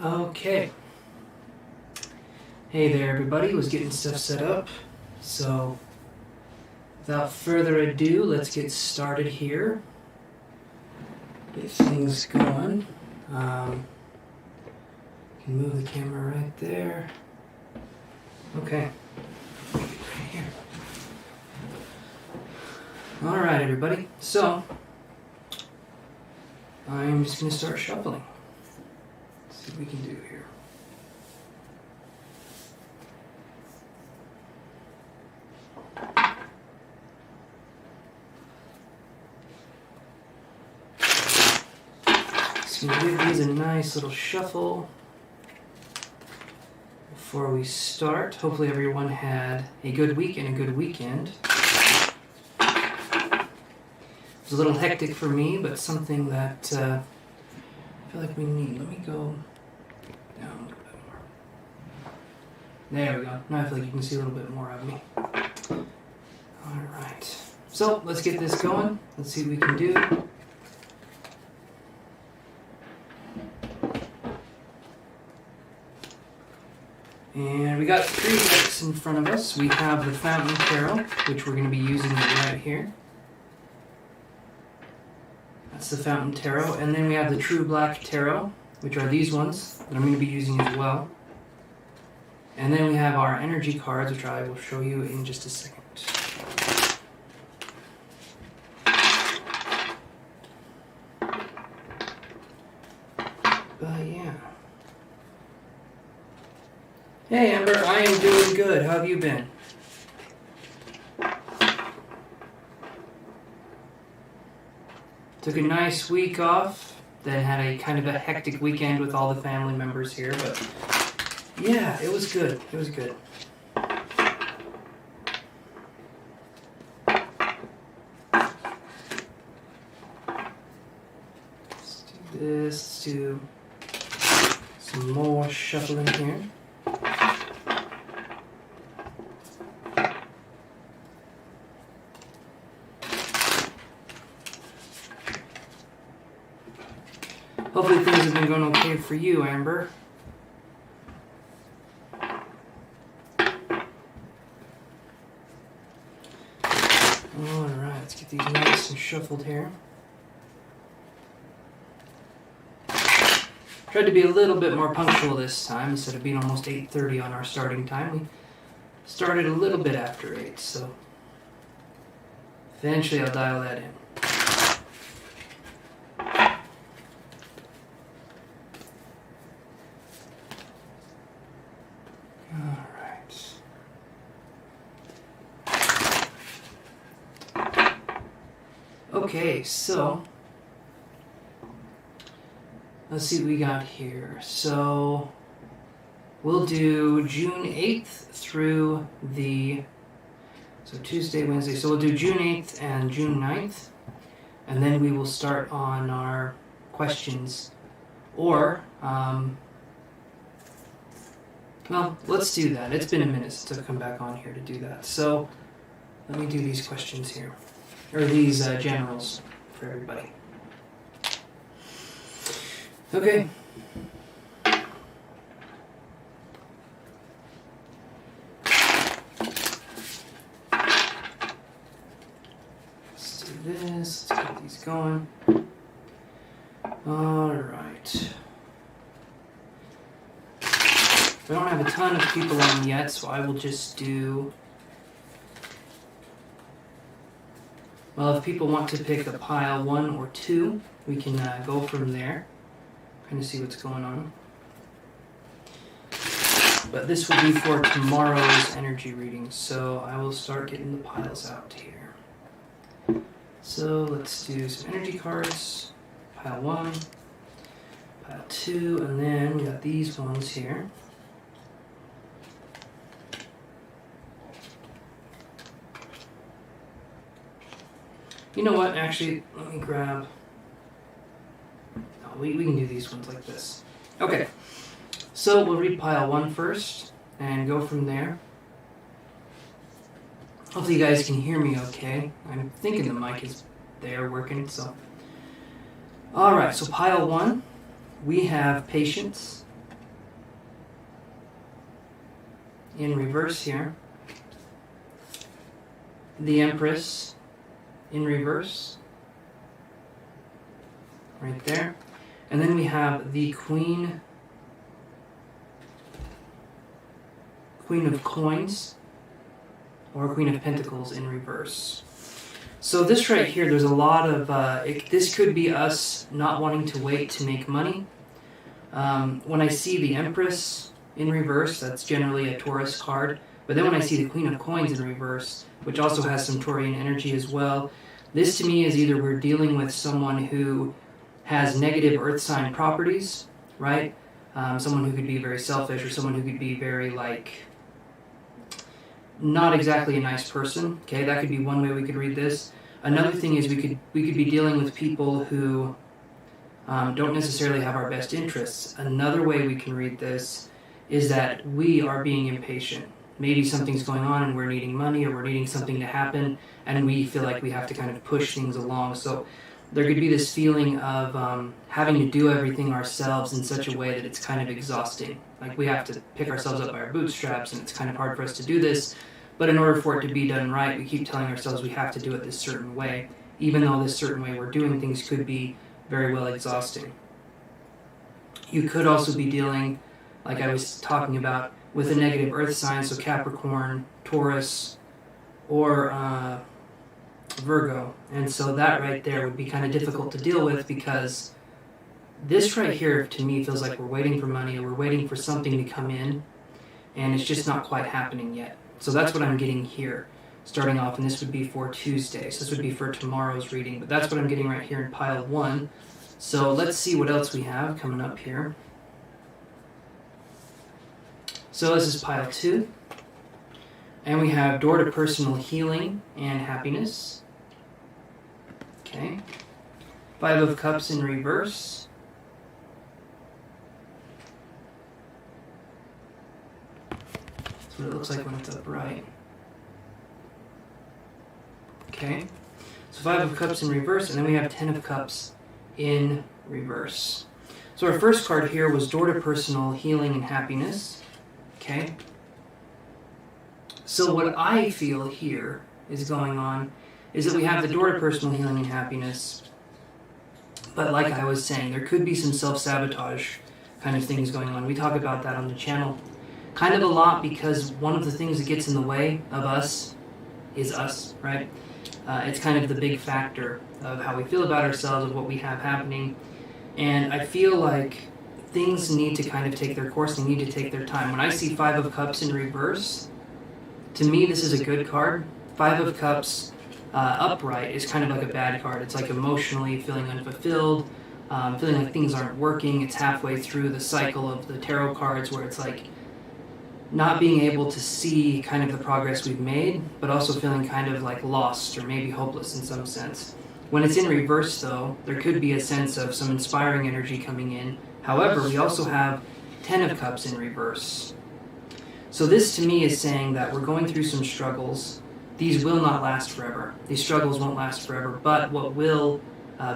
Okay. Hey there, everybody. Was getting stuff set up. So, without further ado, let's get started here. Get things going. Can move the camera right there. Okay. Right here. All right, everybody. So, I'm just going to start shuffling. Let's see what we can do here. So we'll give these a nice little shuffle before we start. Hopefully everyone had a good week and a good weekend. It was a little hectic for me, but something that I feel like we need. Let me go down a little bit more. There we go. Now I feel like you can see a little bit more of me. Alright. So let's get this going. Let's see what we can do. And we got 3 decks in front of us. We have the Fountain Tarot, which we're going to be using right here. That's the Fountain Tarot. And then we have the True Black Tarot, which are these ones that I'm going to be using as well. And then we have our energy cards, which I will show you in just a second. But yeah. Hey Amber, I am doing good. How have you been? Took a nice week off, then had a kind of a hectic weekend with all the family members here, but yeah, it was good. It was good. Let's do this. Let's do some more shuffling here. Hopefully things have been going okay for you, Amber. Alright, let's get these nice and shuffled here. Tried to be a little bit more punctual this time. Instead of being almost 8:30 on our starting time, we started a little bit after 8, so eventually I'll dial that in. Okay, so let's see what we got here. So we'll do June 8th through Tuesday, Wednesday. So we'll do June 8th and June 9th, and then we will start on our questions. Or, well, let's do that. It's been a minute since I've come back on here to do that. So let me do these questions here. Or these generals for everybody. Okay. Let's do this. Let's get these going. Alright. We don't have a ton of people on yet, so I will just do... Well, if people want to pick a pile 1 or 2, we can go from there. Kind of see what's going on. But this will be for tomorrow's energy reading, so I will start getting the piles out here. So let's do some energy cards. Pile 1, pile 2, and then we got these ones here. You know what, actually, let me grab... Oh, we can do these ones like this. Okay, so we'll read pile 1 first, and go from there. Hopefully you guys can hear me okay. I'm thinking the mic is there working, so... Alright, so pile 1, we have patience, in reverse here. The Empress in reverse. Right there. And then we have the Queen of Coins, or Queen of Pentacles in reverse. So this right here, there's a lot of, this could be us not wanting to wait to make money. When I see the Empress in reverse, that's generally a Taurus card. But then when I see the Queen of Coins in reverse, which also has some Taurian energy as well, this to me is either we're dealing with someone who has negative earth sign properties, right? Someone who could be very selfish, or someone who could be very, like, not exactly a nice person. Okay, that could be one way we could read this. Another thing is we could be dealing with people who don't necessarily have our best interests. Another way we can read this is that we are being impatient. Maybe something's going on and we're needing money, or we're needing something to happen, and we feel like we have to kind of push things along. So there could be this feeling of having to do everything ourselves in such a way that it's kind of exhausting. Like we have to pick ourselves up by our bootstraps, and it's kind of hard for us to do this. But in order for it to be done right, we keep telling ourselves we have to do it this certain way, even though this certain way we're doing things could be very well exhausting. You could also be dealing, like I was talking about, with a negative earth sign, so Capricorn, Taurus, or Virgo. And so that right there would be kind of difficult to deal with, because this right here to me feels like we're waiting for money, or we're waiting for something to come in, and it's just not quite happening yet. So that's what I'm getting here, starting off, and this would be for Tuesday. So this would be for tomorrow's reading, but that's what I'm getting right here in pile 1. So let's see what else we have coming up here. So this is pile 2. And we have door to personal healing and happiness. Okay. 5 of Cups in reverse. That's what it looks like when it's upright. Okay. So 5 of Cups in reverse, and then we have 10 of Cups in reverse. So our first card here was door to personal healing and happiness. Okay. So what I feel here is going on is that we have the door to personal healing and happiness. But like I was saying, there could be some self-sabotage kind of things going on. We talk about that on the channel kind of a lot, because one of the things that gets in the way of us is us, right? It's kind of the big factor of how we feel about ourselves, of what we have happening. And I feel like things need to kind of take their course. They need to take their time. When I see 5 of Cups in reverse, to me this is a good card. 5 of Cups upright is kind of like a bad card. It's like emotionally feeling unfulfilled, feeling like things aren't working. It's halfway through the cycle of the tarot cards where it's like not being able to see kind of the progress we've made, but also feeling kind of like lost or maybe hopeless in some sense. When it's in reverse, though, there could be a sense of some inspiring energy coming in. However, we also have 10 of Cups in reverse. So this to me is saying that we're going through some struggles. These will not last forever. These struggles won't last forever, but what will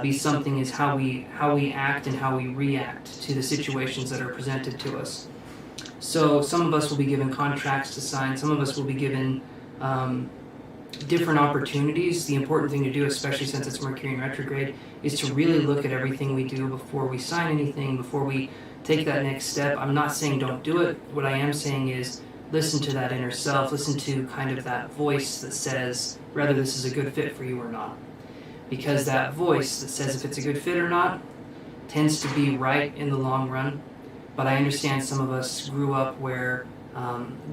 be something is how we act and how we react to the situations that are presented to us. So some of us will be given contracts to sign. Some of us will be given different opportunities. The important thing to do, especially since it's Mercury in retrograde, is to really look at everything we do before we sign anything, before we take that next step. I'm not saying don't do it. What I am saying is listen to that inner self. Listen to kind of that voice that says whether this is a good fit for you or not. Because that voice that says if it's a good fit or not tends to be right in the long run. But I understand some of us grew up where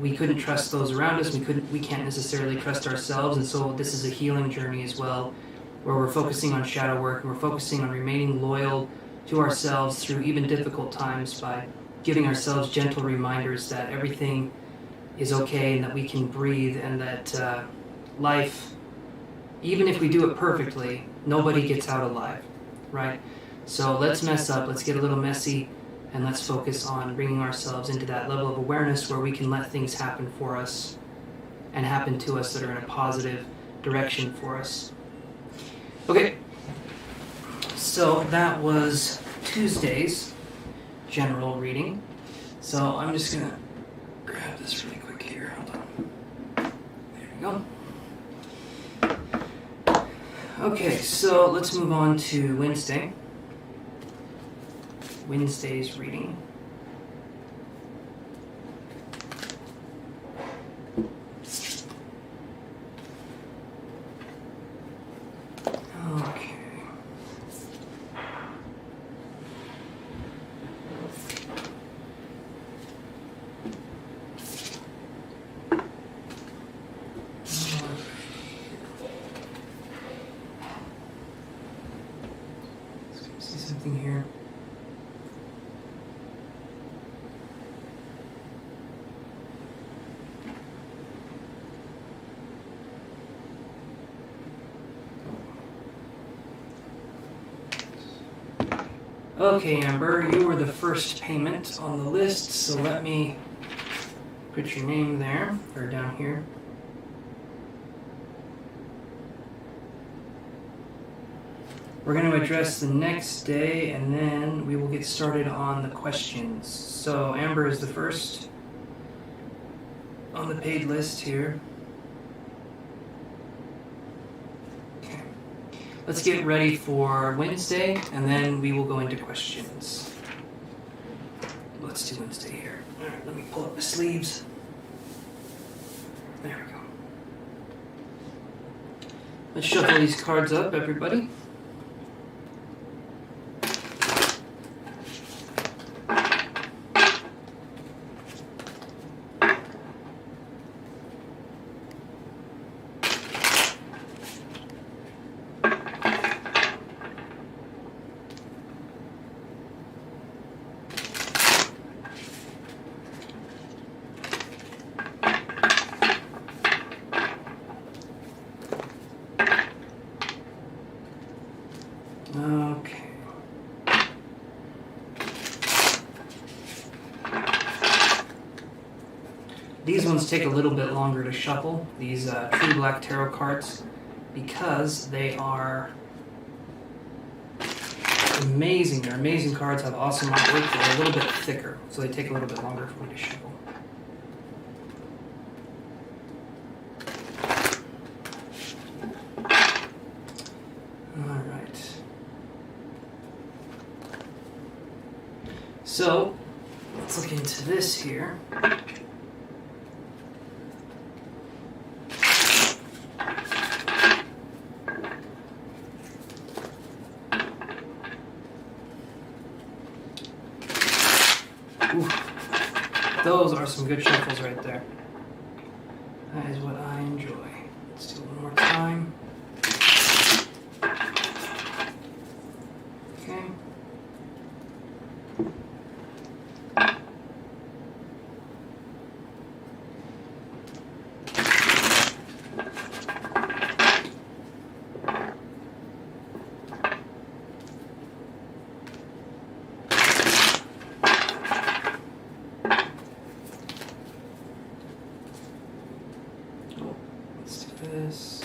we couldn't trust those around us. We can't necessarily trust ourselves, and so this is a healing journey as well, where we're focusing on shadow work, and we're focusing on remaining loyal to ourselves through even difficult times by giving ourselves gentle reminders that everything is okay and that we can breathe, and that life, even if we do it perfectly, nobody gets out alive, right? So let's mess up, let's get a little messy, and let's focus on bringing ourselves into that level of awareness where we can let things happen for us and happen to us that are in a positive direction for us. Okay, so that was Tuesday's general reading. So I'm just going to grab this really quick here. we go. Okay, so let's move on to Wednesday. Wednesday's reading. Okay. See something here. Okay, Amber, you were the first payment on the list, so let me put your name there, or down here. We're going to address the next day, and then we will get started on the questions. So Amber is the first on the paid list here. Okay. Let's get ready for Wednesday, and then we will go into questions. Let's do Wednesday here. All right, let me pull up the sleeves. There we go. Let's shuffle these cards up, everybody. Okay. These ones take a little bit longer to shuffle, these True Black Tarot cards, because they are amazing. They're amazing cards, have awesome artwork. They're a little bit thicker, so they take a little bit longer for me to shuffle. So, let's look into this here. Ooh, those are some good shuffles right there. That is what I enjoy. Let's do it one more time. Okay. This.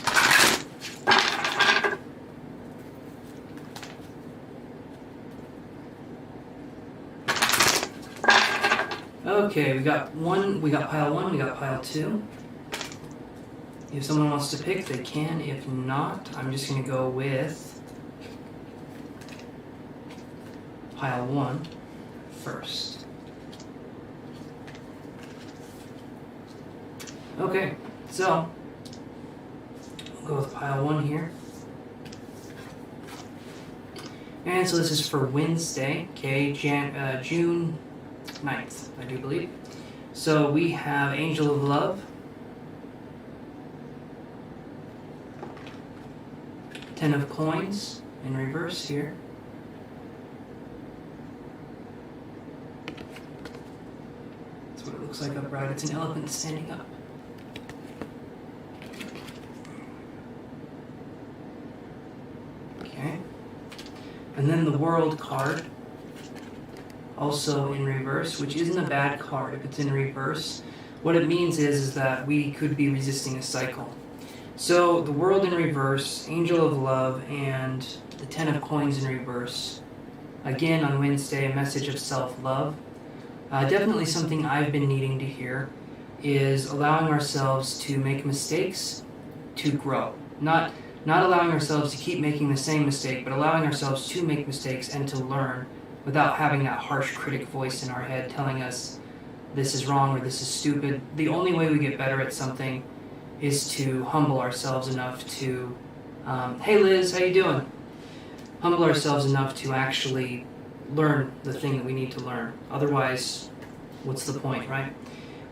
Okay, we got pile one, we got pile two. If someone wants to pick, they can. If not, I'm just going to go with pile one first. Okay, so we'll go with pile one here. And so this is for Wednesday, okay, June 9th, I do believe. So we have Angel of Love, Ten of Coins in reverse here. That's what it looks like upright. It's an elephant standing up. Okay. And then the World card, also in reverse, which isn't a bad card if it's in reverse. What it means is that we could be resisting a cycle. So the World in reverse, Angel of Love, and the Ten of Coins in reverse. Again, on Wednesday, a message of self-love. Definitely something I've been needing to hear. is allowing ourselves to make mistakes to grow. Not allowing ourselves to keep making the same mistake, but allowing ourselves to make mistakes and to learn without having that harsh critic voice in our head telling us this is wrong or this is stupid. The only way we get better at something is to humble ourselves enough to, hey Liz, how you doing? Humble ourselves enough to actually learn the thing that we need to learn. Otherwise, what's the point, right?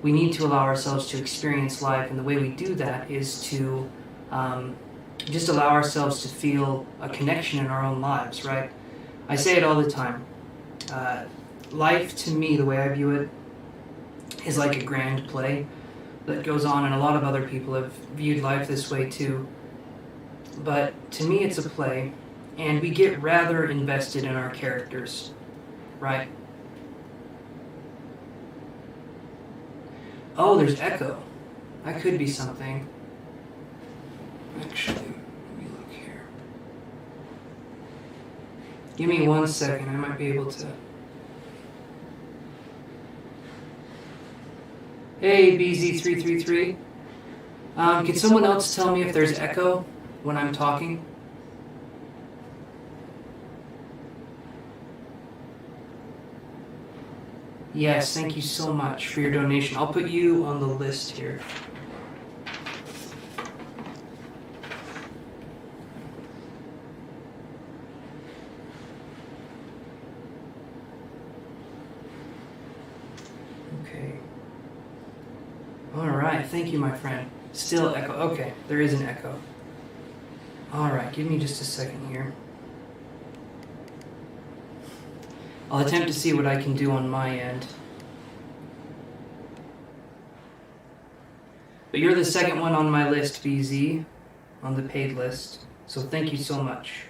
We need to allow ourselves to experience life, and the way we do that is to just allow ourselves to feel a connection in our own lives, right? I say it all the time. Life, to me, the way I view it, is like a grand play that goes on, and a lot of other people have viewed life this way too. But to me, it's a play, and we get rather invested in our characters, right? Oh, there's echo. That could be something. Actually, let me look here. Give me 1 second, I might be able to. Hey, BZ333. Can someone else tell me if there's echo when I'm talking? Yes, thank you so much for your donation. I'll put you on the list here. Okay. All right, thank you, my friend. Still echo. Okay, there is an echo. All right, give me just a second here. I'll attempt to see what I can do on my end. But you're the second one on my list, BZ, on the paid list. So thank you so much.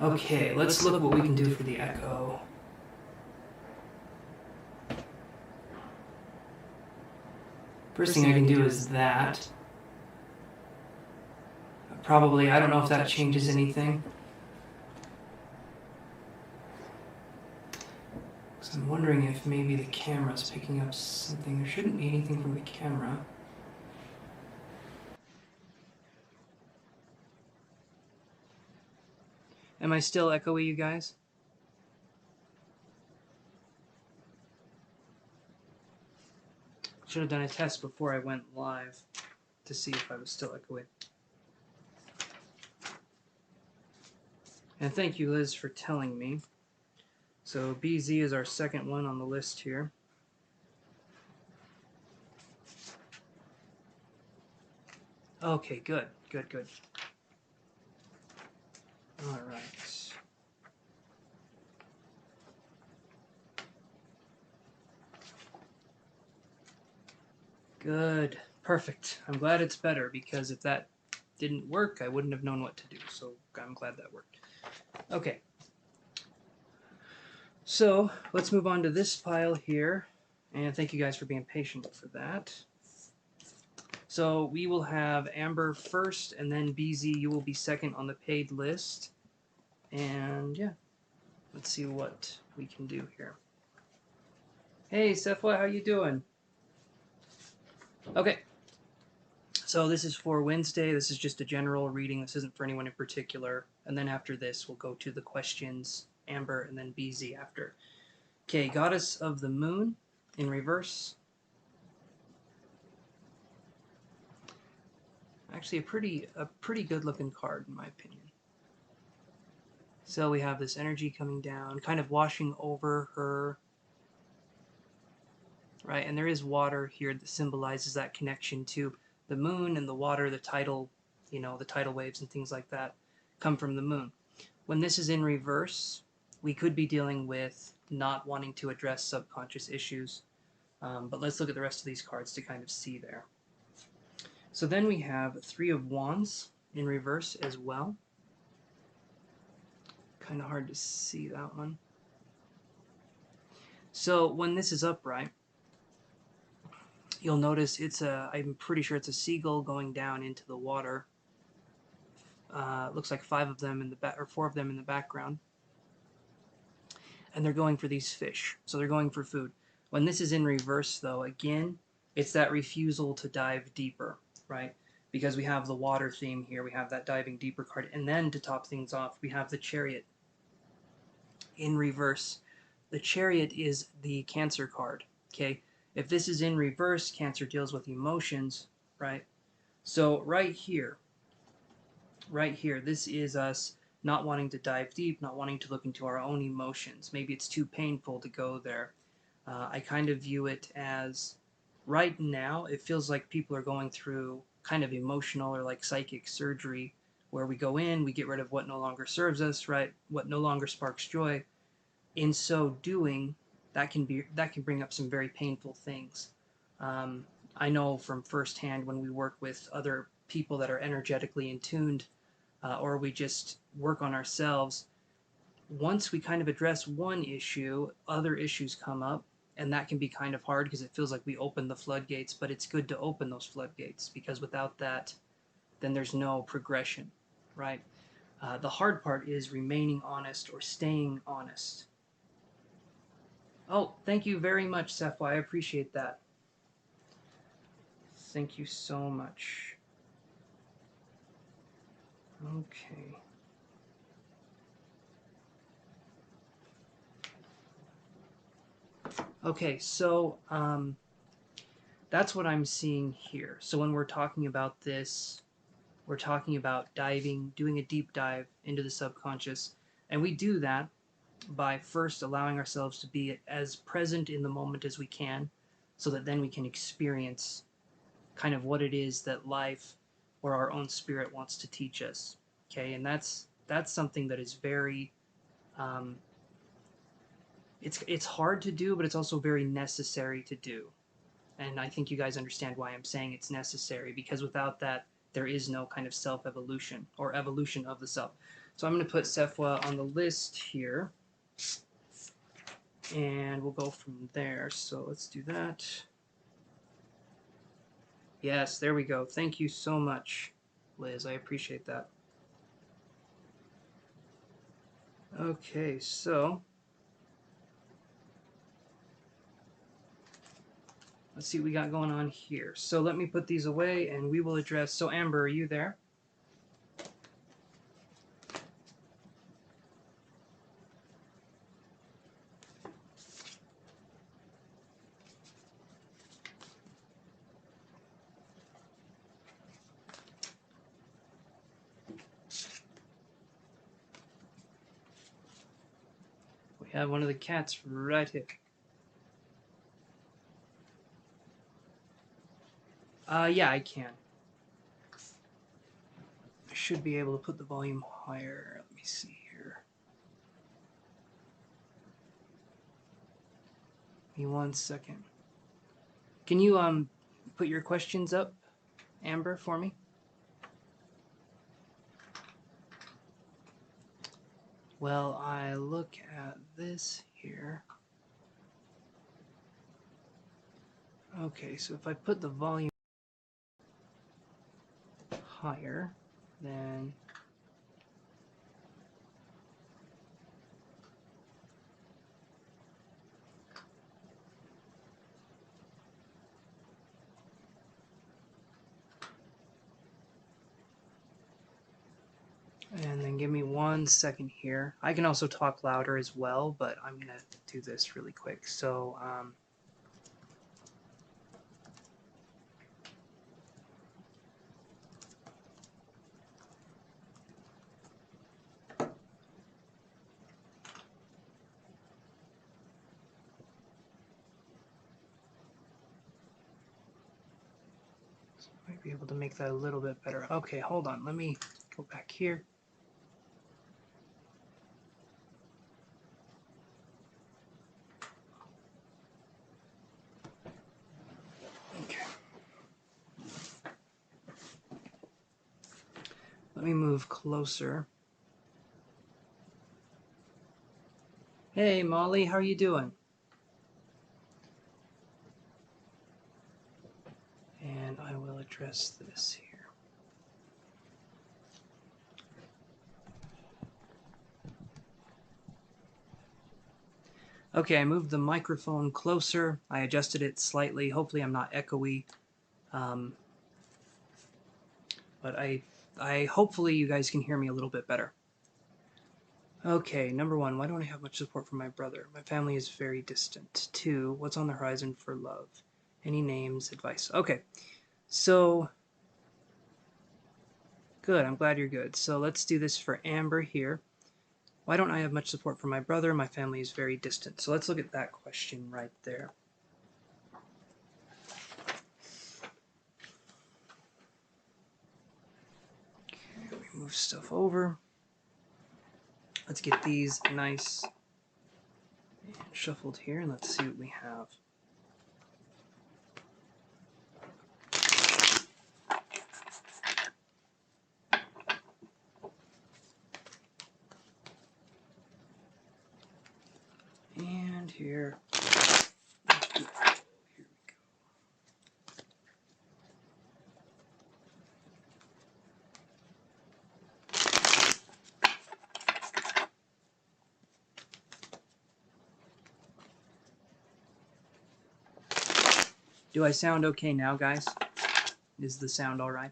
Okay, let's look what we can do for the echo. First thing I can do is that. Probably, I don't know if that changes anything. So I'm wondering if maybe the camera's picking up something. There shouldn't be anything from the camera. Am I still echoey, you guys? Should have done a test before I went live to see if I was still echoey. And thank you, Liz, for telling me. So BZ is our second one on the list here. Okay, good. All right. Good. Perfect. I'm glad it's better, because if that didn't work, I wouldn't have known what to do. So I'm glad that worked. Okay. So let's move on to this pile here. And thank you guys for being patient for that. So we will have Amber first, and then BZ, you will be second on the paid list. And yeah, let's see what we can do here. Hey, Sefwa, how you doing? Okay. So this is for Wednesday. This is just a general reading. This isn't for anyone in particular. And then after this, we'll go to the questions, Amber, and then BZ after. Okay, Goddess of the Moon in reverse. Actually, a pretty good looking card in my opinion. So we have this energy coming down, kind of washing over her, right? And there is water here that symbolizes that connection to the moon and the water, the tidal, the tidal waves and things like that come from the moon. When this is in reverse, we could be dealing with not wanting to address subconscious issues. But let's look at the rest of these cards to kind of see there. So then we have Three of Wands in reverse as well. Kind of hard to see that one. So when this is upright, you'll notice I'm pretty sure it's a seagull going down into the water. Looks like 5 of them in the back, or 4 of them in the background. And they're going for these fish. So they're going for food. When this is in reverse, though, again, it's that refusal to dive deeper, right? Because we have the water theme here, we have that diving deeper card, and then to top things off, we have the Chariot in reverse. The Chariot is the Cancer card, okay? If this is in reverse, Cancer deals with emotions, right? So right here, this is us not wanting to dive deep, not wanting to look into our own emotions. Maybe it's too painful to go there. I kind of view it as right now, it feels like people are going through kind of emotional or like psychic surgery where we go in, we get rid of what no longer serves us, right? What no longer sparks joy. In so doing, that can bring up some very painful things. Um, I know from firsthand when we work with other people that are energetically in tuned, or we just work on ourselves, once we kind of address one issue, other issues come up, and that can be kind of hard because it feels like we open the floodgates, but it's good to open those floodgates because without that, then there's no progression, right? The hard part is remaining honest or staying honest. Oh, thank you very much, Sefwa. I appreciate that. Thank you so much. Okay. Okay, so that's what I'm seeing here. So when we're talking about this, we're talking about diving, doing a deep dive into the subconscious. And we do that by first allowing ourselves to be as present in the moment as we can, so that then we can experience kind of what it is that life or our own spirit wants to teach us. Okay, and that's something that is very um, it's hard to do, but it's also very necessary to do. And I think you guys understand why I'm saying it's necessary, because without that, there is no kind of self-evolution or evolution of the self. So I'm going to put Sefwa on the list here, and we'll go from there. So let's do that. Yes, there we go. Thank you so much, Liz. I appreciate that. Okay, so let's see what we got going on here. So let me put these away, and we will address. So Amber, are you there? We have one of the cats right here. Yeah, I can. I should be able to put the volume higher. Let me see here. Give me 1 second. Can you put your questions up, Amber, for me? Well, I look at this here. Okay, so if I put the volume higher, then and then give me 1 second here. I can also talk louder as well, but I'm gonna do this really quick. So might be able to make that a little bit better. Okay, hold on. Let me go back here. Okay. Let me move closer. Hey, Molly, how are you doing? And I will address this here. Okay, I moved the microphone closer. I adjusted it slightly. Hopefully I'm not echoey. But I hopefully you guys can hear me a little bit better. Okay, number 1, why don't I have much support from my brother? My family is very distant. 2, what's on the horizon for love? Any names, advice? Okay, so good, I'm glad you're good. So let's do this for Amber here. Why don't I have much support from my brother? My family is very distant. So let's look at that question right there. Okay, let me move stuff over. Let's get these nice and shuffled here, and let's see what we have. And here. Do I sound okay now, guys? Is the sound all right?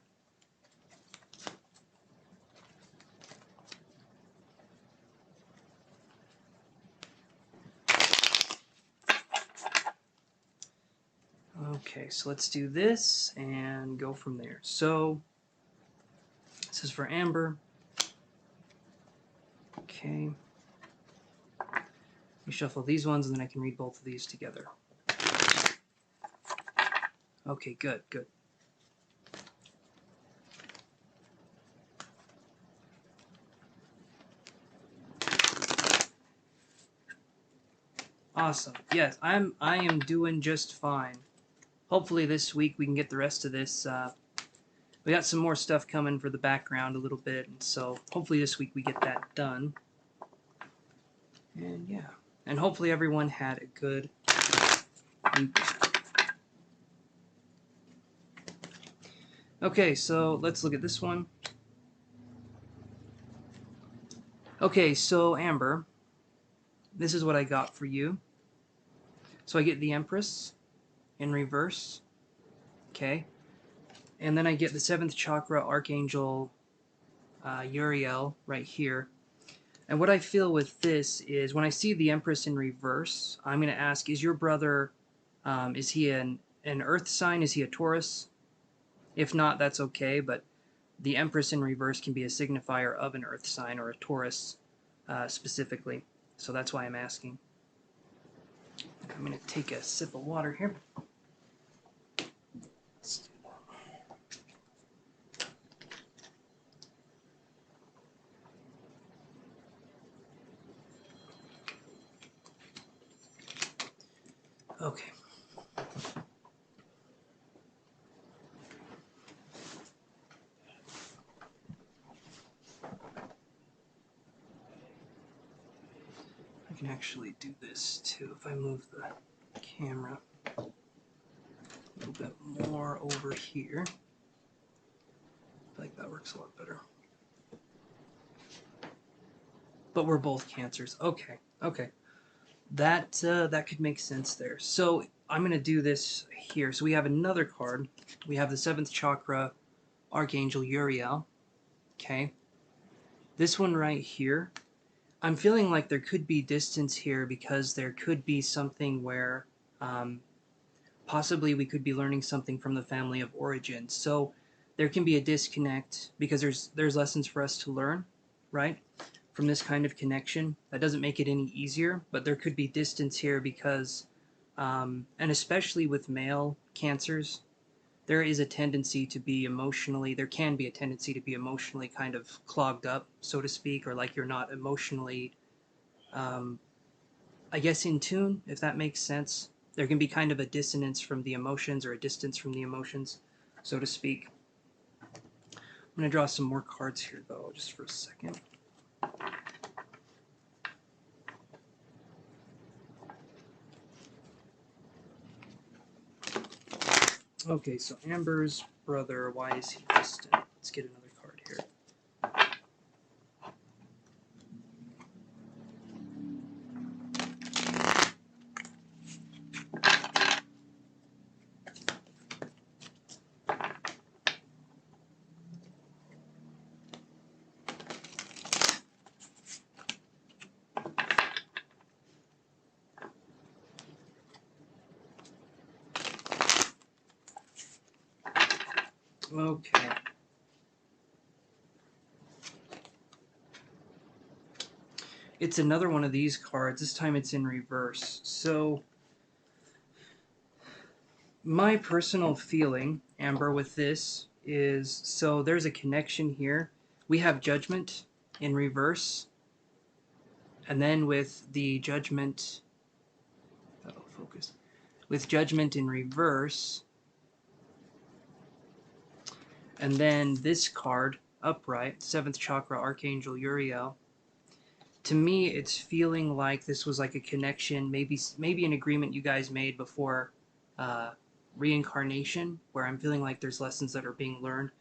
Okay, so let's do this and go from there. So, this is for Amber. Okay. We shuffle these ones, and then I can read both of these together. Okay, good, good. Awesome. Yes, I am doing just fine. Hopefully this week we can get the rest of this. We got some more stuff coming for the background a little bit, and so hopefully this week we get that done. And yeah, and hopefully everyone had a good week. Okay, so let's look at this one. Okay, so Amber, this is what I got for you. So I get the Empress in reverse, okay, and then I get the 7th chakra Archangel Uriel right here. And what I feel with this is when I see the Empress in reverse, I'm going to ask, is your brother, is he an Earth sign? Is he a Taurus? If not, that's okay, but the Empress in reverse can be a signifier of an Earth sign or a Taurus specifically. So that's why I'm asking. I'm going to take a sip of water here. Okay. I can actually do this too if I move the camera a little bit more over here. I think that works a lot better. But we're both Cancers. Okay, okay. That could make sense there. So I'm going to do this here. So we have another card. We have the 7th chakra Archangel Uriel. Okay. This one right here. I'm feeling like there could be distance here because there could be something where possibly we could be learning something from the family of origin. So there can be a disconnect because there's lessons for us to learn, right? From this kind of connection. That doesn't make it any easier, but there could be distance here because, and especially with male Cancers, there is a tendency to be emotionally, there can be a tendency to be emotionally kind of clogged up, so to speak, or like you're not emotionally, I guess, in tune, if that makes sense. There can be kind of a dissonance from the emotions or a distance from the emotions, so to speak. I'm going to draw some more cards here, though, just for a second. Okay, so Amber's brother, why is he distant? Let's get another card here. Okay. It's another one of these cards. This time it's in reverse. So, my personal feeling, Amber, with this is so there's a connection here. We have judgment in reverse, and then with the judgment, focus. With judgment in reverse, and then this card upright, 7th chakra, Archangel Uriel. To me, it's feeling like this was like a connection, maybe an agreement you guys made before uh, reincarnation, where I'm feeling like there's lessons that are being learned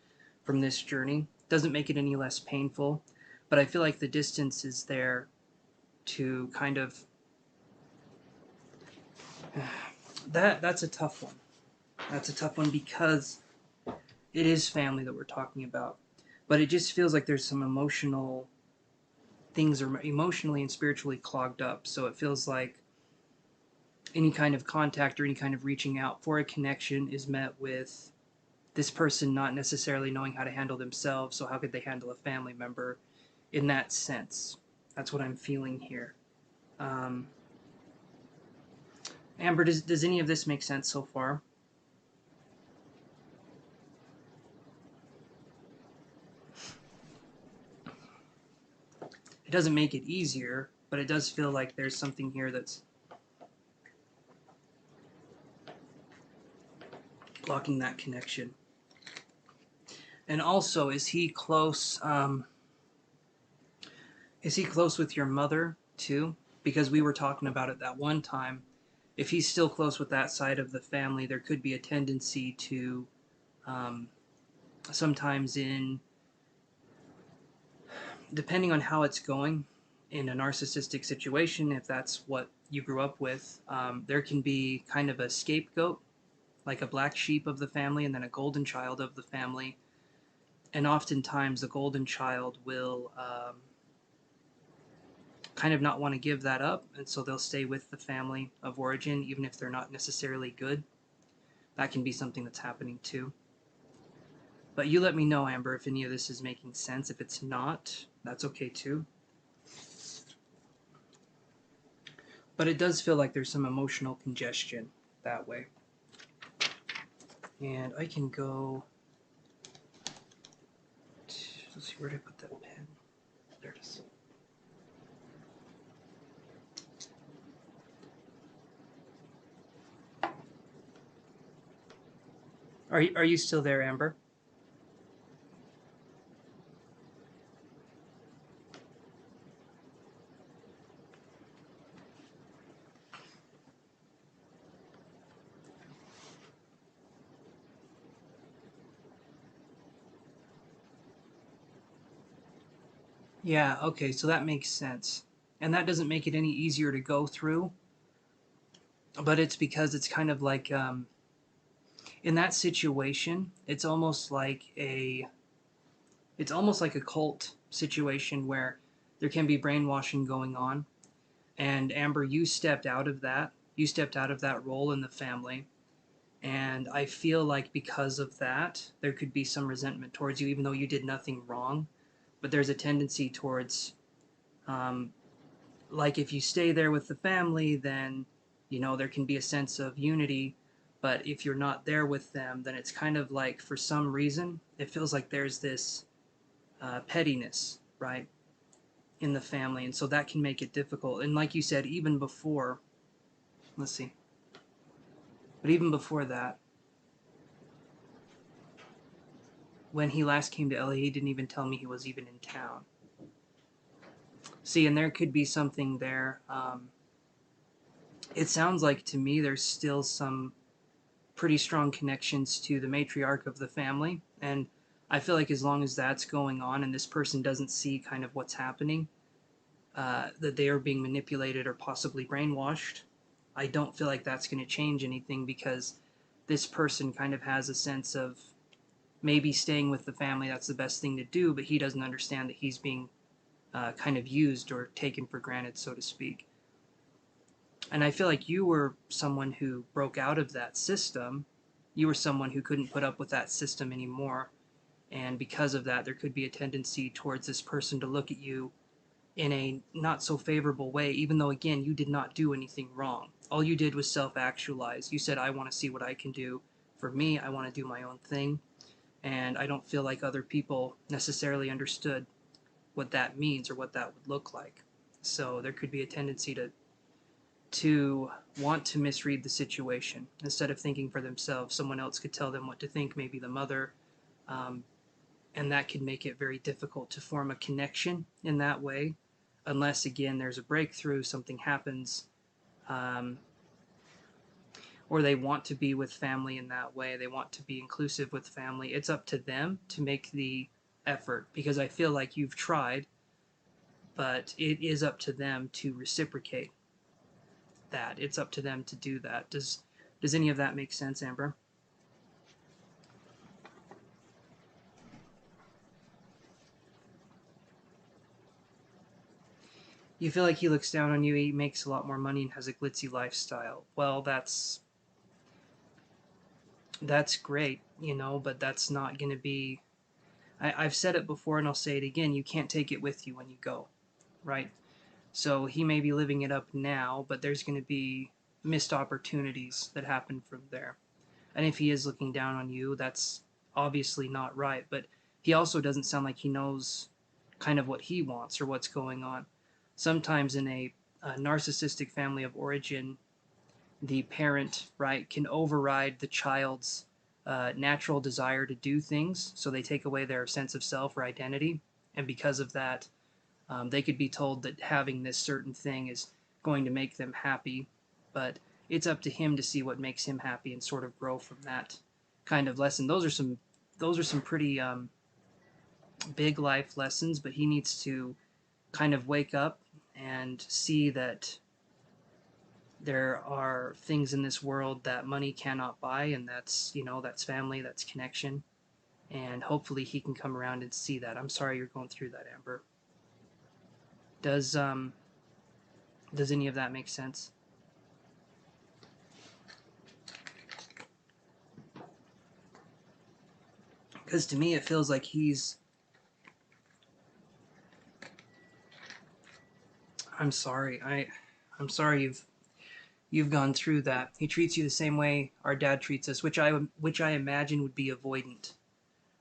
from this journey. Doesn't make it any less painful, but I feel like the distance is there to kind of that's a tough one. That's a tough one because it is family that we're talking about, but it just feels like there's some emotional things are emotionally and spiritually clogged up. So it feels like any kind of contact or any kind of reaching out for a connection is met with this person not necessarily knowing how to handle themselves. So how could they handle a family member in that sense? That's what I'm feeling here. Amber, does any of this make sense so far? It doesn't make it easier, but it does feel like there's something here that's blocking that connection. And also, is he close? Is he close with your mother too? Because we were talking about it that one time. If he's still close with that side of the family, there could be a tendency to um, sometimes depending on how it's going in a narcissistic situation, if that's what you grew up with, there can be kind of a scapegoat, like a black sheep of the family, and then a golden child of the family. And oftentimes, the golden child will kind of not want to give that up, and so they'll stay with the family of origin, even if they're not necessarily good. That can be something that's happening too. But you let me know, Amber, if any of this is making sense. If it's not, that's okay too. But it does feel like there's some emotional congestion that way. And I can go. Let's see, where did I put that pen? There it is. Are you still there, Amber? Yeah, okay, so that makes sense. And that doesn't make it any easier to go through, but it's because it's kind of like in that situation, it's almost like a cult situation where there can be brainwashing going on. And Amber, you stepped out of that. You stepped out of that role in the family. And I feel like because of that, there could be some resentment towards you, even though you did nothing wrong. But there's a tendency towards, um, like, if you stay there with the family, then, there can be a sense of unity. But if you're not there with them, then it's kind of like, for some reason, it feels like there's this pettiness, right, in the family. And so that can make it difficult. And like you said, even before, let's see, but even before that, when he last came to LA, he didn't even tell me he was even in town. See, and there could be something there. It sounds like to me there's still some pretty strong connections to the matriarch of the family. And I feel like as long as that's going on and this person doesn't see kind of what's happening, that they are being manipulated or possibly brainwashed, I don't feel like that's going to change anything because this person kind of has a sense of maybe staying with the family, that's the best thing to do, but he doesn't understand that he's being kind of used or taken for granted, so to speak. And I feel like you were someone who broke out of that system. You were someone who couldn't put up with that system anymore. And because of that, there could be a tendency towards this person to look at you in a not so favorable way, even though, again, you did not do anything wrong. All you did was self actualize. You said, I want to see what I can do for me, I want to do my own thing. And I don't feel like other people necessarily understood what that means or what that would look like. So there could be a tendency to want to misread the situation instead of thinking for themselves. Someone else could tell them what to think, maybe the mother, um, and that could make it very difficult to form a connection in that way, unless again there's a breakthrough, something happens, um, or they want to be with family in that way. They want to be inclusive with family. It's up to them to make the effort because I feel like you've tried, but it is up to them to reciprocate that. It's up to them to do that. Does any of that make sense, Amber? You feel like he looks down on you, he makes a lot more money and has a glitzy lifestyle. Well, that's great, but that's not going to be. I've said it before and I'll say it again. You can't take it with you when you go, right? So he may be living it up now, but there's going to be missed opportunities that happen from there. And if he is looking down on you, that's obviously not right. But he also doesn't sound like he knows kind of what he wants or what's going on. Sometimes in a narcissistic family of origin, the parent, right, can override the child's natural desire to do things. So they take away their sense of self or identity. And because of that, they could be told that having this certain thing is going to make them happy. But it's up to him to see what makes him happy and sort of grow from that kind of lesson. Those are some pretty big life lessons, but he needs to kind of wake up and see that there are things in this world that money cannot buy, and that's family, that's connection, and hopefully he can come around and see that. I'm sorry you're going through that, Amber. Does any of that make sense? Because to me it feels like I'm sorry. I'm sorry you've gone through that. He treats you the same way our dad treats us, which I imagine would be avoidant,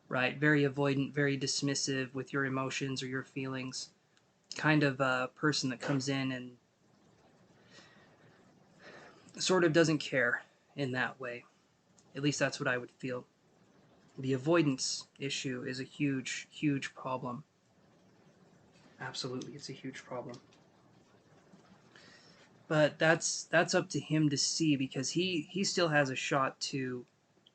right? Very avoidant, very dismissive with your emotions or your feelings. Kind of a person that comes in and sort of doesn't care in that way. At least that's what I would feel. The avoidance issue is a huge, huge problem. Absolutely, it's a huge problem. But that's up to him to see because he still has a shot to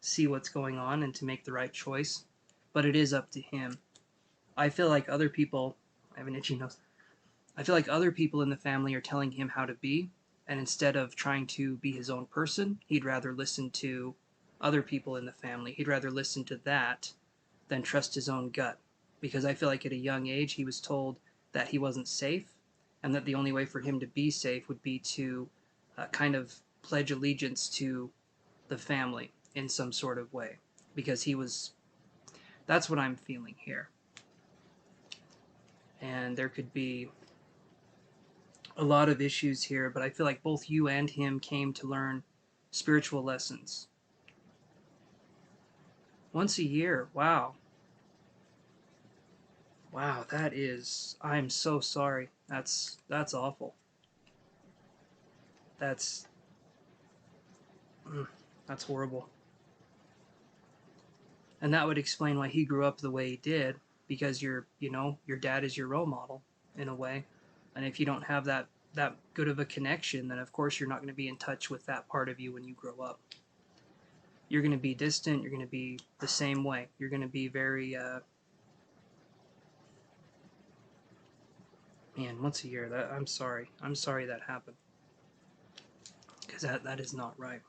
see what's going on and to make the right choice. But it is up to him. I feel like other people, I have an itchy nose. I feel like other people in the family are telling him how to be, and instead of trying to be his own person, he'd rather listen to other people in the family. He'd rather listen to that than trust his own gut. Because I feel like at a young age he was told that he wasn't safe, and that the only way for him to be safe would be to kind of pledge allegiance to the family in some sort of way. Because he was. That's what I'm feeling here. And there could be a lot of issues here, but I feel like both you and him came to learn spiritual lessons. Once a year, wow. Wow, that is I'm so sorry. That's awful. That's that's horrible. And that would explain why he grew up the way he did because your dad is your role model in a way. And if you don't have that good of a connection, then of course you're not going to be in touch with that part of you when you grow up. You're going to be distant, you're going to be the same way. You're going to be very man, once a year. That I'm sorry. I'm sorry that happened because that is not right.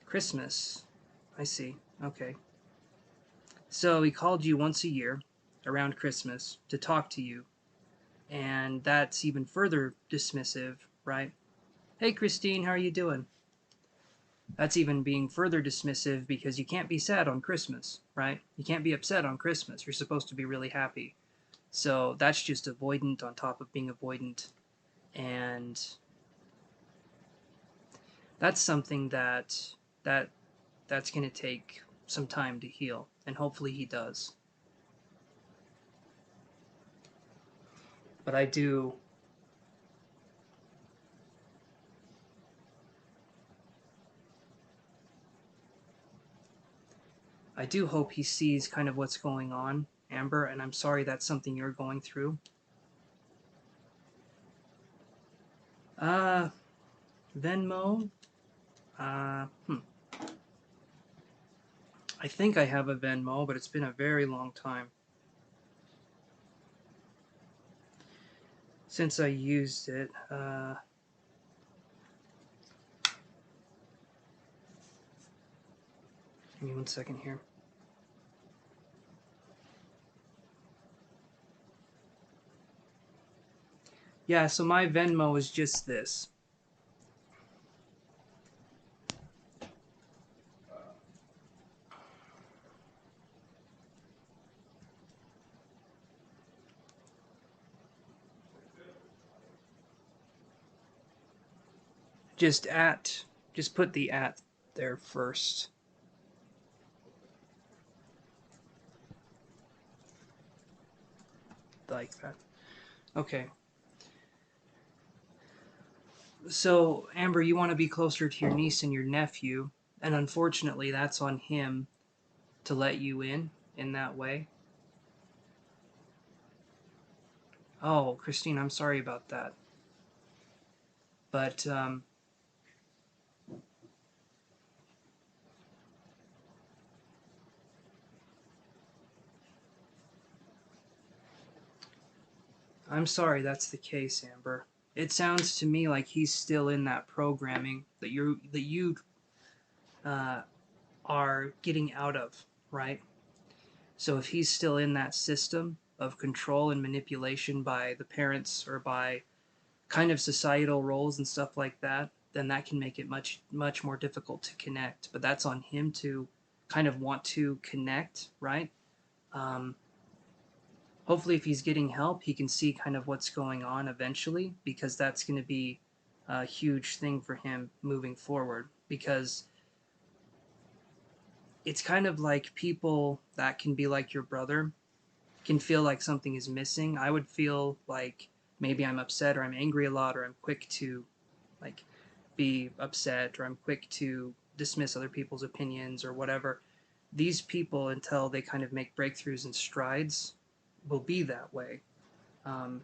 Christmas. I see. Okay. So he called you once a year around Christmas to talk to you, and that's even further dismissive, right? Hey, Christine, how are you doing? That's even being further dismissive because you can't be sad on Christmas, right? You can't be upset on Christmas. You're supposed to be really happy. So that's just avoidant on top of being avoidant. And that's something that's going to take some time to heal, and hopefully he does. But I do hope he sees kind of what's going on, Amber, and I'm sorry that's something you're going through. Uh, Venmo. Uh, hmm. I think I have a Venmo, but it's been a very long time since I used it. Give me 1 second here. Yeah, so my Venmo is just this. Just put the at there first. Like that. Okay. So, Amber, you want to be closer to your niece and your nephew, and unfortunately, that's on him to let you in that way. Oh, Christine, I'm sorry about that. But, I'm sorry that's the case, Amber. It sounds to me like he's still in that programming that you uh, are getting out of, right? So if he's still in that system of control and manipulation by the parents or by kind of societal roles and stuff like that, then that can make it much more difficult to connect. But that's on him to kind of want to connect, right? Um, Hopefully, if he's getting help, he can see kind of what's going on eventually, because that's going to be a huge thing for him moving forward. Because it's kind of like people that can be like your brother can feel like something is missing. I would feel like maybe I'm upset or I'm angry a lot or I'm quick to like be upset or I'm quick to dismiss other people's opinions or whatever. These people, until they kind of make breakthroughs and strides, will be that way. Um,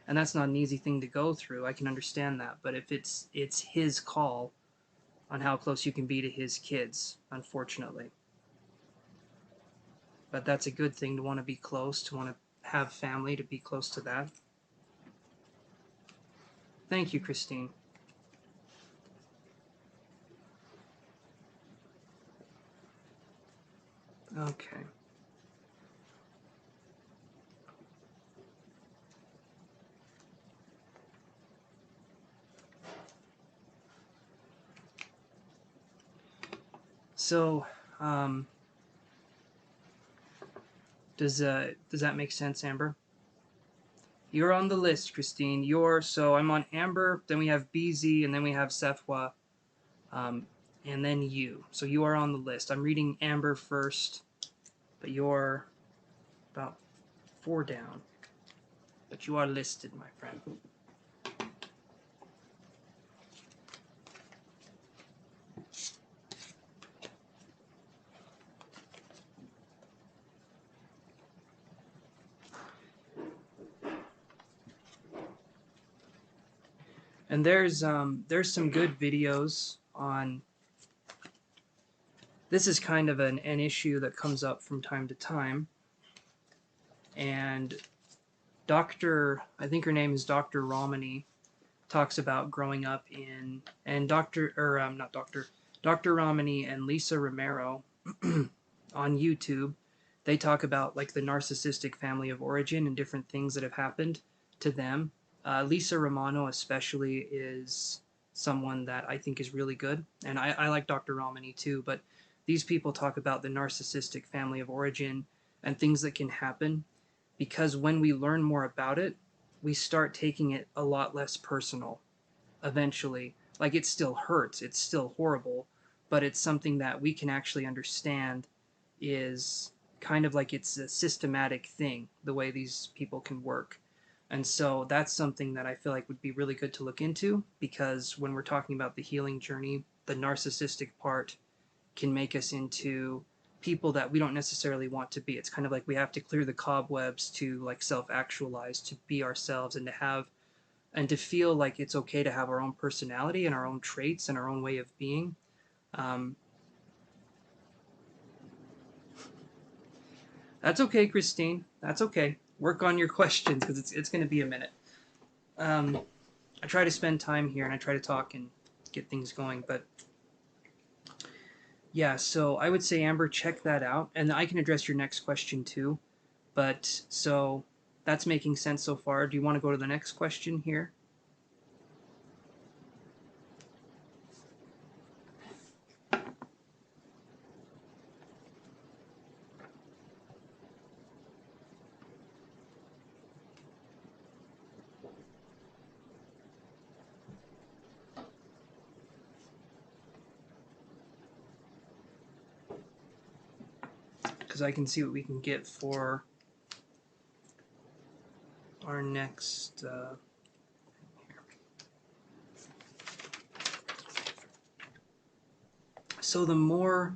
and that's not an easy thing to go through. I can understand that, but if it's his call on how close you can be to his kids, unfortunately. But that's a good thing to want to be close, to want to have family, to be close to that. Thank you, Christine. Okay. So, um, does that make sense, Amber? You're on the list, Christine. So I'm on Amber. Then we have BZ, and then we have Sethwa, um, and then you. So you are on the list. I'm reading Amber first, but you're about 4 down. But you are listed, my friend. And there's some good videos on. This is kind of an issue that comes up from time to time, and I think her name is Dr. Romani, talks about growing up in, and Dr. Romani and Lisa Romero on YouTube, they talk about like the narcissistic family of origin and different things that have happened to them. Lisa Romano especially is someone that I think is really good, and I like Dr. Ramani too, but these people talk about the narcissistic family of origin and things that can happen because when we learn more about it, we start taking it a lot less personal eventually. Like, it still hurts, it's still horrible, but it's something that we can actually understand is kind of like it's a systematic thing, the way these people can work. And so that's something that I feel like would be really good to look into, because when we're talking about the healing journey, the narcissistic part can make us into people that we don't necessarily want to be. It's kind of like we have to clear the cobwebs to like self-actualize, to be ourselves, and to have and to feel like it's okay to have our own personality and our own traits and our own way of being. Um, that's okay, Christine. That's okay. Work on your questions because it's going to be a minute. I try to spend time here and I try to talk and get things going, but yeah, so I would say, Amber, check that out, and I can address your next question too. But so that's making sense so far. Do you want to go to the next question here? Because I can see what we can get for our next. So the more,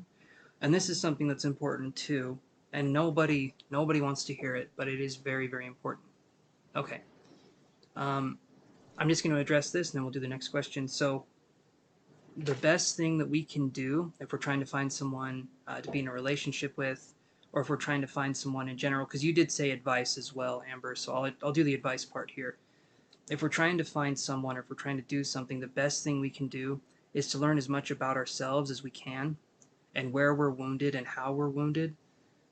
and this is something that's important too, and nobody wants to hear it, but it is very, very important. Okay. Um, I'm just going to address this and then we'll do the next question. So the best thing that we can do if we're trying to find someone to be in a relationship with, or if we're trying to find someone in general, because you did say advice as well, Amber, so I'll do the advice part here. If we're trying to find someone, or if we're trying to do something, the best thing we can do is to learn as much about ourselves as we can, and where we're wounded and how we're wounded,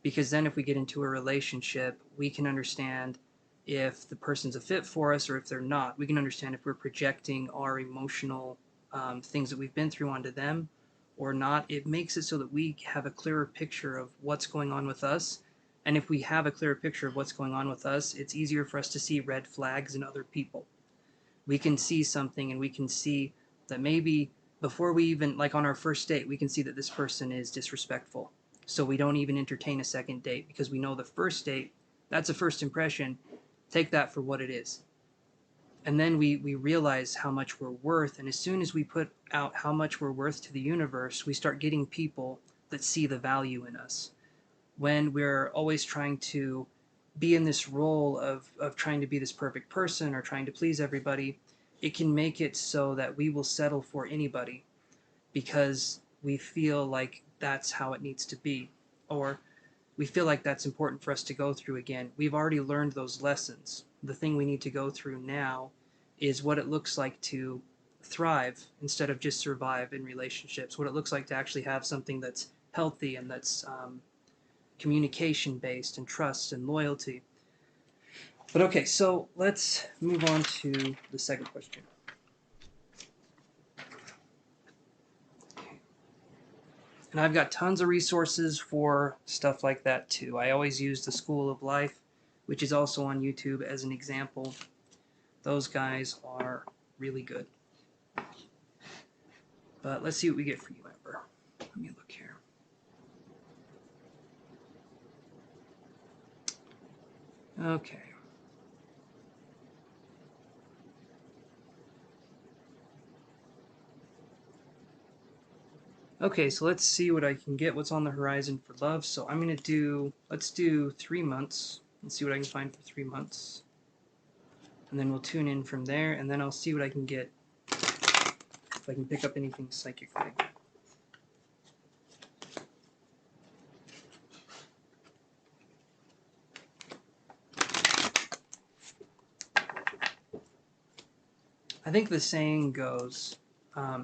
because then if we get into a relationship, we can understand if the person's a fit for us or if they're not. We can understand if we're projecting our emotional things that we've been through onto them or not. It makes it so that we have a clearer picture of what's going on with us. And if we have a clearer picture of what's going on with us, it's easier for us to see red flags in other people. We can see something and we can see that maybe before we even, like on our first date, we can see that this person is disrespectful. So we don't even entertain a second date because we know the first date, that's a first impression. Take that for what it is. And then we realize how much we're worth. And as soon as we put out how much we're worth to the universe, we start getting people that see the value in us. When we're always trying to be in this role of trying to be this perfect person or trying to please everybody, it can make it so that we will settle for anybody because we feel like that's how it needs to be, or we feel like that's important for us to go through again. We've already learned those lessons. The thing we need to go through now is what it looks like to thrive instead of just survive in relationships, what it looks like to actually have something that's healthy and that's communication based and trust and loyalty. But okay, so let's move on to the second question. And I've got tons of resources for stuff like that too. I always use the School of Life, which is also on YouTube, as an example. Those guys are really good. But let's see what we get for you, Amber. Let me look here. Okay. Okay, so let's see what I can get, what's on the horizon for love. So I'm going to do, let's do 3 months. Let's see what I can find for 3 months. And then we'll tune in from there, and then I'll see what I can get, if I can pick up anything psychically. I think the saying goes,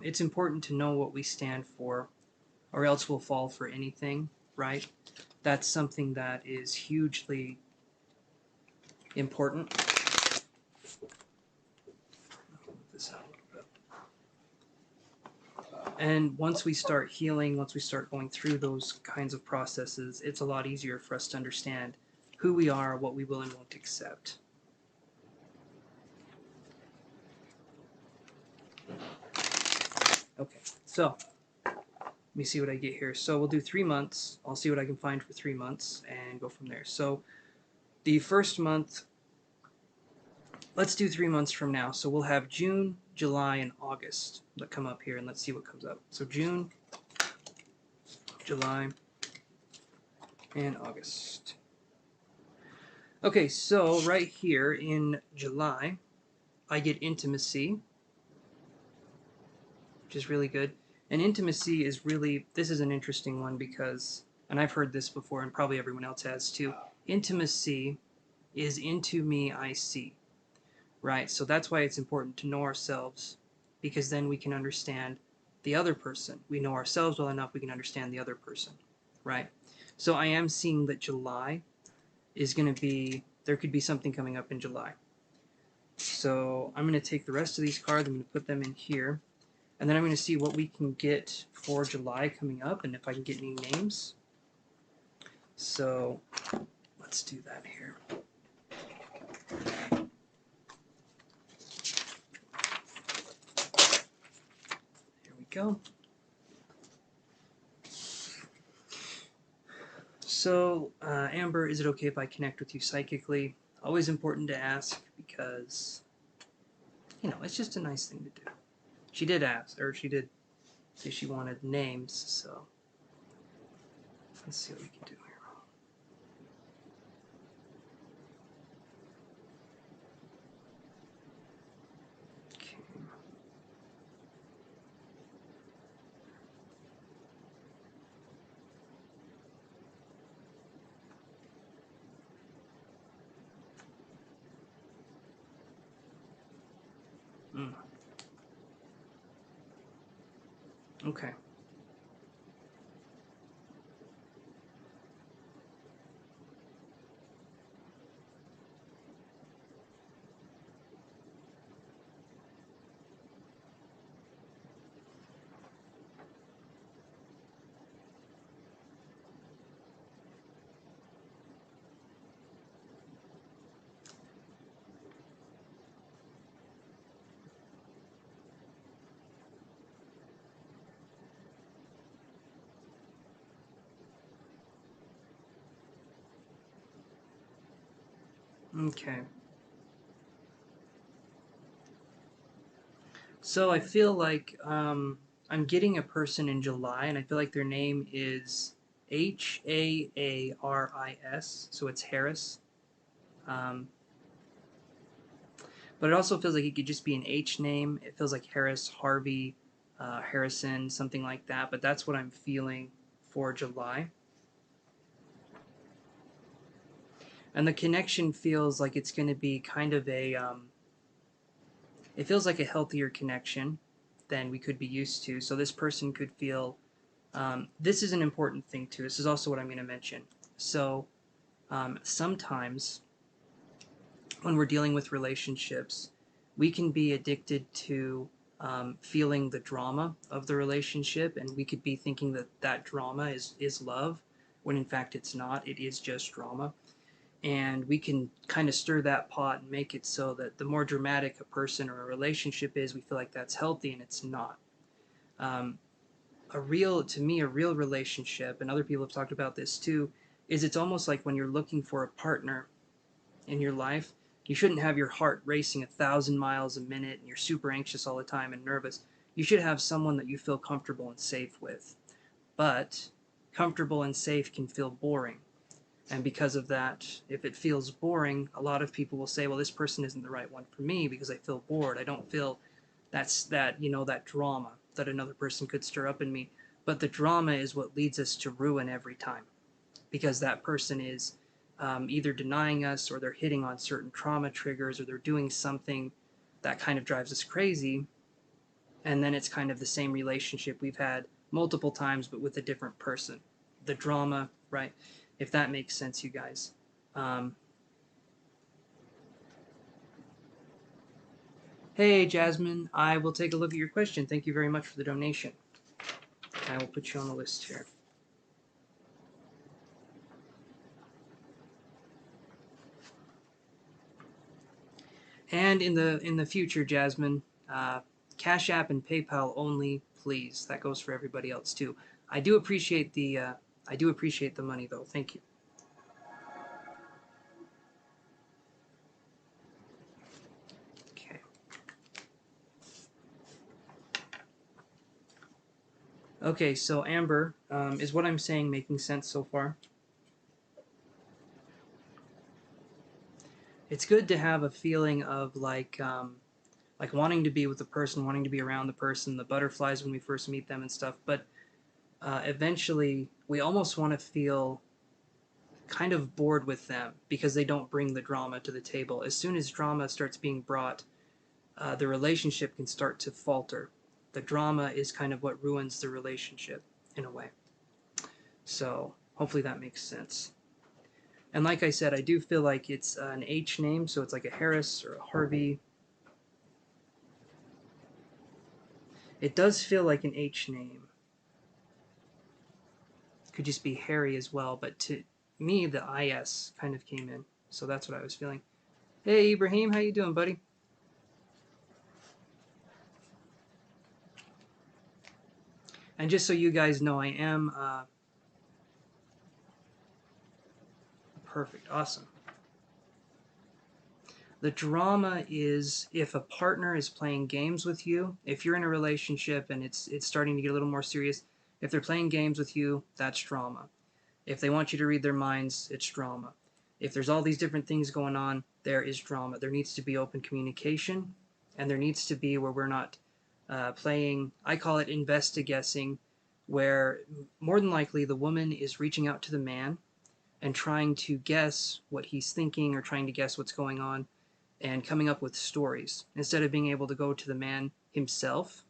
it's important to know what we stand for, or else we'll fall for anything, right? That's something that is hugely important. I'll move this out a little bit. And once we start healing, once we start going through those kinds of processes, it's a lot easier for us to understand who we are, what we will and won't accept. Okay, so let me see what I get here. So we'll do 3 months. I'll see what I can find for 3 months and go from there. So the first month, let's do 3 months from now. So we'll have June, July, and August that come up here, and let's see what comes up. So June, July, and August. Okay, so right here in July, I get intimacy, which is really good. And intimacy is really, this is an interesting one because, and I've heard this before and probably everyone else has too, intimacy is into me I see, right? So that's why it's important to know ourselves, because then we can understand the other person. We know ourselves well enough, we can understand the other person, right? So I am seeing that July is going to be, there could be something coming up in July. So I'm going to take the rest of these cards, I'm going to put them in here, and then I'm going to see what we can get for July coming up and if I can get any names. So let's do that here. Here we go. So, Amber, is it okay if I connect with you psychically? Always important to ask because, you know, it's just a nice thing to do. She did ask, or she did say she wanted names, so let's see what we can do here. Okay. Okay. So I feel like I'm getting a person in July, and I feel like their name is Haaris. So it's Harris. Um, but it also feels like it could just be an H name. It feels like Harris, Harvey, Harrison, something like that. But that's what I'm feeling for July. And the connection feels like it's going to be kind of a, it feels like a healthier connection than we could be used to. So this person could feel, this is an important thing too. This is also what I'm going to mention. So sometimes when we're dealing with relationships, we can be addicted to feeling the drama of the relationship, and we could be thinking that that drama is love, when in fact it's not. It is just drama. And we can kind of stir that pot and make it so that the more dramatic a person or a relationship is, we feel like that's healthy, and it's not. Um, to me, a real relationship, and other people have talked about this too, is it's almost like when you're looking for a partner in your life, you shouldn't have your heart racing 1,000 miles a minute and you're super anxious all the time and nervous. You should have someone that you feel comfortable and safe with. But comfortable and safe can feel boring. And because of that, if it feels boring, a lot of people will say, well, this person isn't the right one for me because I feel bored. I don't feel that drama that another person could stir up in me. But the drama is what leads us to ruin every time, because that person is either denying us, or they're hitting on certain trauma triggers, or they're doing something that kind of drives us crazy. And then it's kind of the same relationship we've had multiple times, but with a different person. The drama, right? If that makes sense, you guys. Hey, Jasmine, I will take a look at your question. Thank you very much for the donation. I will put you on the list here. And in the future, Jasmine, Cash App and PayPal only, please. That goes for everybody else too. I do appreciate the money though. Thank you. Okay. Okay, so Amber, is what I'm saying making sense so far? It's good to have a feeling of like wanting to be with the person, wanting to be around the person, the butterflies when we first meet them and stuff. But eventually, we almost want to feel kind of bored with them because they don't bring the drama to the table. As soon as drama starts being brought, the relationship can start to falter. The drama is kind of what ruins the relationship in a way. So hopefully that makes sense. And like I said, I do feel like it's an H name, so it's like a Harris or a Harvey. It does feel like an H name. Could just be Harry as well, but to me, the IS kind of came in, so that's what I was feeling. Hey, Ibrahim, how you doing, buddy? And just so you guys know, I am perfect, awesome. The drama is if a partner is playing games with you, if you're in a relationship and it's starting to get a little more serious, if they're playing games with you, that's drama. If they want you to read their minds, it's drama. If there's all these different things going on, there is drama. There needs to be open communication, and there needs to be where we're not playing, I call it investi-guessing, where more than likely the woman is reaching out to the man and trying to guess what he's thinking or trying to guess what's going on and coming up with stories. Instead of being able to go to the man himself,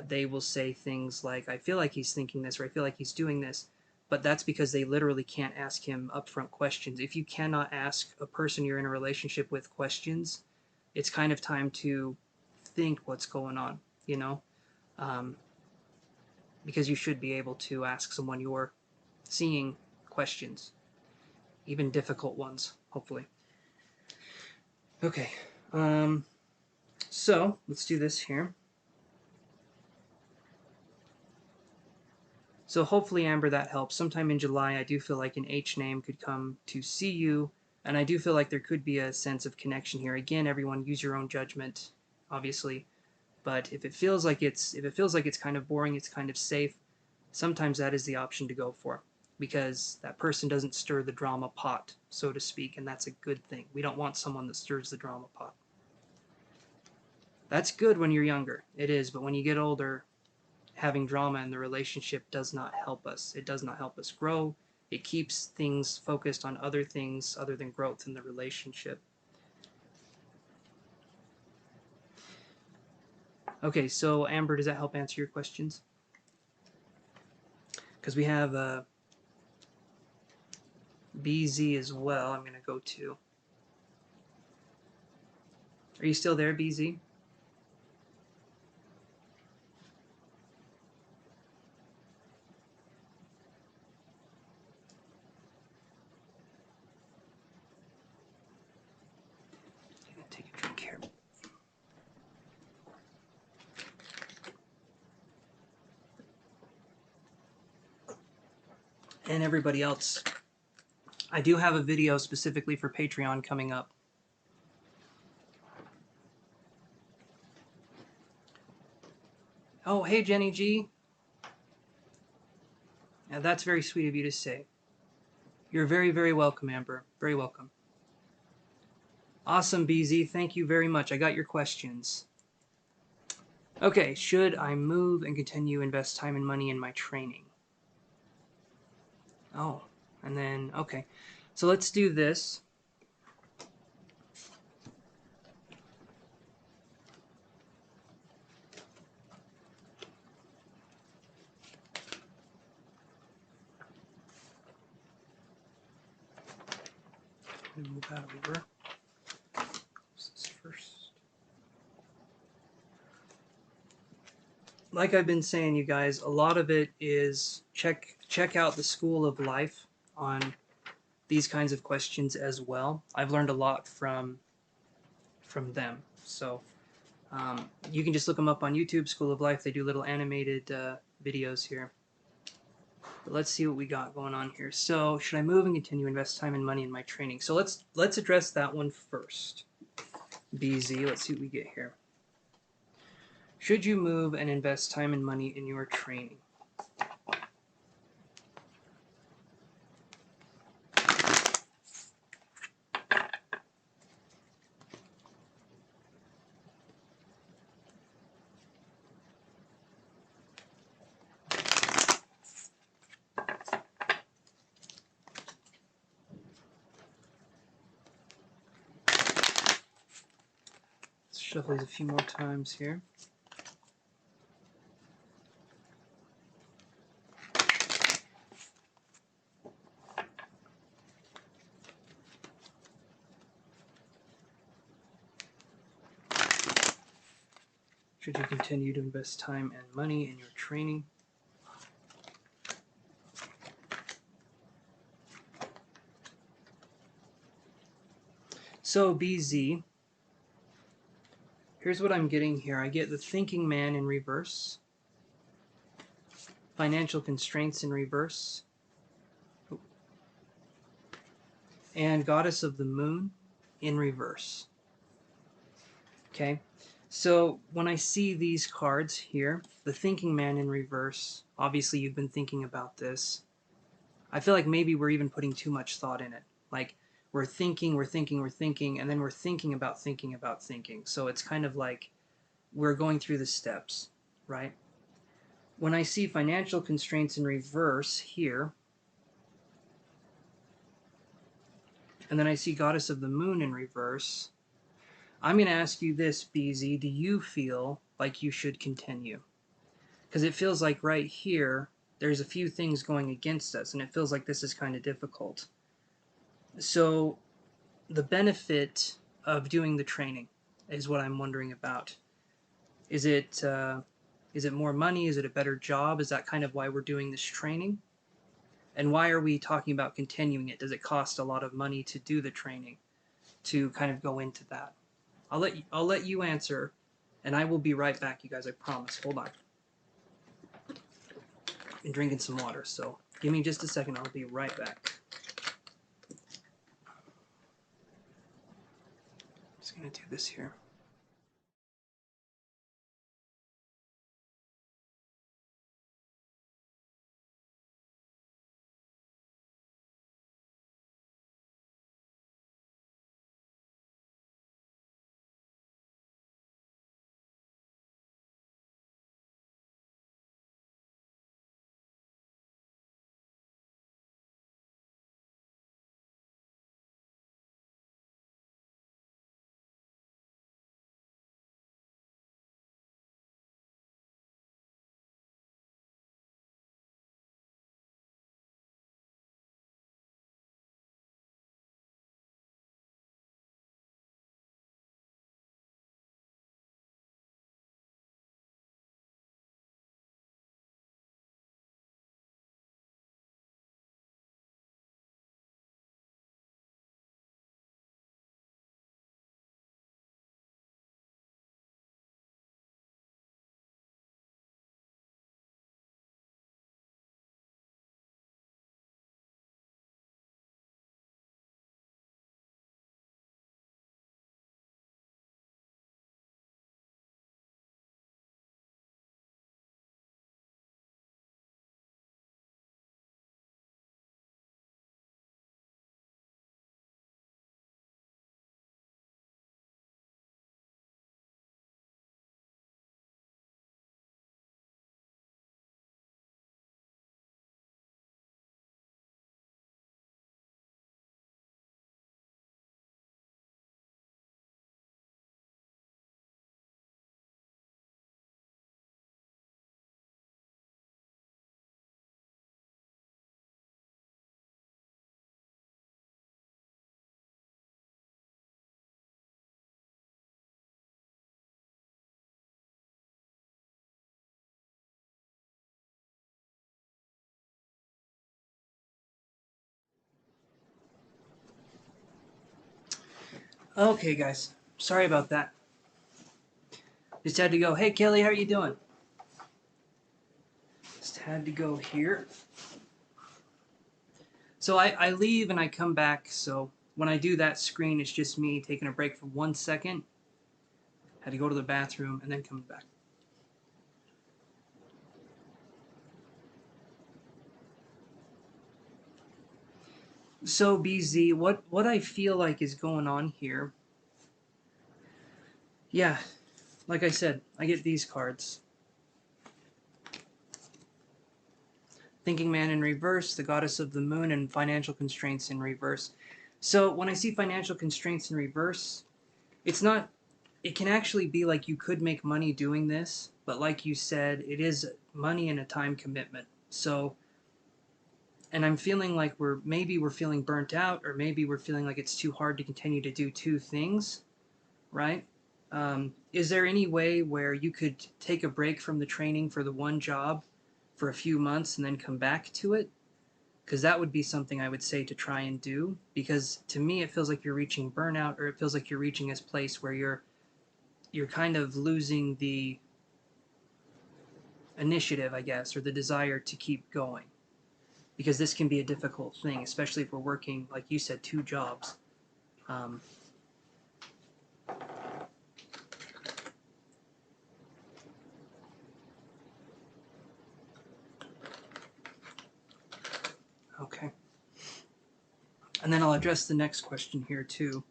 they will say things like, I feel like he's thinking this, or I feel like he's doing this. But that's because they literally can't ask him upfront questions. If you cannot ask a person you're in a relationship with questions, it's kind of time to think what's going on, you know? Because you should be able to ask someone you're seeing questions, even difficult ones, hopefully. Okay, so let's do this here. So hopefully, Amber, that helps. Sometime in July, I do feel like an H name could come to see you, and I do feel like there could be a sense of connection here. Again, everyone use your own judgment, obviously. But if it feels like it's kind of boring, it's kind of safe, sometimes that is the option to go for, because that person doesn't stir the drama pot, so to speak, and that's a good thing. We don't want someone that stirs the drama pot. That's good when you're younger, it is, but when you get older, having drama in the relationship does not help us. It does not help us grow. It keeps things focused on other things other than growth in the relationship. Okay, so Amber, does that help answer your questions? Because we have BZ as well. I'm going to go to. Are you still there, BZ? Take a drink here. And everybody else, I do have a video specifically for Patreon coming up. Oh, hey, Jenny G. Yeah, that's very sweet of you to say. You're very, very welcome, Amber. Very welcome. Awesome, BZ. Thank you very much. I got your questions. Okay, should I move and continue invest time and money in my training? Oh, and then, okay. So let's do this. Move that over. This is first. like I've been saying, you guys, a lot of it is check out the School of Life on these kinds of questions as well. I've learned a lot from them. So you can just look them up on YouTube, School of Life. They do little animated videos here. But let's see what we got going on here. So should I move and continue to invest time and money in my training? So let's address that one first. BZ, let's see what we get here. Should you move and invest time and money in your training? Let's shuffle these a few more times here. Should you continue to invest time and money in your training? So BZ, here's what I'm getting here. I get the thinking man in reverse, financial constraints in reverse, and goddess of the moon in reverse. Okay, so when I see these cards here, the thinking man in reverse, obviously you've been thinking about this. I feel like maybe we're even putting too much thought in it. Like we're thinking, and then we're thinking about thinking about thinking. So it's kind of like we're going through the steps, right? When I see financial constraints in reverse here, and then I see goddess of the moon in reverse, I'm going to ask you this, BZ. Do you feel like you should continue? Because it feels like right here, there's a few things going against us, and it feels like this is kind of difficult. So the benefit of doing the training is what I'm wondering about. Is it more money? Is it a better job? Is that kind of why we're doing this training? And why are we talking about continuing it? Does it cost a lot of money to do the training? To kind of go into that. I'll let you answer, and I will be right back, you guys. I promise. Hold on. I'm drinking some water, so give me just a second. I'll be right back. Just gonna do this here. Okay, guys. Sorry about that. Just had to go, hey, Kelly, how are you doing? Just had to go here. So I leave and I come back, so when I do that screen, it's just me taking a break for 1 second. Had to go to the bathroom and then coming back. So BZ, what I feel like is going on here, yeah, like I said, I get these cards. Thinking Man in reverse, the Goddess of the Moon, and financial constraints in reverse. So when I see financial constraints in reverse, it's not, it can actually be like you could make money doing this, but like you said, it is money and a time commitment. So, and I'm feeling like maybe we're feeling burnt out, or maybe we're feeling like it's too hard to continue to do two things, right? Is there any way where you could take a break from the training for the one job for a few months and then come back to it? Because that would be something I would say to try and do. Because to me, it feels like you're reaching burnout, or it feels like you're reaching this place where you're kind of losing the initiative, I guess, or the desire to keep going. Because this can be a difficult thing, especially if we're working, like you said, two jobs. Um, okay. And then I'll address the next question here, too.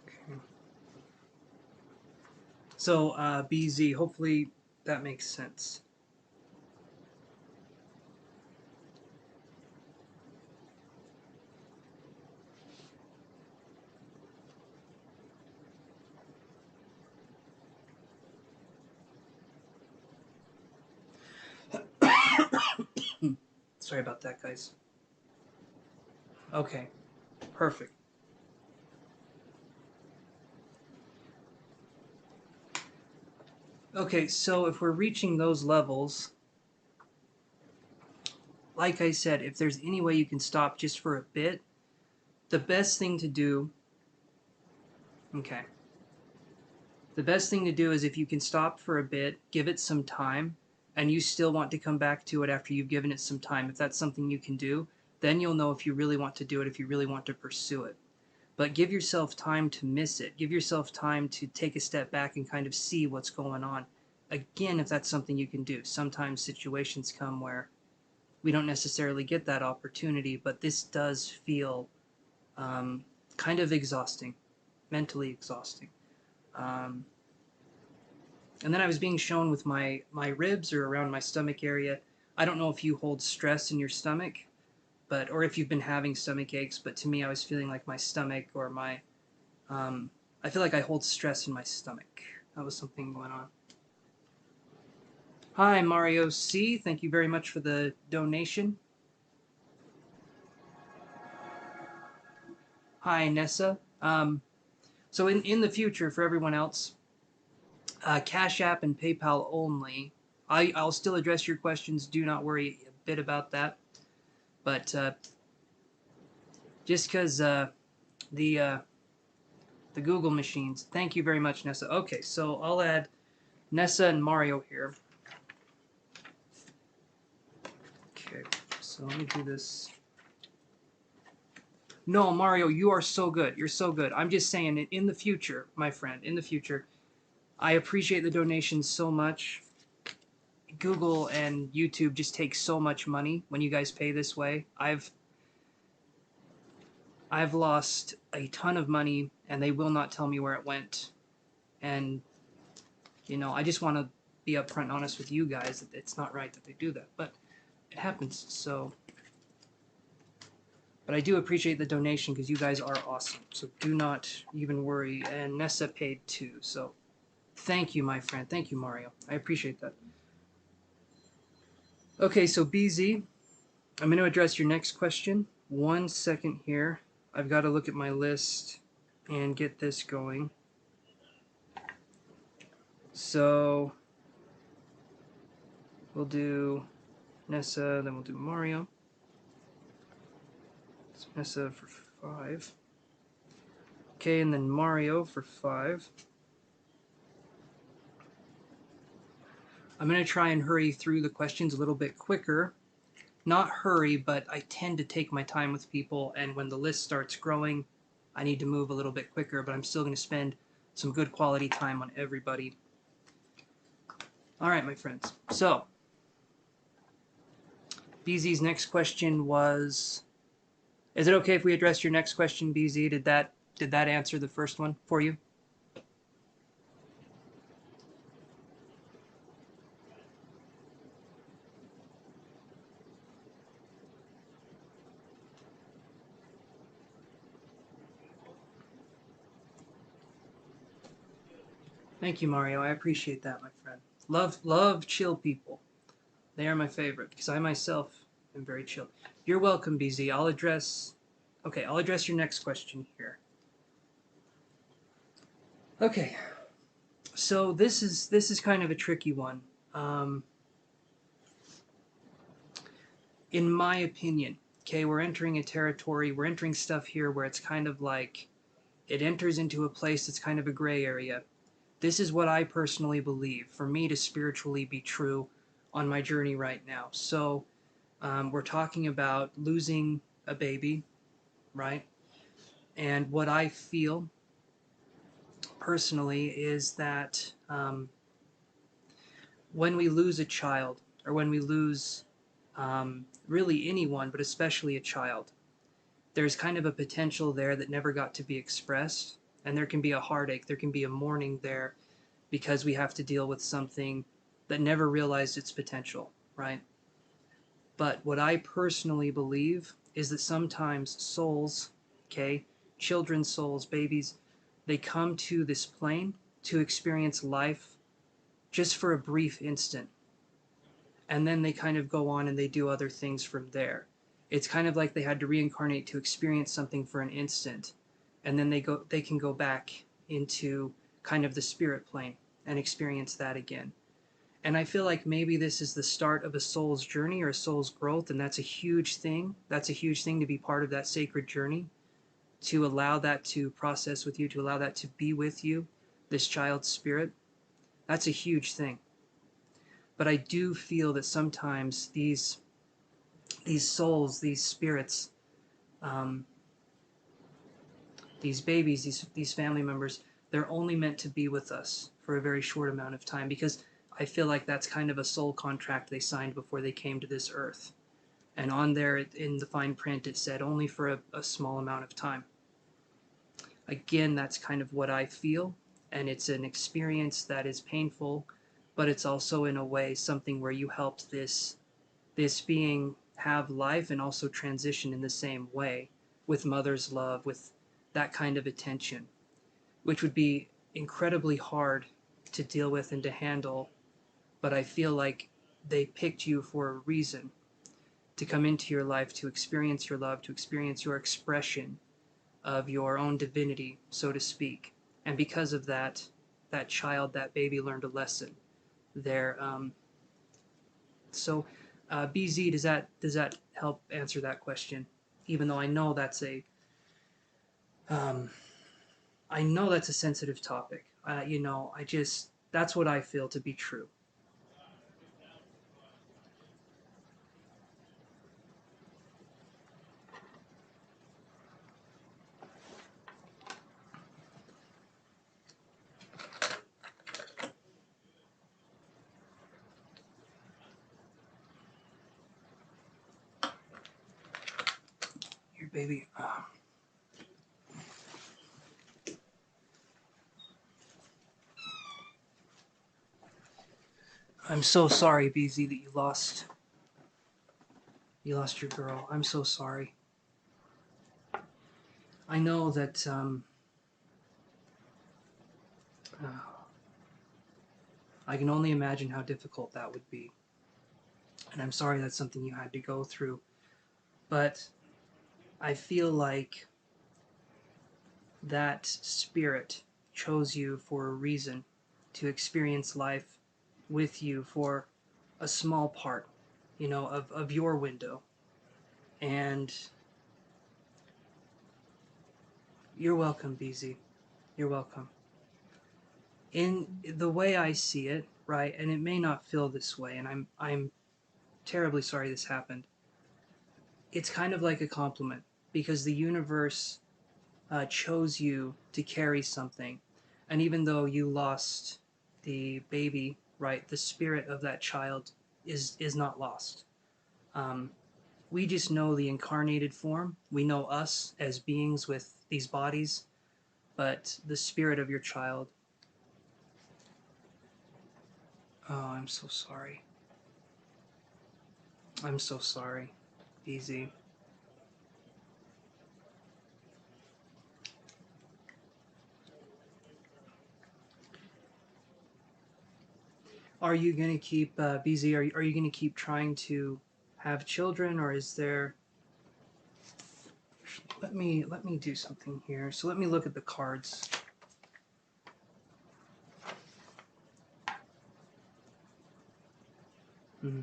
Okay. So, BZ, hopefully that makes sense. Sorry about that, guys. Okay, perfect. Okay, so if we're reaching those levels, like I said, if there's any way you can stop just for a bit, the best thing to do, okay, the best thing to do is if you can stop for a bit, give it some time, and you still want to come back to it after you've given it some time, if that's something you can do, then you'll know if you really want to do it, if you really want to pursue it. But give yourself time to miss it. Give yourself time to take a step back and kind of see what's going on. Again, if that's something you can do. Sometimes situations come where we don't necessarily get that opportunity, but this does feel kind of exhausting, mentally exhausting. Um, and then I was being shown with my ribs or around my stomach area. I don't know if you hold stress in your stomach, but or if you've been having stomach aches. But to me, I was feeling like my stomach or my I feel like I hold stress in my stomach. That was something going on. Hi, Mario C. Thank you very much for the donation. Hi, Nessa. So in the future, for everyone else, Cash App and PayPal only. I'll still address your questions. Do not worry a bit about that. But just because the uh, the Google machines. Thank you very much, Nessa. Okay, so I'll add Nessa and Mario here. Okay, so let me do this. No, Mario, you are so good. You're so good. I'm just saying, in the future, my friend, in the future, I appreciate the donations so much. Google and YouTube just take so much money when you guys pay this way. I've lost a ton of money, and they will not tell me where it went. And I just want to be upfront and honest with you guys that it's not right that they do that, but it happens. So, but I do appreciate the donation because you guys are awesome. So do not even worry. And Nessa paid too. So thank you, my friend. Thank you, Mario. I appreciate that. Okay, so BZ, I'm going to address your next question. 1 second here. I've got to look at my list and get this going. So we'll do Nessa, then we'll do Mario. So Nessa for 5. Okay, and then Mario for 5. I'm going to try and hurry through the questions a little bit quicker. Not hurry, but I tend to take my time with people, and when the list starts growing, I need to move a little bit quicker, but I'm still going to spend some good quality time on everybody. All right, my friends. So, BZ's next question was, is it okay if we address your next question, BZ? Did that answer the first one for you? Thank you, Mario. I appreciate that, my friend. Love chill people. They are my favorite because I myself am very chill. You're welcome, BZ. I'll address your next question here. Okay. So this is kind of a tricky one. In my opinion, okay, we're entering a territory, we're entering stuff here where it's kind of like it enters into a place that's kind of a gray area. This is what I personally believe for me to spiritually be true on my journey right now. So we're talking about losing a baby, right? And what I feel personally is that when we lose a child, or when we lose really anyone, but especially a child, there's kind of a potential there that never got to be expressed. And there can be a heartache, there can be a mourning there because we have to deal with something that never realized its potential, right? But what I personally believe is that sometimes souls, okay, children's souls, babies, they come to this plane to experience life just for a brief instant. And then they kind of go on and they do other things from there. It's kind of like they had to reincarnate to experience something for an instant. And then they can go back into kind of the spirit plane and experience that again. And I feel like maybe this is the start of a soul's journey or a soul's growth, and that's a huge thing. That's a huge thing to be part of that sacred journey, to allow that to process with you, to allow that to be with you, this child's spirit. That's a huge thing. But I do feel that sometimes these souls, these spirits, um, these babies, these family members, they're only meant to be with us for a very short amount of time, because I feel like that's kind of a soul contract they signed before they came to this earth. And on there in the fine print it said only for a small amount of time. Again, that's kind of what I feel, and it's an experience that is painful, but it's also in a way something where you helped this being have life and also transition in the same way, with mother's love, with that kind of attention, which would be incredibly hard to deal with and to handle. But I feel like they picked you for a reason, to come into your life, to experience your love, to experience your expression of your own divinity, so to speak. And because of that, that child, that baby learned a lesson there. So, BZ, does that help answer that question? Even though um, I know that's a sensitive topic. That's what I feel to be true. Here, baby. I'm so sorry, BZ, that you lost your girl. I'm so sorry. I know that uh, I can only imagine how difficult that would be. And I'm sorry that's something you had to go through. But I feel like that spirit chose you for a reason to experience life with you for a small part, of your window. And you're welcome, BZ. You're welcome. In the way I see it, right, and it may not feel this way, and I'm terribly sorry this happened. It's kind of like a compliment because the universe chose you to carry something, and even though you lost the baby, right, the spirit of that child is not lost. Um, we just know the incarnated form. We know us as beings with these bodies, but the spirit of your child. Oh, I'm so sorry. I'm so sorry. Easy. Are you gonna keep BZ? Are you gonna keep trying to have children, or is there? Let me do something here. So let me look at the cards. Hmm.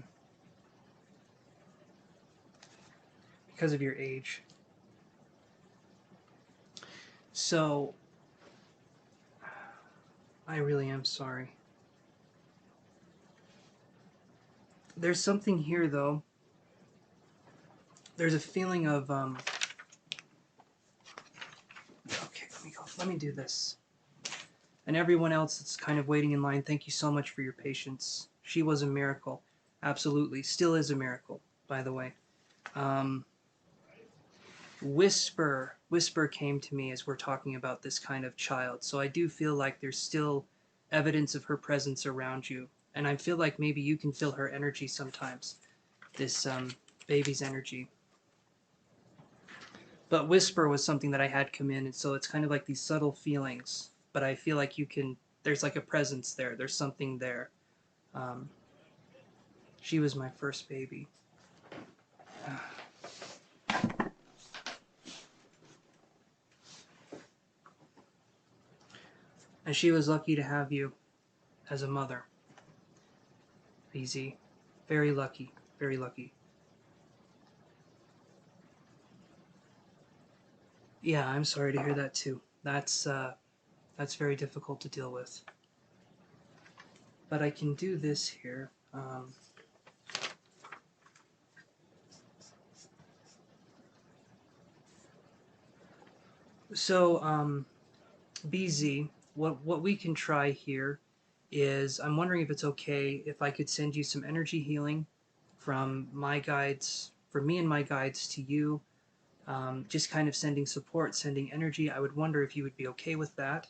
Because of your age. So I really am sorry. There's something here though. There's a feeling of okay, let me go. Let me do this. And everyone else that's kind of waiting in line, thank you so much for your patience. She was a miracle. Absolutely. Still is a miracle, by the way. Um, Whisper came to me as we're talking about this kind of child. So I do feel like there's still evidence of her presence around you. And I feel like maybe you can feel her energy sometimes. This baby's energy. But Whisper was something that I had come in, and so it's kind of like these subtle feelings. But I feel like you can, there's like a presence there. There's something there. Um, she was my first baby. And she was lucky to have you as a mother. Easy. Very lucky. Very lucky. Yeah, I'm sorry to hear that too. That's very difficult to deal with. But I can do this here. So, BZ, what we can try here is I'm wondering if it's okay if I could send you some energy healing from my guides, from me and my guides to you, just kind of sending support, sending energy. I would wonder if you would be okay with that.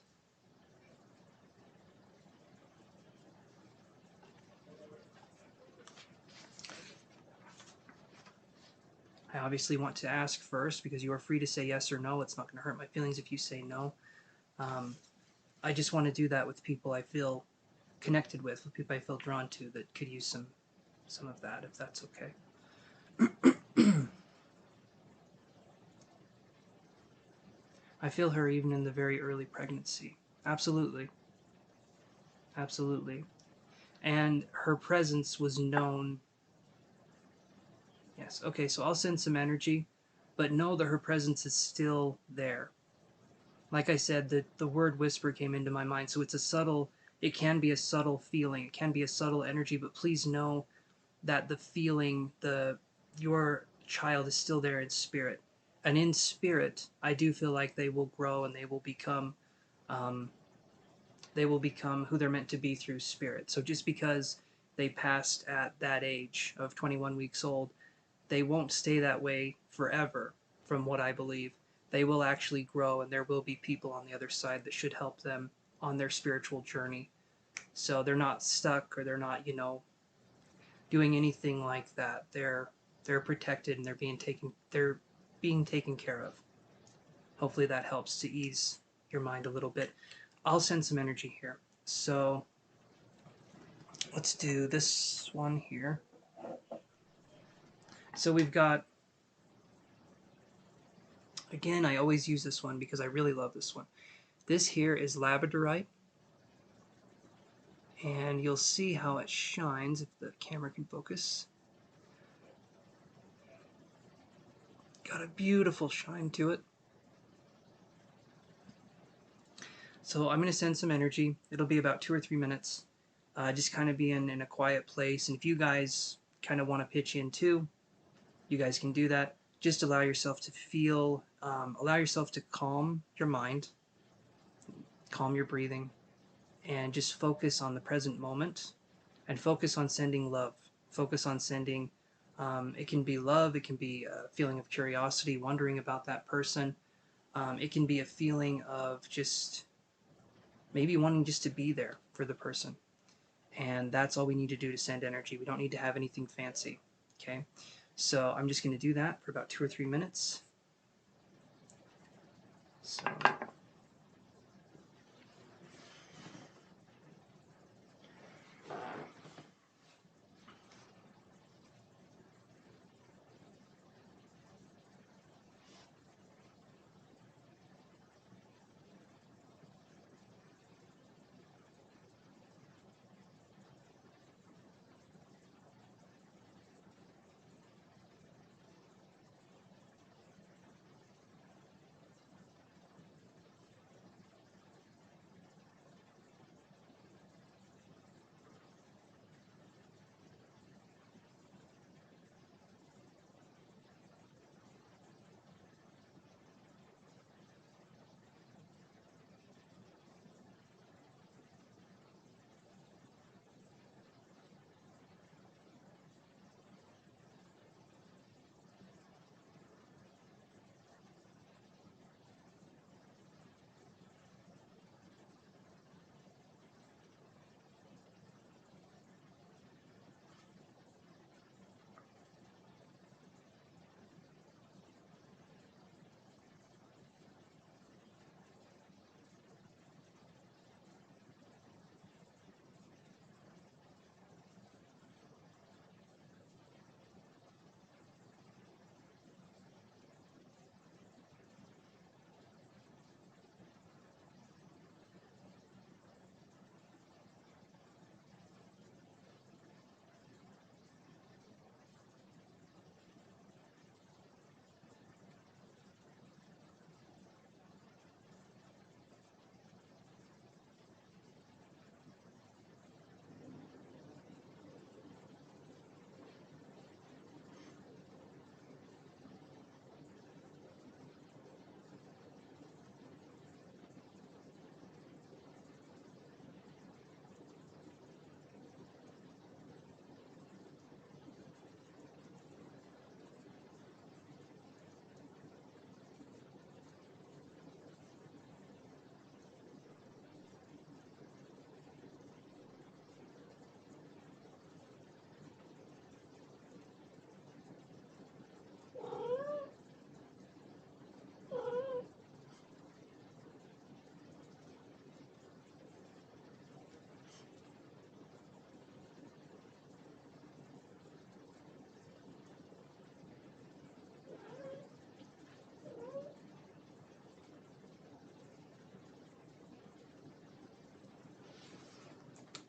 I obviously want to ask first because you are free to say yes or no. It's not going to hurt my feelings if you say no. Um, I just want to do that with people I feel connected with people I feel drawn to that could use some of that, if that's okay. I feel her even in the very early pregnancy. Absolutely. Absolutely. And her presence was known. Yes. Okay, so I'll send some energy, but know that her presence is still there. Like I said, the word whisper came into my mind, so it's a subtle, it can be a subtle feeling, it can be a subtle energy, but please know that the feeling, your child is still there in spirit. And in spirit, I do feel like they will grow and um, they will become who they're meant to be through spirit. So just because they passed at that age of 21 weeks old, they won't stay that way forever, from what I believe. They will actually grow, and there will be people on the other side that should help them on their spiritual journey. So they're not stuck, or they're not, doing anything like that. They're protected, and they're being taken care of. Hopefully that helps to ease your mind a little bit. I'll send some energy here. So let's do this one here. So we've got Again, I always use this one because I really love this one. This here is labradorite, and you'll see how it shines if the camera can focus. Got a beautiful shine to it. So I'm going to send some energy. It'll be about 2 or 3 minutes. Just kind of be in a quiet place. And if you guys kind of want to pitch in too, you guys can do that. Just allow yourself to feel, allow yourself to calm your mind, calm your breathing, and just focus on the present moment and focus on sending love. Focus on sending, it can be love, it can be a feeling of curiosity, wondering about that person. It can be a feeling of just maybe wanting just to be there for the person. And that's all we need to do to send energy. We don't need to have anything fancy. Okay? So I'm just going to do that for about 2 or 3 minutes. So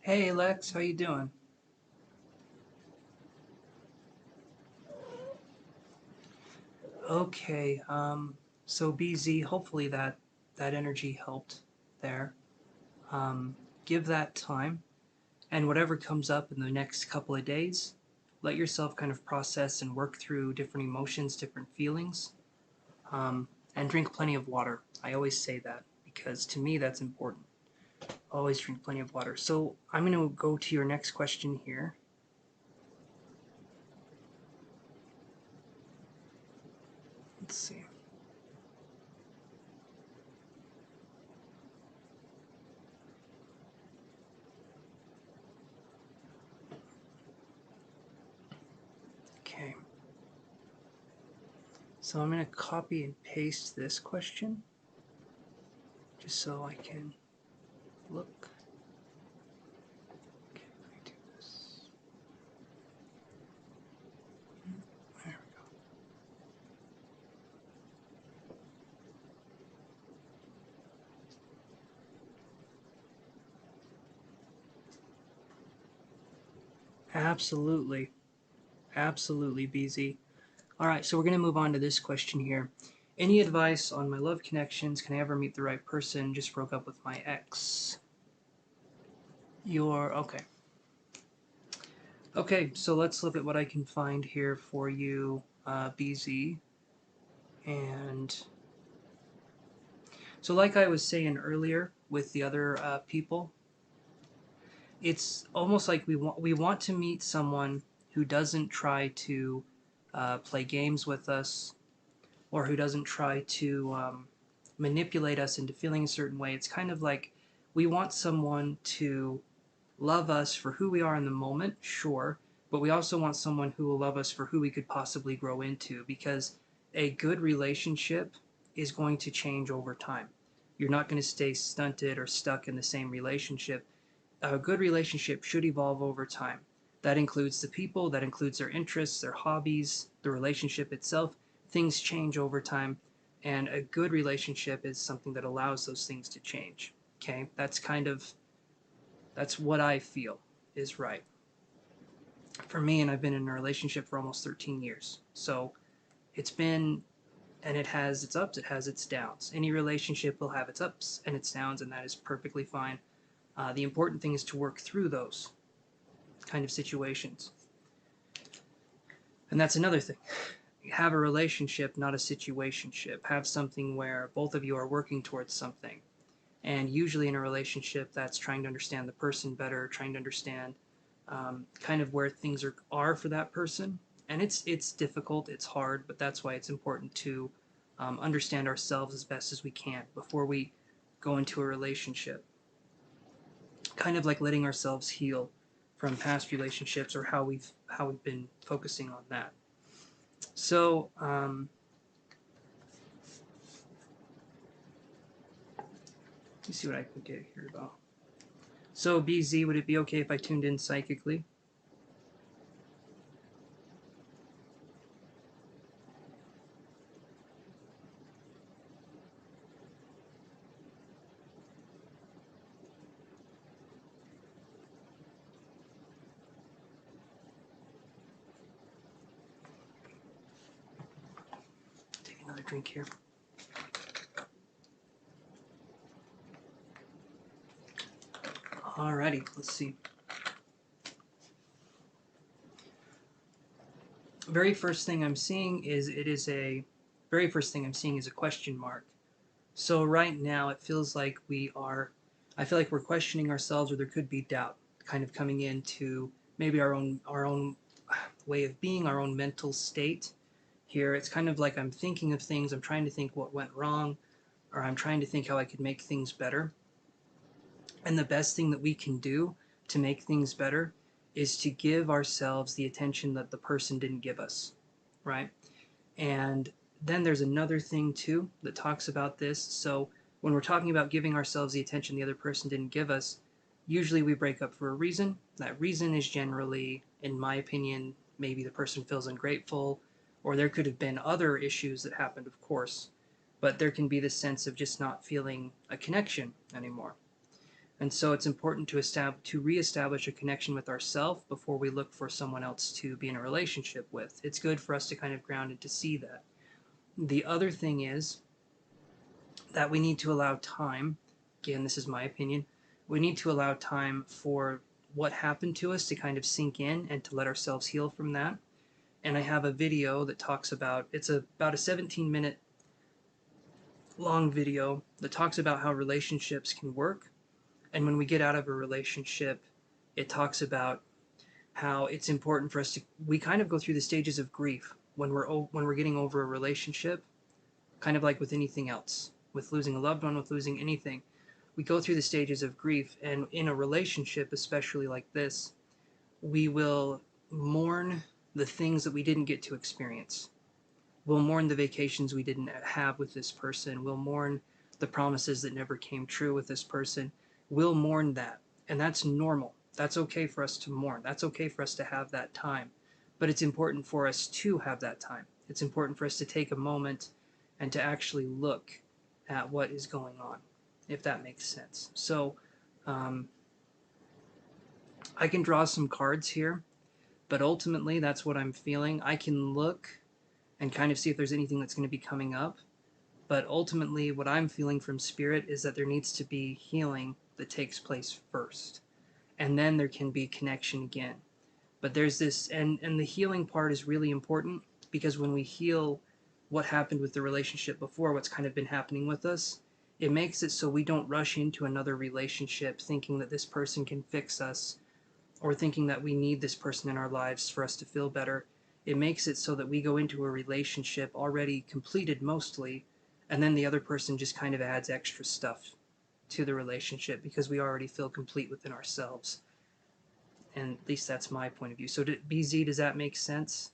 hey Lex, how you doing? Okay, so BZ, hopefully that energy helped there. Give that time, and whatever comes up in the next couple of days, let yourself kind of process and work through different emotions, different feelings, and drink plenty of water. I always say that because to me that's important. Always drink plenty of water. So I'm going to go to your next question here. Let's see. Okay. So I'm going to copy and paste this question just so I can look. Okay, let me do this. There we go. Absolutely. Absolutely, BZ. All right, so we're going to move on to this question here. Any advice on my love connections? Can I ever meet the right person? Just broke up with my ex. You're okay. Okay, so let's look at what I can find here for you, BZ. And so, like I was saying earlier with the other people, it's almost like we want to meet someone who doesn't try to play games with us, or who doesn't try to manipulate us into feeling a certain way. It's kind of like we want someone to love us for who we are in the moment, sure, but we also want someone who will love us for who we could possibly grow into, because a good relationship is going to change over time. You're not going to stay stunted or stuck in the same relationship. A good relationship should evolve over time. That includes the people, that includes their interests, their hobbies, the relationship itself. Things change over time, and a good relationship is something that allows those things to change. Okay? That's what I feel is right. For me, and I've been in a relationship for almost 13 years. So it's been, and it has its ups, it has its downs. Any relationship will have its ups and its downs, and that is perfectly fine. The important thing is to work through those kind of situations. And that's another thing. Have a relationship, not a situationship. Have something where both of you are working towards something. And usually in a relationship, that's trying to understand the person better, trying to understand kind of where things are for that person. And it's difficult, it's hard, but that's why it's important to understand ourselves as best as we can before we go into a relationship. Kind of like letting ourselves heal from past relationships, or how we've been focusing on that. So let me see what I can get here about. So BZ, would it be okay if I tuned in psychically? Take another drink here. Alrighty, let's see. Very first thing I'm seeing is a question mark. So right now it feels like I feel like we're questioning ourselves, or there could be doubt kind of coming into maybe our own way of being, our own mental state. Here it's kind of like I'm thinking of things, I'm trying to think what went wrong, or I'm trying to think how I could make things better. And the best thing that we can do to make things better is to give ourselves the attention that the person didn't give us, right? And then there's another thing too that talks about this. So when we're talking about giving ourselves the attention the other person didn't give us, usually we break up for a reason. That reason is generally, in my opinion, maybe the person feels ungrateful, or there could have been other issues that happened, of course. But there can be this sense of just not feeling a connection anymore. And so it's important to reestablish a connection with ourselves before we look for someone else to be in a relationship with. It's good for us to kind of ground and to see that. The other thing is that we need to allow time. Again, this is my opinion. We need to allow time for what happened to us to kind of sink in and to let ourselves heal from that. And I have a video that talks about, about a 17-minute long video that talks about how relationships can work. And when we get out of a relationship, it talks about how it's important for us to, we kind of go through the stages of grief when we're getting over a relationship, kind of like with anything else, with losing a loved one, with losing anything. We go through the stages of grief, and in a relationship, especially like this, we will mourn the things that we didn't get to experience. We'll mourn the vacations we didn't have with this person. We'll mourn the promises that never came true with this person. We'll mourn that. And that's normal. That's okay for us to mourn. That's okay for us to have that time. But it's important for us to have that time. It's important for us to take a moment and to actually look at what is going on, if that makes sense. So I can draw some cards here, But ultimately, that's what I'm feeling. I can look and kind of see if there's anything that's going to be coming up. But ultimately, what I'm feeling from Spirit is that there needs to be healing that takes place first. And then there can be connection again. But there's this, and the healing part is really important, because when we heal what happened with the relationship before, what's kind of been happening with us, it makes it so we don't rush into another relationship thinking that this person can fix us, or thinking that we need this person in our lives for us to feel better. It makes it so that we go into a relationship already completed mostly, and then the other person just kind of adds extra stuff to the relationship because we already feel complete within ourselves. And at least that's my point of view. So, BZ, does that make sense?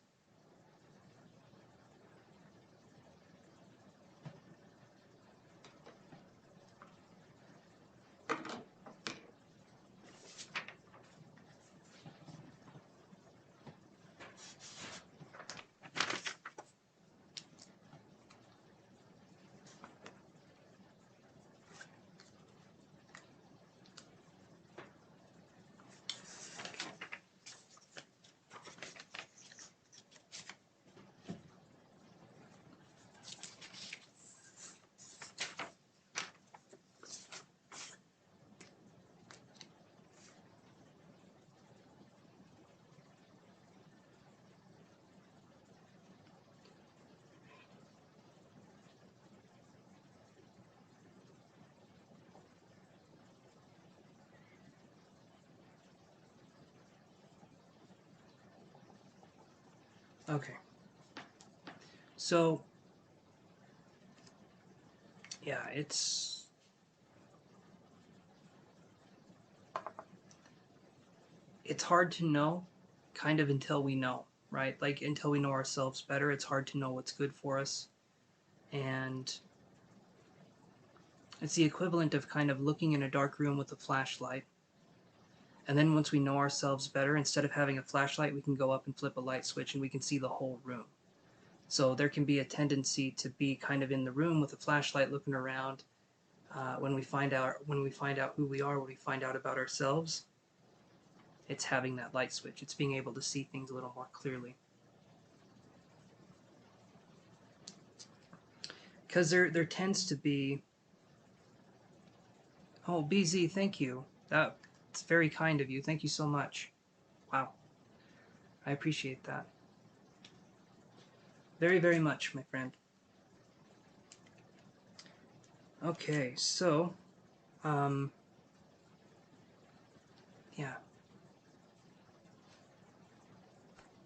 Okay. So, yeah, it's hard to know kind of until we know, right? Like until we know ourselves better, it's hard to know what's good for us. And it's the equivalent of kind of looking in a dark room with a flashlight. And then once we know ourselves better, instead of having a flashlight, we can go up and flip a light switch and we can see the whole room. So there can be a tendency to be kind of in the room with a flashlight looking around. When we find out who we are, when we find out about ourselves, it's having that light switch. It's being able to see things a little more clearly. Because there tends to be. Oh, BZ, thank you. That's very kind of you. Thank you so much. Wow, I appreciate that very, very much, my friend. Okay, so, yeah.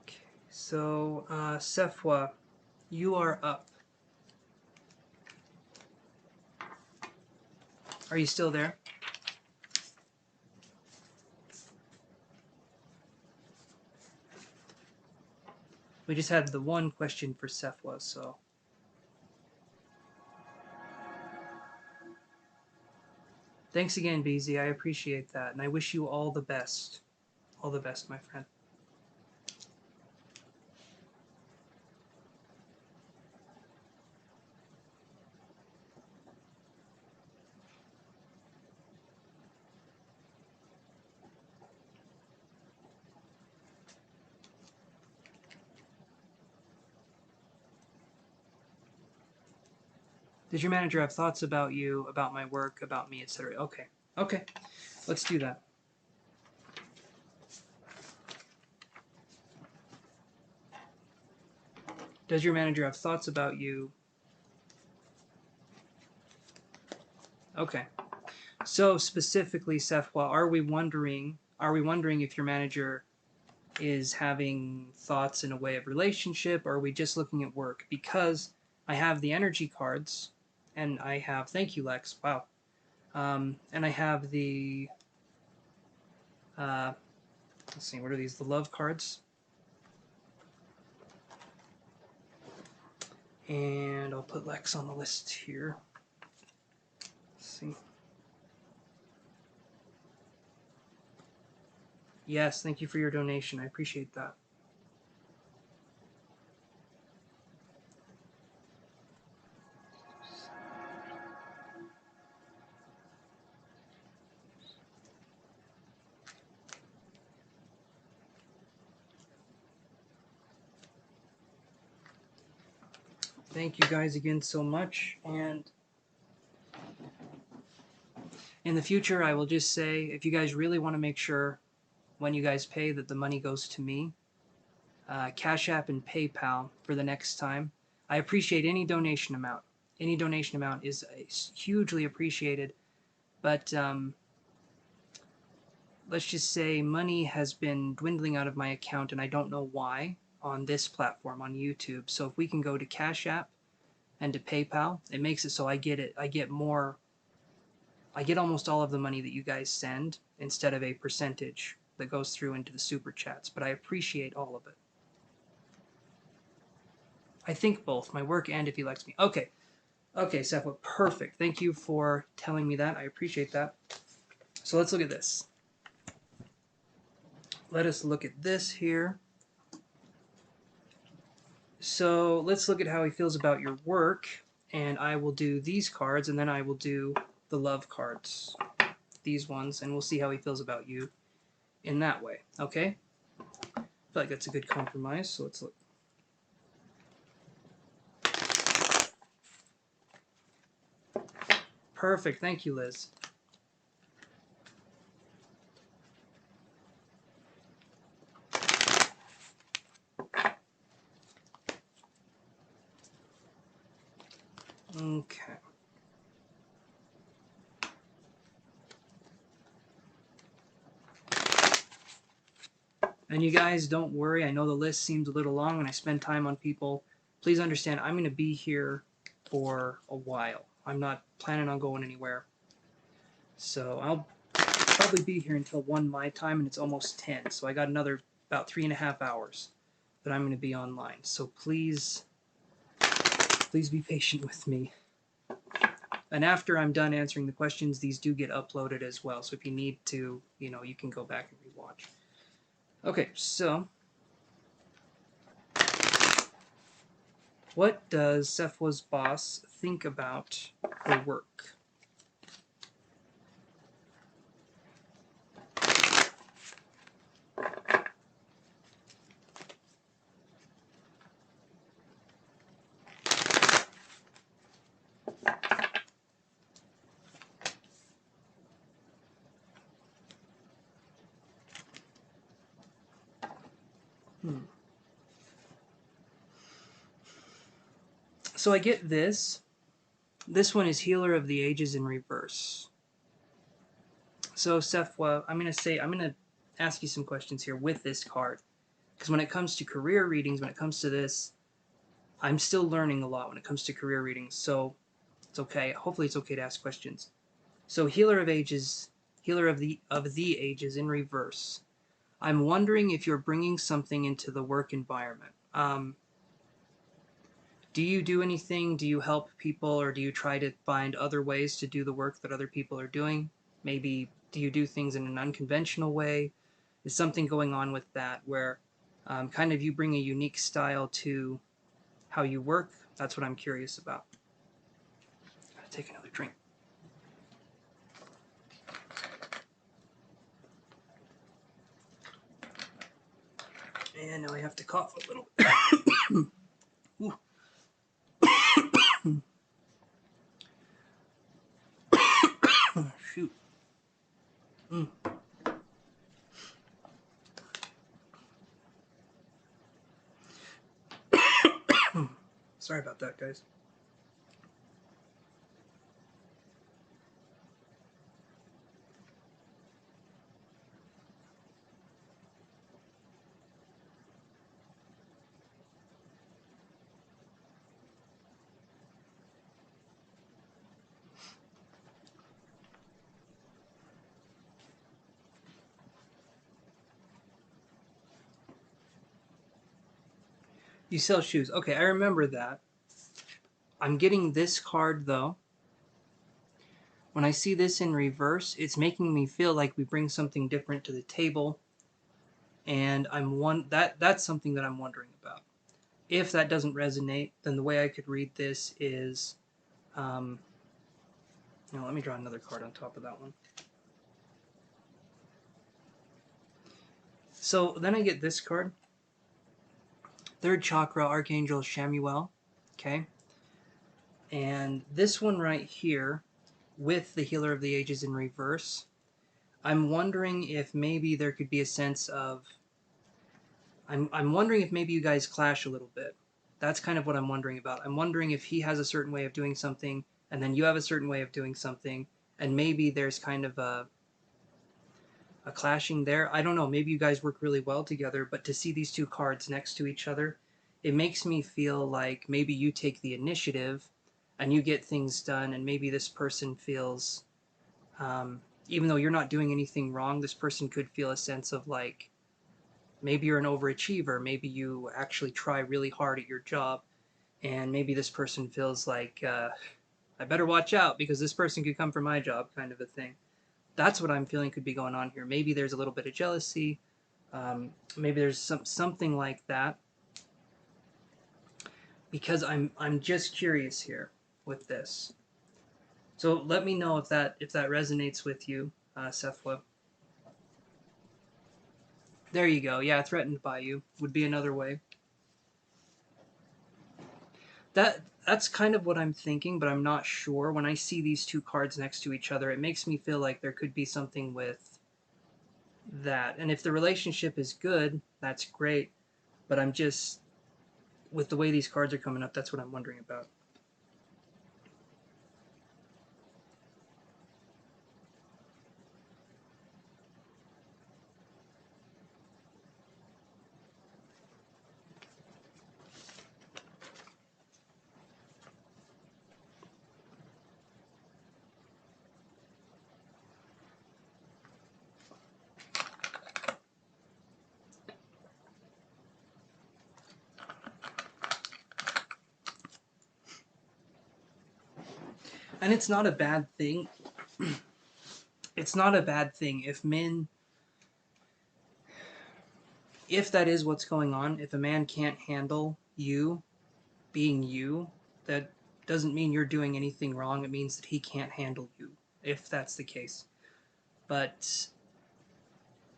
Okay, so, Sefwa, you are up. Are you still there? We just had the one question for Sefwa, so. Thanks again, BZ. I appreciate that, and I wish you all the best. All the best, my friend. Does your manager have thoughts about you, about my work, about me, etc.? Okay. Okay. Let's do that. Does your manager have thoughts about you? Okay. So specifically, Sefwa, are we wondering if your manager is having thoughts in a way of relationship, or are we just looking at work? Because I have the energy cards, and I have, thank you, Lex. Wow. And I have the let's see, what are these? The love cards. And I'll put Lex on the list here. Let's see. Yes, thank you for your donation. I appreciate that. Thank you guys again so much. And in the future, I will just say, if you guys really want to make sure when you guys pay that the money goes to me, Cash App and PayPal for the next time. I appreciate any donation amount. Any donation amount is hugely appreciated. But let's just say money has been dwindling out of my account, and I don't know why on this platform, on YouTube. So if we can go to Cash App and to PayPal, it makes it so I get more, I get almost all of the money that you guys send instead of a percentage that goes through into the super chats. But I appreciate all of it. I think both, my work and if he likes me. Okay, Sepwa, perfect. Thank you for telling me that. I appreciate that. So let's look at this. Let us look at this here. So let's look at how he feels about your work, and I will do these cards, and then I will do the love cards, these ones, and we'll see how he feels about you in that way, okay? I feel like that's a good compromise, so let's look. Perfect, thank you, Liz. Okay. And you guys, don't worry. I know the list seems a little long and I spend time on people. Please understand, I'm going to be here for a while. I'm not planning on going anywhere. So I'll probably be here until 1 my time, and it's almost 10. So I got another about 3.5 hours that I'm going to be online. So please be patient with me. And after I'm done answering the questions, these do get uploaded as well. So if you need to, you can go back and rewatch. Okay, so what does Sefwa's boss think about her work? So I get this. This one is Healer of the Ages in reverse. So Sefwa, I'm going to ask you some questions here with this card. Because when it comes to career readings, when it comes to this, I'm still learning a lot when it comes to career readings. So it's okay. Hopefully it's okay to ask questions. So Healer of Ages, Healer of the Ages in reverse. I'm wondering if you're bringing something into the work environment. Do you do anything? Do you help people, or do you try to find other ways to do the work that other people are doing? Maybe do you do things in an unconventional way? Is something going on with that where kind of you bring a unique style to how you work? That's what I'm curious about. Gotta take another drink. And now I have to cough a little. Shoot. Sorry about that, guys. You sell shoes. Okay, I remember that. I'm getting this card, though. When I see this in reverse, it's making me feel like we bring something different to the table. And that's something that I'm wondering about. If that doesn't resonate, then the way I could read this is... let me draw another card on top of that one. So then I get this card. Third chakra, Archangel Shamuel. Okay. And this one right here, with the Healer of the Ages in reverse, I'm wondering if maybe there could be a sense of... I'm wondering if maybe you guys clash a little bit. That's kind of what I'm wondering about. I'm wondering if he has a certain way of doing something, and then you have a certain way of doing something, and maybe there's kind of a clashing there. I don't know, maybe you guys work really well together, but to see these two cards next to each other, it makes me feel like maybe you take the initiative and you get things done, and maybe this person feels, even though you're not doing anything wrong, this person could feel a sense of like, maybe you're an overachiever, maybe you actually try really hard at your job, and maybe this person feels like, I better watch out because this person could come for my job, kind of a thing. That's what I'm feeling could be going on here. Maybe there's a little bit of jealousy. Maybe there's something like that. Because I'm just curious here with this. So let me know if that resonates with you, Sefwa. There you go. Yeah, threatened by you would be another way. That's kind of what I'm thinking, but I'm not sure. When I see these two cards next to each other, it makes me feel like there could be something with that. And if the relationship is good, that's great. But I'm just, with the way these cards are coming up, that's what I'm wondering about. And it's not a bad thing. It's not a bad thing if men, if that is what's going on, if a man can't handle you being you, that doesn't mean you're doing anything wrong. It means that he can't handle you, if that's the case. But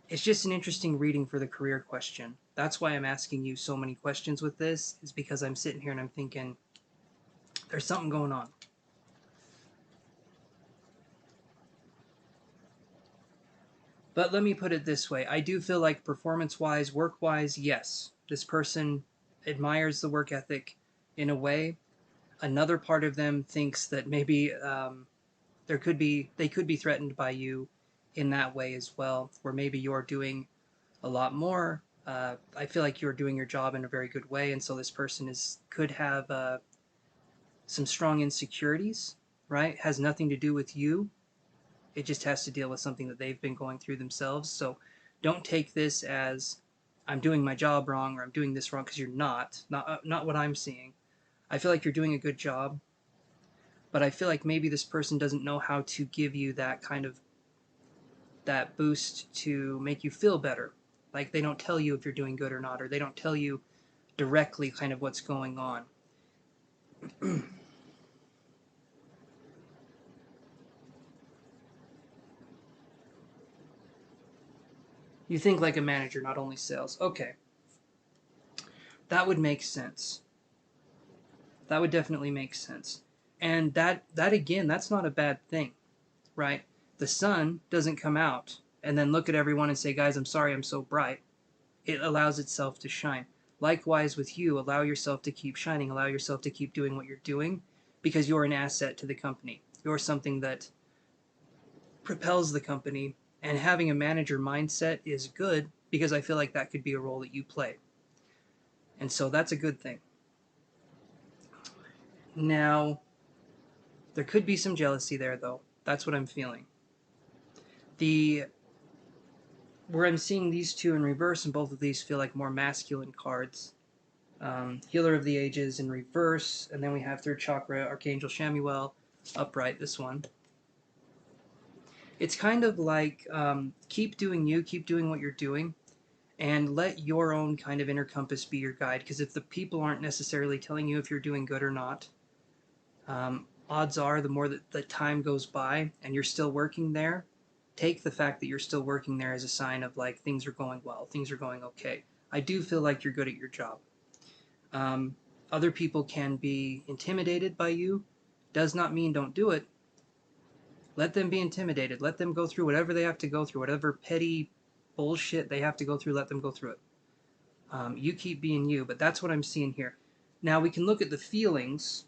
it's just an interesting reading for the career question. That's why I'm asking you so many questions with this, is because I'm sitting here and I'm thinking, there's something going on. But let me put it this way. I do feel like performance-wise, work-wise, yes, this person admires the work ethic in a way. Another part of them thinks that maybe they could be threatened by you in that way as well, where maybe you're doing a lot more. I feel like you're doing your job in a very good way, and so this person could have some strong insecurities, right? Has nothing to do with you. It just has to deal with something that they've been going through themselves. So don't take this as I'm doing my job wrong or I'm doing this wrong, because you're not. Not what I'm seeing. I feel like you're doing a good job, but I feel like maybe this person doesn't know how to give you that kind of that boost to make you feel better. Like they don't tell you if you're doing good or not, or they don't tell you directly kind of what's going on. You think like a manager, not only sales. Okay, that would make sense. That would definitely make sense. And that again, that's not a bad thing, right? The sun doesn't come out and then look at everyone and say, guys, I'm sorry I'm so bright. It allows itself to shine. Likewise with you, allow yourself to keep shining, allow yourself to keep doing what you're doing, because you're an asset to the company. You're something that propels the company, and having a manager mindset is good, because I feel like that could be a role that you play. And so that's a good thing. Now, there could be some jealousy there, though. That's what I'm feeling. Where I'm seeing these two in reverse, and both of these feel like more masculine cards. Healer of the Ages in reverse, and then we have third chakra, Archangel Shamuel, upright, this one. It's kind of like, keep doing you, keep doing what you're doing, and let your own kind of inner compass be your guide, because if the people aren't necessarily telling you if you're doing good or not, odds are the more that the time goes by and you're still working there, take the fact that you're still working there as a sign of like things are going well, things are going okay. I do feel like you're good at your job. Other people can be intimidated by you, does not mean don't do it. Let them be intimidated. Let them go through whatever they have to go through, whatever petty bullshit they have to go through, let them go through it. You keep being you, but that's what I'm seeing here. Now we can look at the feelings.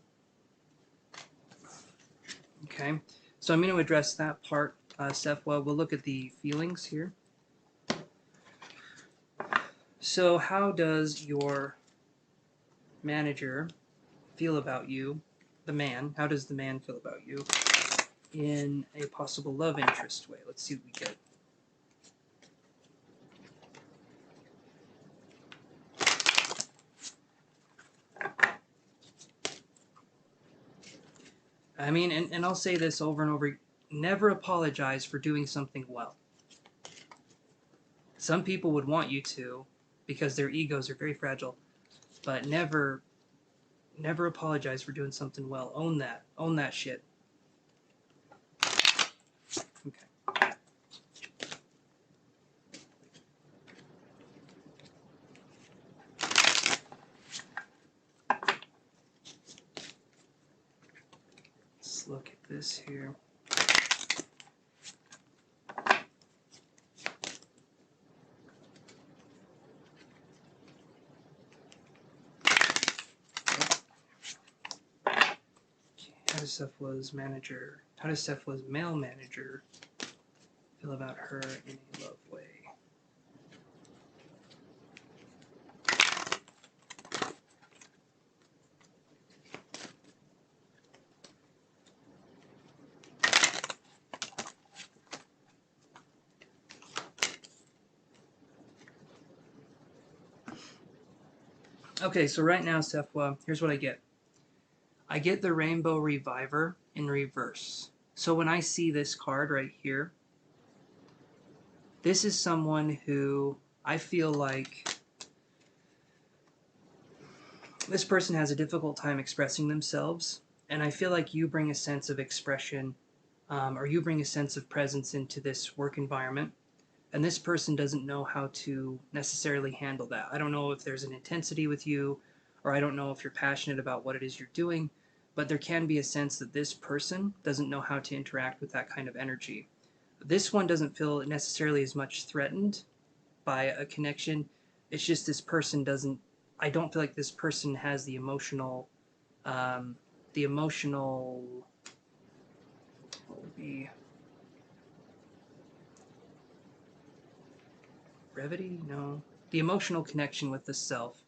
Okay, so I'm going to address that part, Seth. Well, we'll look at the feelings here. So how does your manager feel about you, the man? How does the man feel about you in a possible love interest way? Let's see what we get. I mean, and I'll say this over and over, never apologize for doing something well. Some people would want you to because their egos are very fragile, but never apologize for doing something well. Own that. Own that shit. Okay. Let's look at this here. How does Cephal's male manager feel about her in a love way? Okay, so right now, Cephal, here's what I get. I get the Rainbow Reviver in reverse. So when I see this card right here, this is someone who I feel like this person has a difficult time expressing themselves, and I feel like you bring a sense of expression, or you bring a sense of presence into this work environment, and this person doesn't know how to necessarily handle that. I don't know if there's an intensity with you, or I don't know if you're passionate about what it is you're doing, but there can be a sense that this person doesn't know how to interact with that kind of energy. This one doesn't feel necessarily as much threatened by a connection. It's just this person doesn't, I don't feel like this person has the emotional, what would be, brevity? No. The emotional connection with the self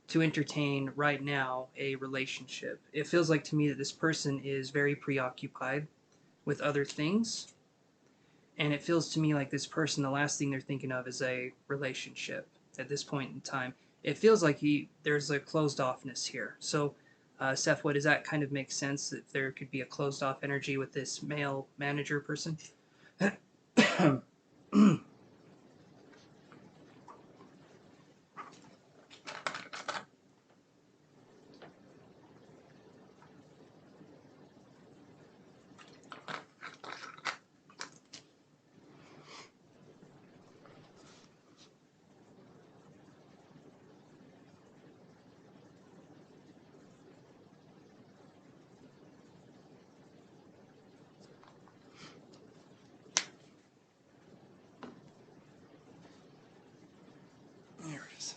to entertain right now a relationship. It feels like to me that this person is very preoccupied with other things, and it feels to me like this person, the last thing they're thinking of is a relationship at this point in time. It feels like there's a closed offness here. So, Seth, what does that kind of make sense that there could be a closed off energy with this male manager person? There it is.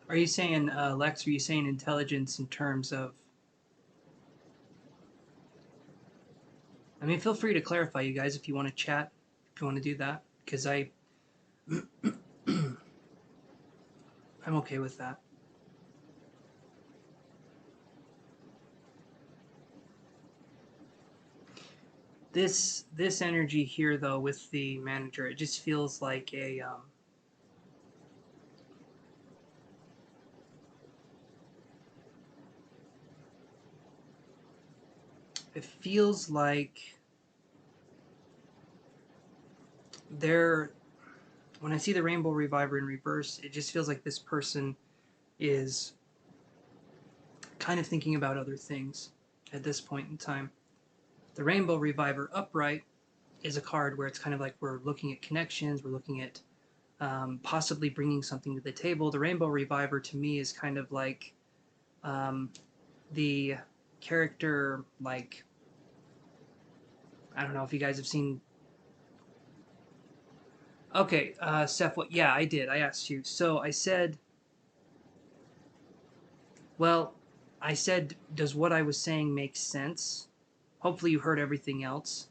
Are you saying, Lex, are you saying intelligence in terms of... I mean, feel free to clarify, you guys, if you want to chat, if you want to do that, because I'm okay with that. This energy here though with the manager, it just feels like a it feels like they're when I see the Rainbow Reviver in reverse, it just feels like this person is kind of thinking about other things at this point in time. The Rainbow Reviver upright is a card where it's kind of like we're looking at connections, we're looking at possibly bringing something to the table. The Rainbow Reviver to me is kind of like um, the character, like, I don't know if you guys have seen. Okay, Seth, what? Yeah, I did. I asked you. So I said, well, I said, does what I was saying make sense? Hopefully you heard everything else.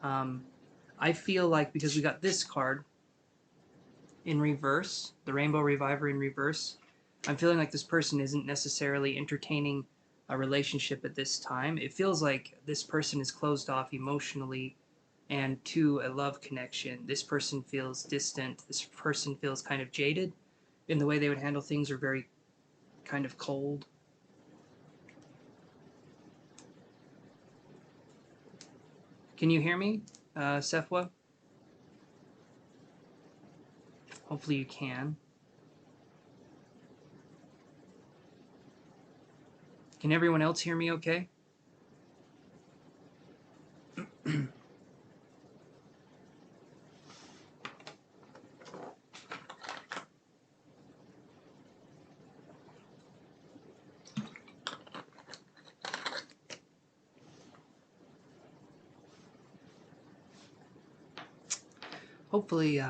Um, I feel like because we got this card in reverse, the Rainbow Reviver in reverse, I'm feeling like this person isn't necessarily entertaining a relationship at this time. It feels like this person is closed off emotionally and to a love connection. This person feels distant. This person feels kind of jaded in the way they would handle things, or very kind of cold. Can you hear me, Sefwa? Hopefully you can. Can everyone else hear me okay? Hopefully,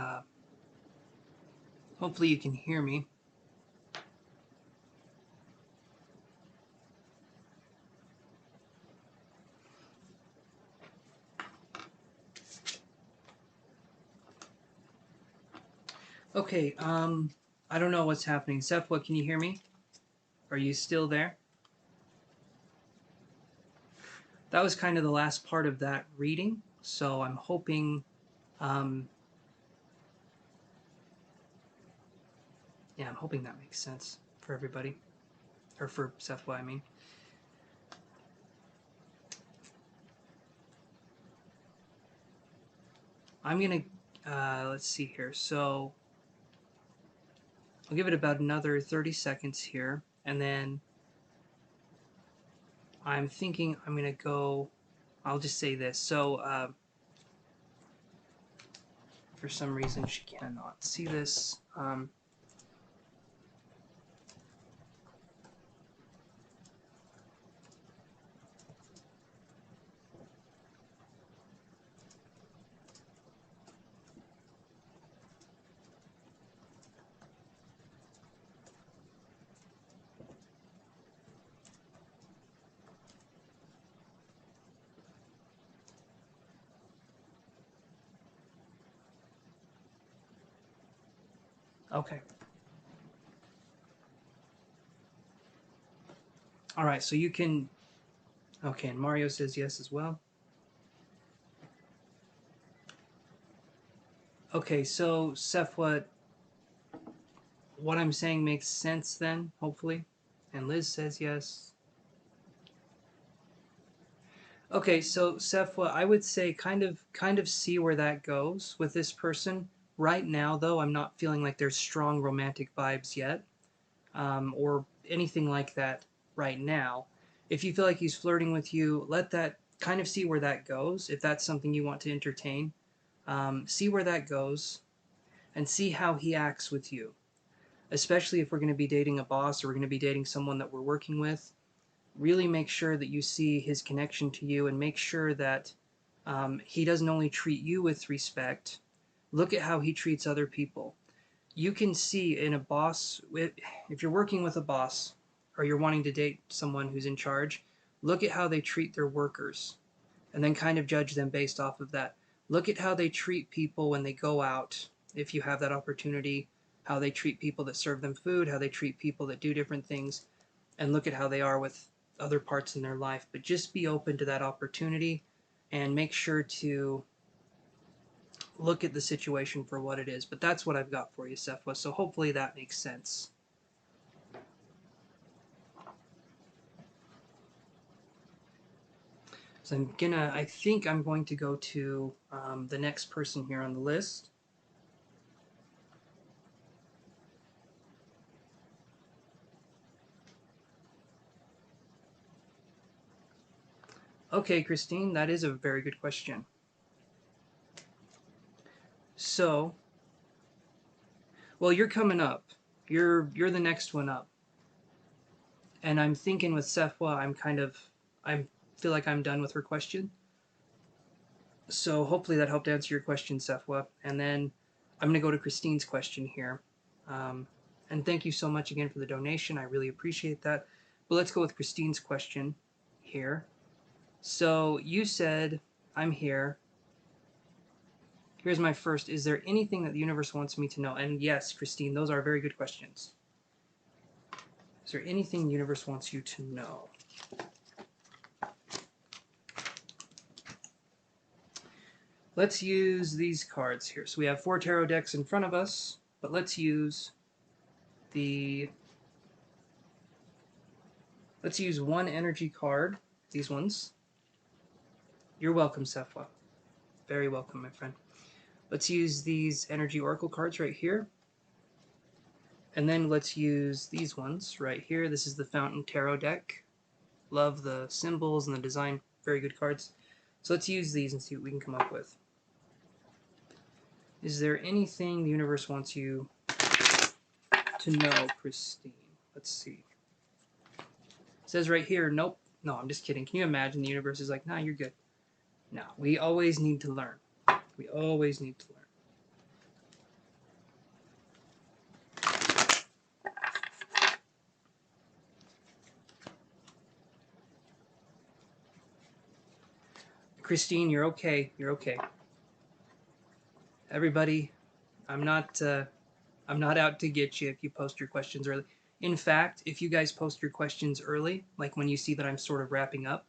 hopefully you can hear me. Okay, I don't know what's happening. Sefwa, can you hear me? Are you still there? That was kind of the last part of that reading, so I'm hoping, um, yeah, I'm hoping that makes sense for everybody, or for Sefwa, I mean. I'm gonna, let's see here. So I'll give it about another 30 seconds here, and then I'm thinking I'm gonna go. I'll just say this. So for some reason she cannot see this. Okay. All right. So you can. Okay, and Mario says yes as well. Okay, so Seth, what I'm saying makes sense then, hopefully. And Liz says yes. Okay, so Sefwa, I would say kind of see where that goes with this person. Right now, though, I'm not feeling like there's strong romantic vibes yet, or anything like that right now. If you feel like he's flirting with you, let that kind of see where that goes. If that's something you want to entertain, see where that goes, and see how he acts with you. Especially if we're going to be dating a boss, or we're going to be dating someone that we're working with, really make sure that you see his connection to you, and make sure that he doesn't only treat you with respect. Look at how he treats other people. You can see in a boss, if you're working with a boss or you're wanting to date someone who's in charge, look at how they treat their workers, and then kind of judge them based off of that. Look at how they treat people when they go out, if you have that opportunity, how they treat people that serve them food, how they treat people that do different things, and look at how they are with other parts in their life. But just be open to that opportunity, and make sure to look at the situation for what it is. But that's what I've got for you, Sefwa, so hopefully that makes sense. So I think I'm going to go to the next person here on the list. Okay, Christine, that is a very good question. So, well, you're coming up. You're the next one up. And I'm thinking with Sefwa, I feel like I'm done with her question. So hopefully that helped answer your question, Sefwa. And then I'm going to go to Christine's question here. And thank you so much again for the donation. I really appreciate that. But let's go with Christine's question here. So you said, I'm here. Here's my first. Is there anything that the universe wants me to know? And yes, Christine, those are very good questions. Is there anything the universe wants you to know? Let's use these cards here. So we have 4 tarot decks in front of us, but let's use one energy card, these ones. You're welcome, Sefwa. Very welcome, my friend. Let's use these energy oracle cards right here. And then let's use these ones right here. This is the Fountain Tarot deck. Love the symbols and the design. Very good cards. So let's use these and see what we can come up with. Is there anything the universe wants you to know, Christine? Let's see. It says right here, nope. No, I'm just kidding. Can you imagine the universe is like, nah, you're good. No, we always need to learn. We always need to learn. Christine, you're okay. You're okay. Everybody, I'm not out to get you if you post your questions early. In fact, if you guys post your questions early, like when you see that I'm sort of wrapping up,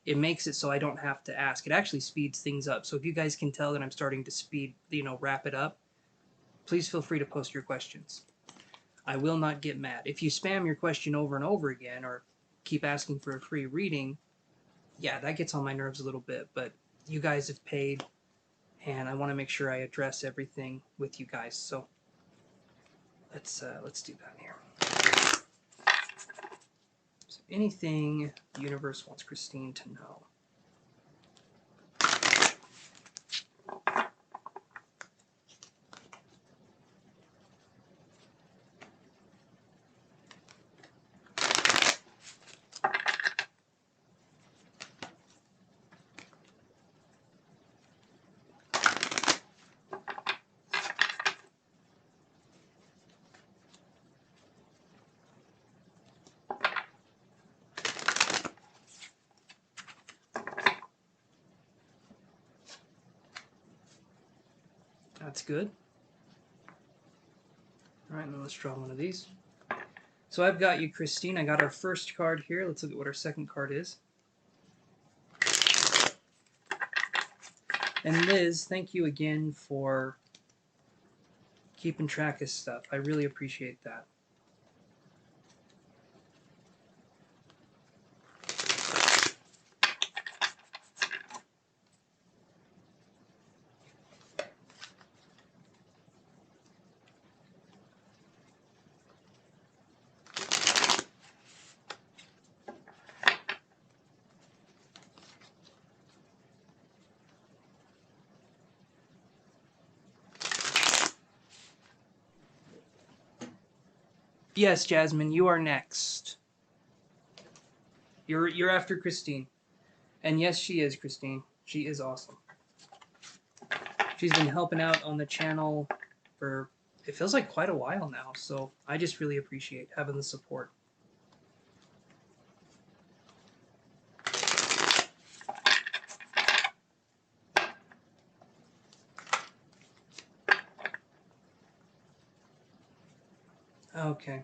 it makes it so I don't have to ask. It actually speeds things up. So if you guys can tell that I'm starting to wrap it up, please feel free to post your questions. I will not get mad. If you spam your question over and over again or keep asking for a free reading, yeah, that gets on my nerves a little bit, but you guys have paid and I want to make sure I address everything with you guys. So let's do that here. So anything the universe wants Christine to know. That's good. All right, now let's draw one of these. So I've got you, Christine. I got our first card here. Let's look at what our second card is. And Liz, thank you again for keeping track of stuff. I really appreciate that. Yes, Jasmine, you are next. You're after Christine. And yes, she is, Christine. She is awesome. She's been helping out on the channel for, it feels like quite a while now, so I just really appreciate having the support. Okay.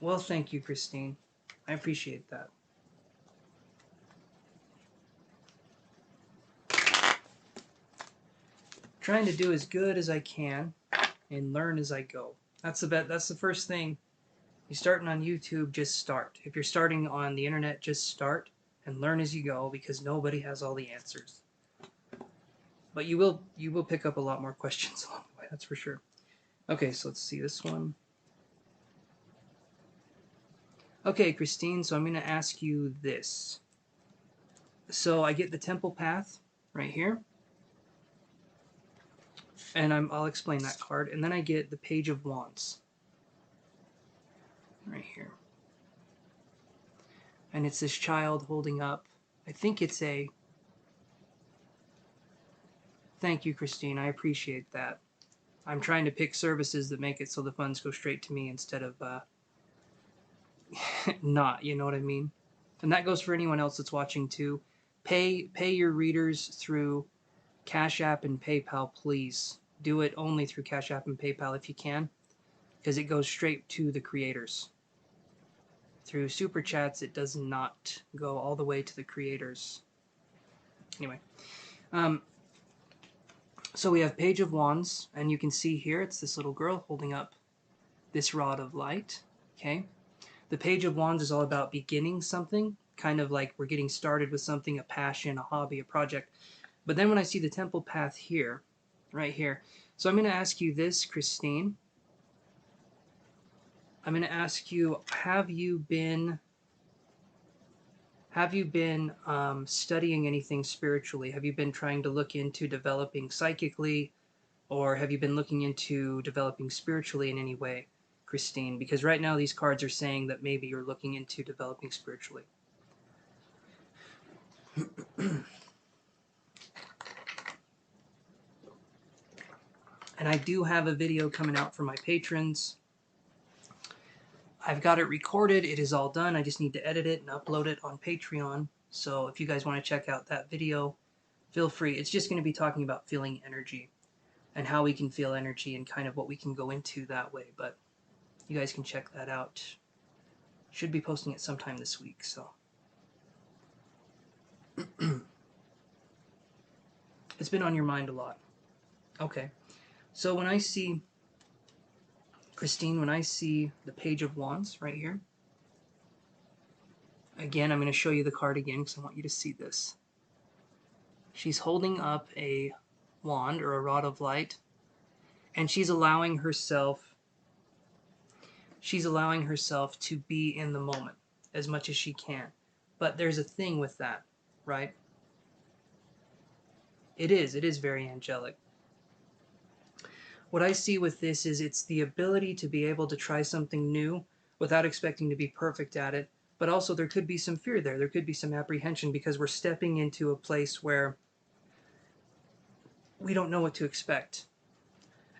Well, thank you, Christine. I appreciate that. Trying to do as good as I can and learn as I go. That's the first thing. You're starting on YouTube, just start. If you're starting on the internet, just start and learn as you go, because nobody has all the answers. But you will pick up a lot more questions along the way, that's for sure. Okay, so let's see this one. Okay, Christine, so I'm going to ask you this. So I get the temple path right here, and I'll explain that card, and then I get the Page of Wands right here. And it's this child holding up, I think it's a... Thank you, Christine, I appreciate that. I'm trying to pick services that make it so the funds go straight to me instead of not, you know what I mean? And that goes for anyone else that's watching too. Pay your readers through Cash App and PayPal, please. Do it only through Cash App and PayPal if you can, because it goes straight to the creators. Through Super Chats, it does not go all the way to the creators. Anyway, so we have Page of Wands, and you can see here it's this little girl holding up this rod of light. Okay, the Page of Wands is all about beginning something, kind of like we're getting started with something, a passion, a hobby, a project. But then when I see the temple path here, right here, so I'm going to ask you this, Christine. I'm going to ask you, have you been studying anything spiritually? Have you been trying to look into developing psychically, or have you been looking into developing spiritually in any way, Christine? Because right now these cards are saying that maybe you're looking into developing spiritually. And I do have a video coming out for my patrons. I've got it recorded. It is all done. I just need to edit it and upload it on Patreon. So if you guys want to check out that video, feel free. It's just going to be talking about feeling energy and how we can feel energy and kind of what we can go into that way. But you guys can check that out. Should be posting it sometime this week. So it's been on your mind a lot. Okay. So when I see, Christine, when I see the Page of Wands right here, again, I'm going to show you the card again because I want you to see this. She's holding up a wand or a rod of light, and she's allowing herself to be in the moment as much as she can. But there's a thing with that, right? It is very angelic. What I see with this is it's the ability to be able to try something new without expecting to be perfect at it, but also there could be some fear there. There could be some apprehension because we're stepping into a place where we don't know what to expect.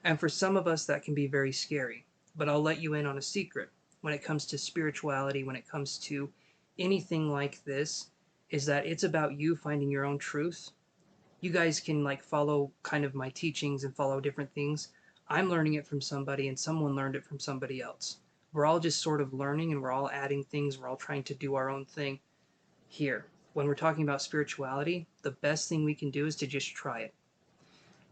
And for some of us, that can be very scary. But I'll let you in on a secret. When it comes to spirituality, when it comes to anything like this, is that it's about you finding your own truth. You guys can like follow kind of my teachings and follow different things. I'm learning it from somebody and someone learned it from somebody else. We're all just sort of learning and we're all adding things. We're all trying to do our own thing here. When we're talking about spirituality, the best thing we can do is to just try it.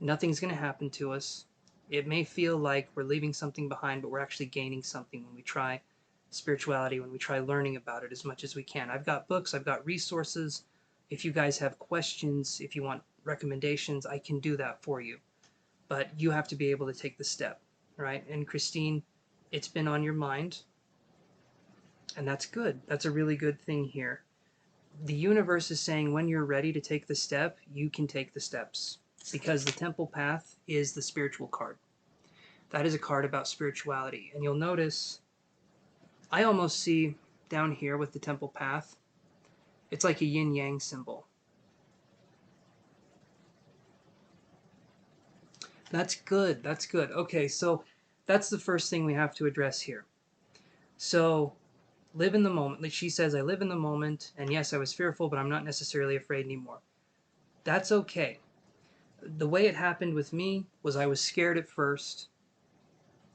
Nothing's going to happen to us. It may feel like we're leaving something behind, but we're actually gaining something when we try spirituality, when we try learning about it as much as we can. I've got books, I've got resources. If you guys have questions, if you want recommendations, I can do that for you. But you have to be able to take the step, right? And Christine, it's been on your mind, and that's good. That's a really good thing here. The universe is saying when you're ready to take the step, you can take the steps. Because the Temple Path is the spiritual card. That is a card about spirituality. And you'll notice, I almost see down here with the Temple Path, it's like a yin-yang symbol. That's good, that's good. Okay, so that's the first thing we have to address here. So, live in the moment. Like she says, I live in the moment, and yes, I was fearful, but I'm not necessarily afraid anymore. That's okay. The way it happened with me was I was scared at first,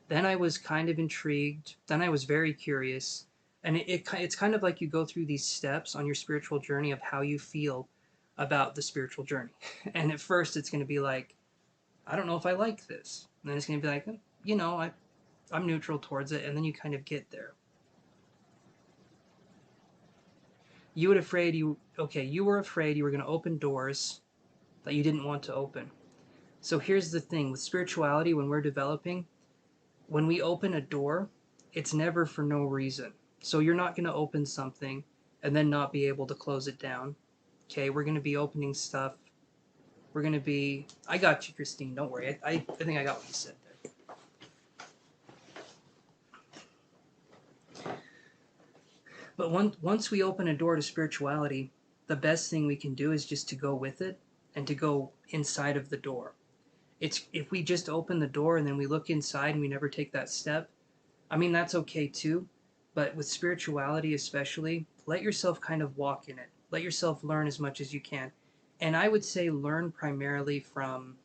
Then I was kind of intrigued. Then I was very curious. And it's kind of like you go through these steps on your spiritual journey of how you feel about the spiritual journey. And at first, it's going to be like, I don't know if I like this. And then it's going to be like, I'm neutral towards it. And then you kind of get there. You were afraid you were going to open doors that you didn't want to open. So here's the thing with spirituality, when we're developing, when we open a door, it's never for no reason. So you're not going to open something and then not be able to close it down. Okay, we're going to be opening stuff. We're going to be. I got you, Christine. Don't worry. I think I got what you said there. But once we open a door to spirituality, the best thing we can do is just to go with it and to go inside of the door. It's if we just open the door and then we look inside and we never take that step, I mean, that's okay too. But with spirituality, especially, let yourself kind of walk in it. Let yourself learn as much as you can. And I would say learn primarily from,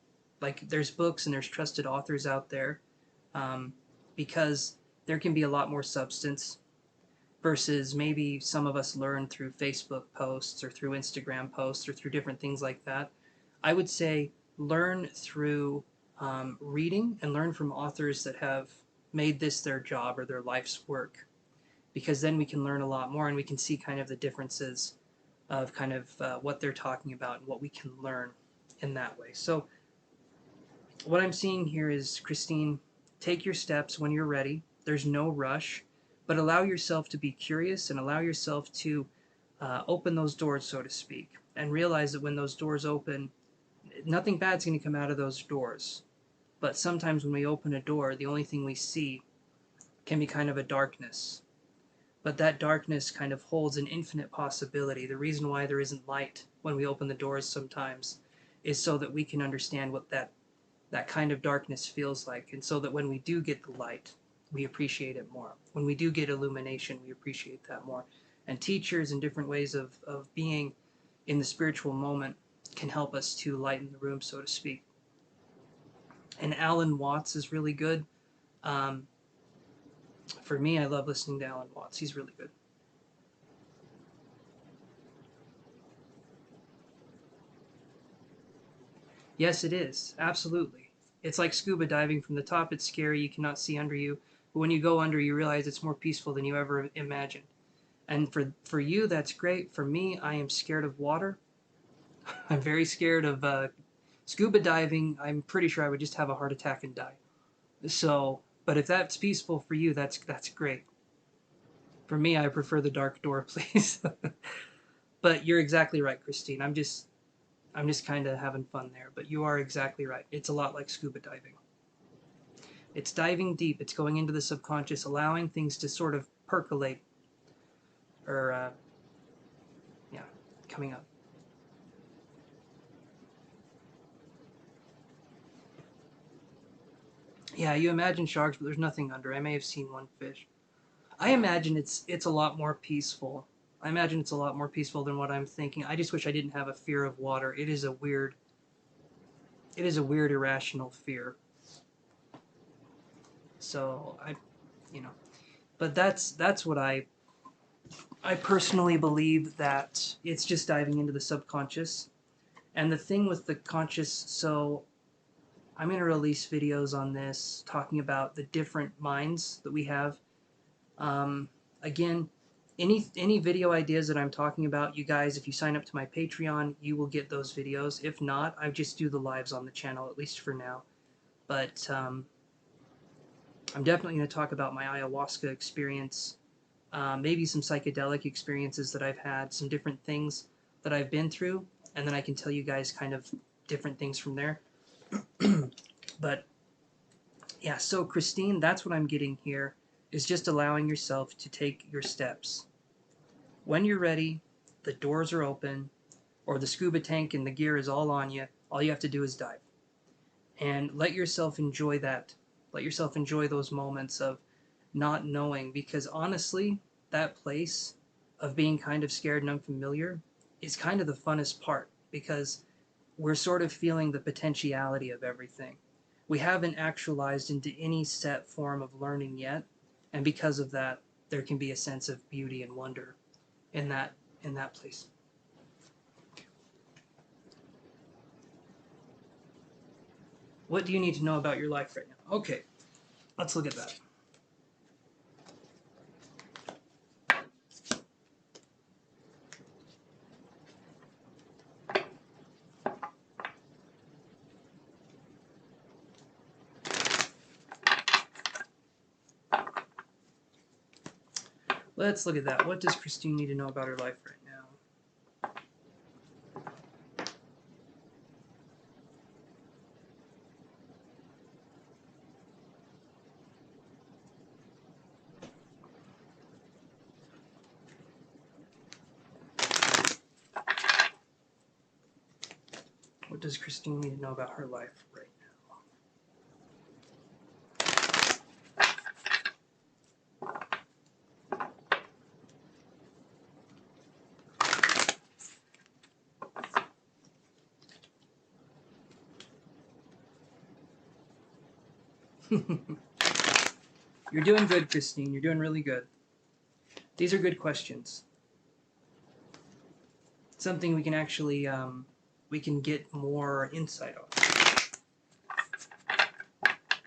like, there's books and there's trusted authors out there, um, because there can be a lot more substance versus maybe some of us learn through Facebook posts or through Instagram posts or through different things like that. I would say learn through reading and learn from authors that have made this their job or their life's work, because then we can learn a lot more and we can see kind of the differences of kind of what they're talking about and what we can learn in that way. So what I'm seeing here is, Christine, take your steps when you're ready. There's no rush, but allow yourself to be curious and allow yourself to open those doors, so to speak, and realize that when those doors open, nothing bad's going to come out of those doors. But sometimes when we open a door, the only thing we see can be kind of a darkness. But that darkness kind of holds an infinite possibility. The reason why there isn't light when we open the doors sometimes is so that we can understand what that kind of darkness feels like. And so that when we do get the light, we appreciate it more. When we do get illumination, we appreciate that more. And teachers and different ways of being in the spiritual moment can help us to lighten the room, so to speak. And Alan Watts is really good. Um, for me, I love listening to Alan Watts. He's really good. Yes, it is. Absolutely. It's like scuba diving. From the top, it's scary. You cannot see under you. But when you go under, you realize it's more peaceful than you ever imagined. And for you, that's great. For me, I am scared of water. I'm very scared of scuba diving. I'm pretty sure I would just have a heart attack and die. So, but if that's peaceful for you, that's great. For me, I prefer the dark door, please. But you're exactly right, Christine. I'm just kind of having fun there. But you are exactly right. It's a lot like scuba diving. It's diving deep. It's going into the subconscious, allowing things to sort of percolate, or yeah, coming up. Yeah, you imagine sharks, but there's nothing under. I may have seen one fish. I imagine it's a lot more peaceful. I imagine it's a lot more peaceful than what I'm thinking. I just wish I didn't have a fear of water. It is a weird irrational fear. So you know, but that's what I personally believe, that it's just diving into the subconscious. And the thing with the conscious, so I'm going to release videos on this talking about the different minds that we have. Again, any video ideas that I'm talking about, you guys, if you sign up to my Patreon, you will get those videos. If not, I just do the lives on the channel, at least for now. But I'm definitely going to talk about my ayahuasca experience, maybe some psychedelic experiences that I've had, some different things that I've been through, and then I can tell you guys kind of different things from there. But yeah, so Christine, that's what I'm getting here, is just allowing yourself to take your steps. When you're ready, the doors are open, or the scuba tank and the gear is all on you. All you have to do is dive. And let yourself enjoy that. Let yourself enjoy those moments of not knowing, because honestly, that place of being kind of scared and unfamiliar is kind of the funnest part, because we're sort of feeling the potentiality of everything. we haven't actualized into any set form of learning yet, and because of that, there can be a sense of beauty and wonder in that place. What do you need to know about your life right now? Okay, let's look at that. Let's look at that. What does Christine need to know about her life right now? What does Christine need to know about her life right now? You're doing good, Christine. You're doing really good. These are good questions. Something we can actually we can get more insight on.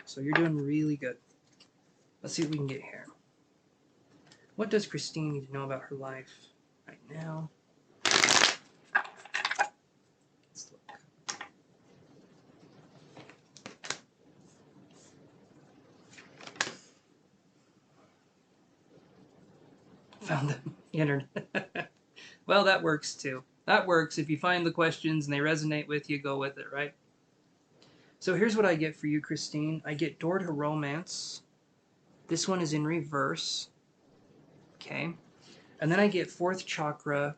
So you're doing really good. Let's see what we can get here. What does Christine need to know about her life right now? Let's look. Found them on the internet. Well, that works too. That works. If you find the questions and they resonate with you, go with it, right? So here's what I get for you, Christine. I get Door to Romance. This one is in reverse. Okay. And then I get Fourth Chakra,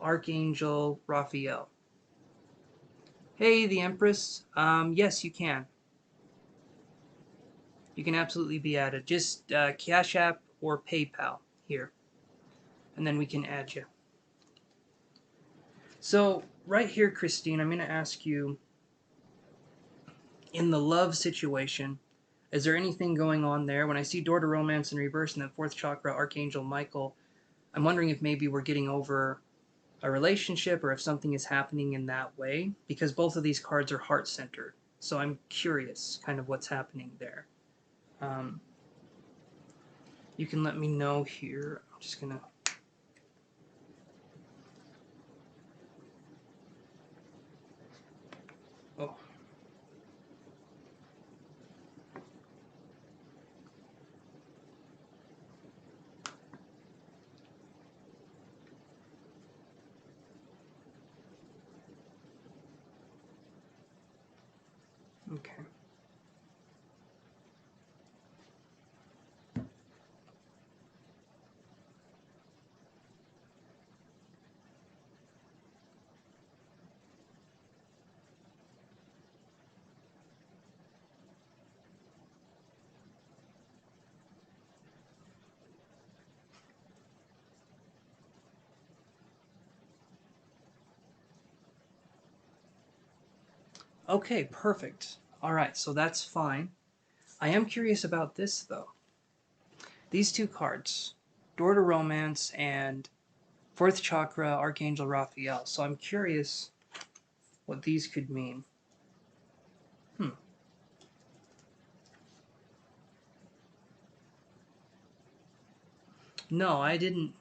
Archangel Raphael. Hey, the Empress. Yes, you can. You can absolutely be added. Just Cashapp or PayPal here. And then we can add you. So right here, Christine, I'm going to ask you, in the love situation, is there anything going on there? When I see Door to Romance in reverse and then Fourth Chakra, Archangel Michael, I'm wondering if maybe we're getting over a relationship or if something is happening in that way, because both of these cards are heart-centered. So I'm curious kind of what's happening there. You can let me know here. I'm just going to... Oh. Okay. Okay, perfect. All right, so that's fine. I am curious about this, though. These two cards, Door to Romance and Fourth Chakra, Archangel Raphael. So I'm curious what these could mean. No, I didn't.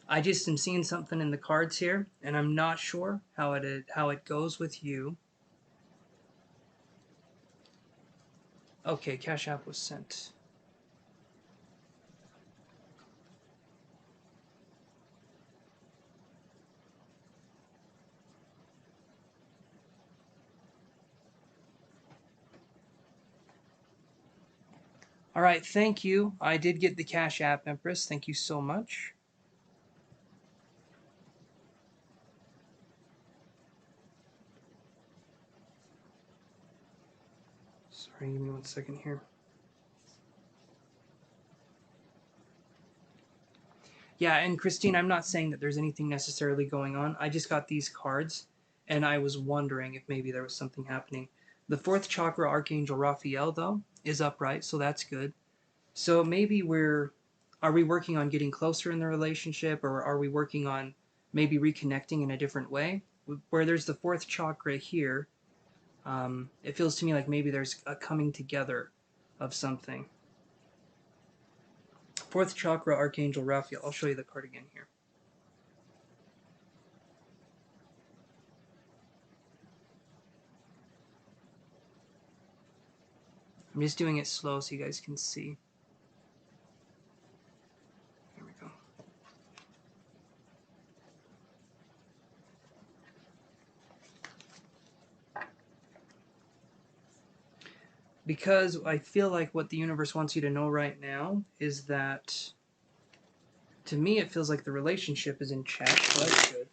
I just am seeing something in the cards here, and I'm not sure how it goes with you. Okay, Cash App was sent. All right, thank you. I did get the Cash App, Empress. Thank you so much. Sorry, give me 1 second here. Yeah, and Christine, I'm not saying that there's anything necessarily going on. I just got these cards, and I was wondering if maybe there was something happening. The fourth chakra, Archangel Raphael, though, is upright, so that's good. So maybe are we working on getting closer in the relationship, or are we working on maybe reconnecting in a different way? Where there's the fourth chakra here, it feels to me like maybe there's a coming together of something. Fourth chakra, Archangel Raphael. I'll show you the card again here. I'm just doing it slow so you guys can see. Here we go. Because I feel like what the universe wants you to know right now is that, to me, it feels like the relationship is in check, so that's good.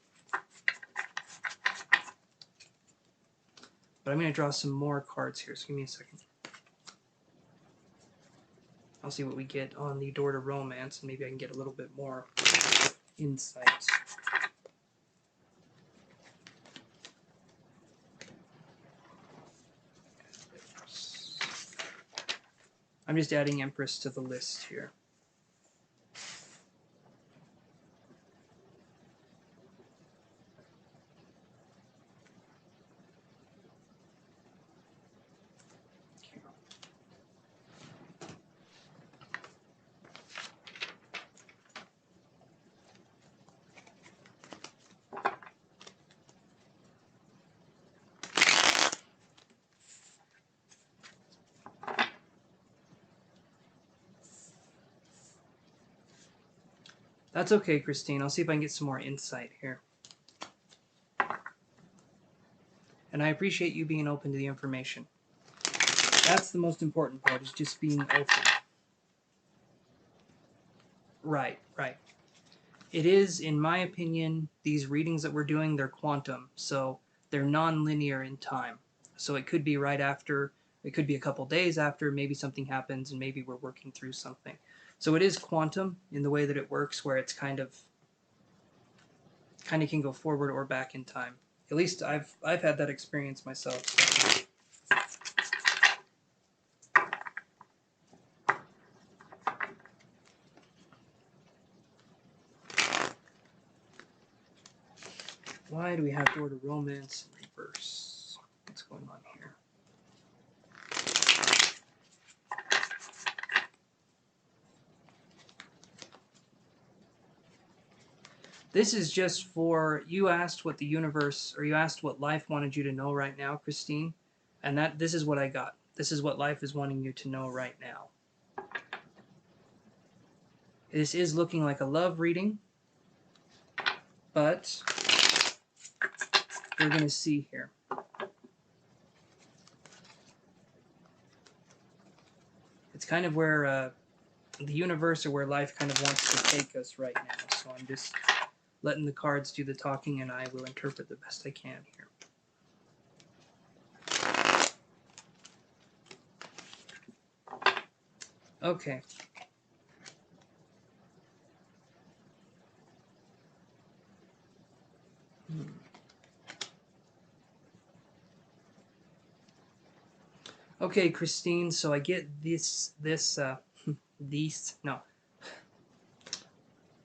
But I'm going to draw some more cards here, so give me a second. I'll see what we get on the door to romance, and maybe I can get a little bit more insight. I'm just adding Empress to the list here. That's okay, Christine. I'll see if I can get some more insight here. And I appreciate you being open to the information. That's the most important part, is just being open. Right. It is, in my opinion, these readings that we're doing, they're quantum. So they're non-linear in time. So it could be right after, it could be a couple days after, maybe something happens and maybe we're working through something. So it is quantum in the way that it works, where it's kind of can go forward or back in time. At least I've had that experience myself. So. Why do we have door to romance in reverse? What's going on here? This is just for, you asked what the universe, or you asked what life wanted you to know right now, Christine, and this is what I got. This is what life is wanting you to know right now. This is looking like a love reading, but we're going to see here. It's kind of where the universe, or where life kind of wants to take us right now. So I'm just letting the cards do the talking, and I will interpret the best I can here. Okay. Okay, Christine, so I get these, no.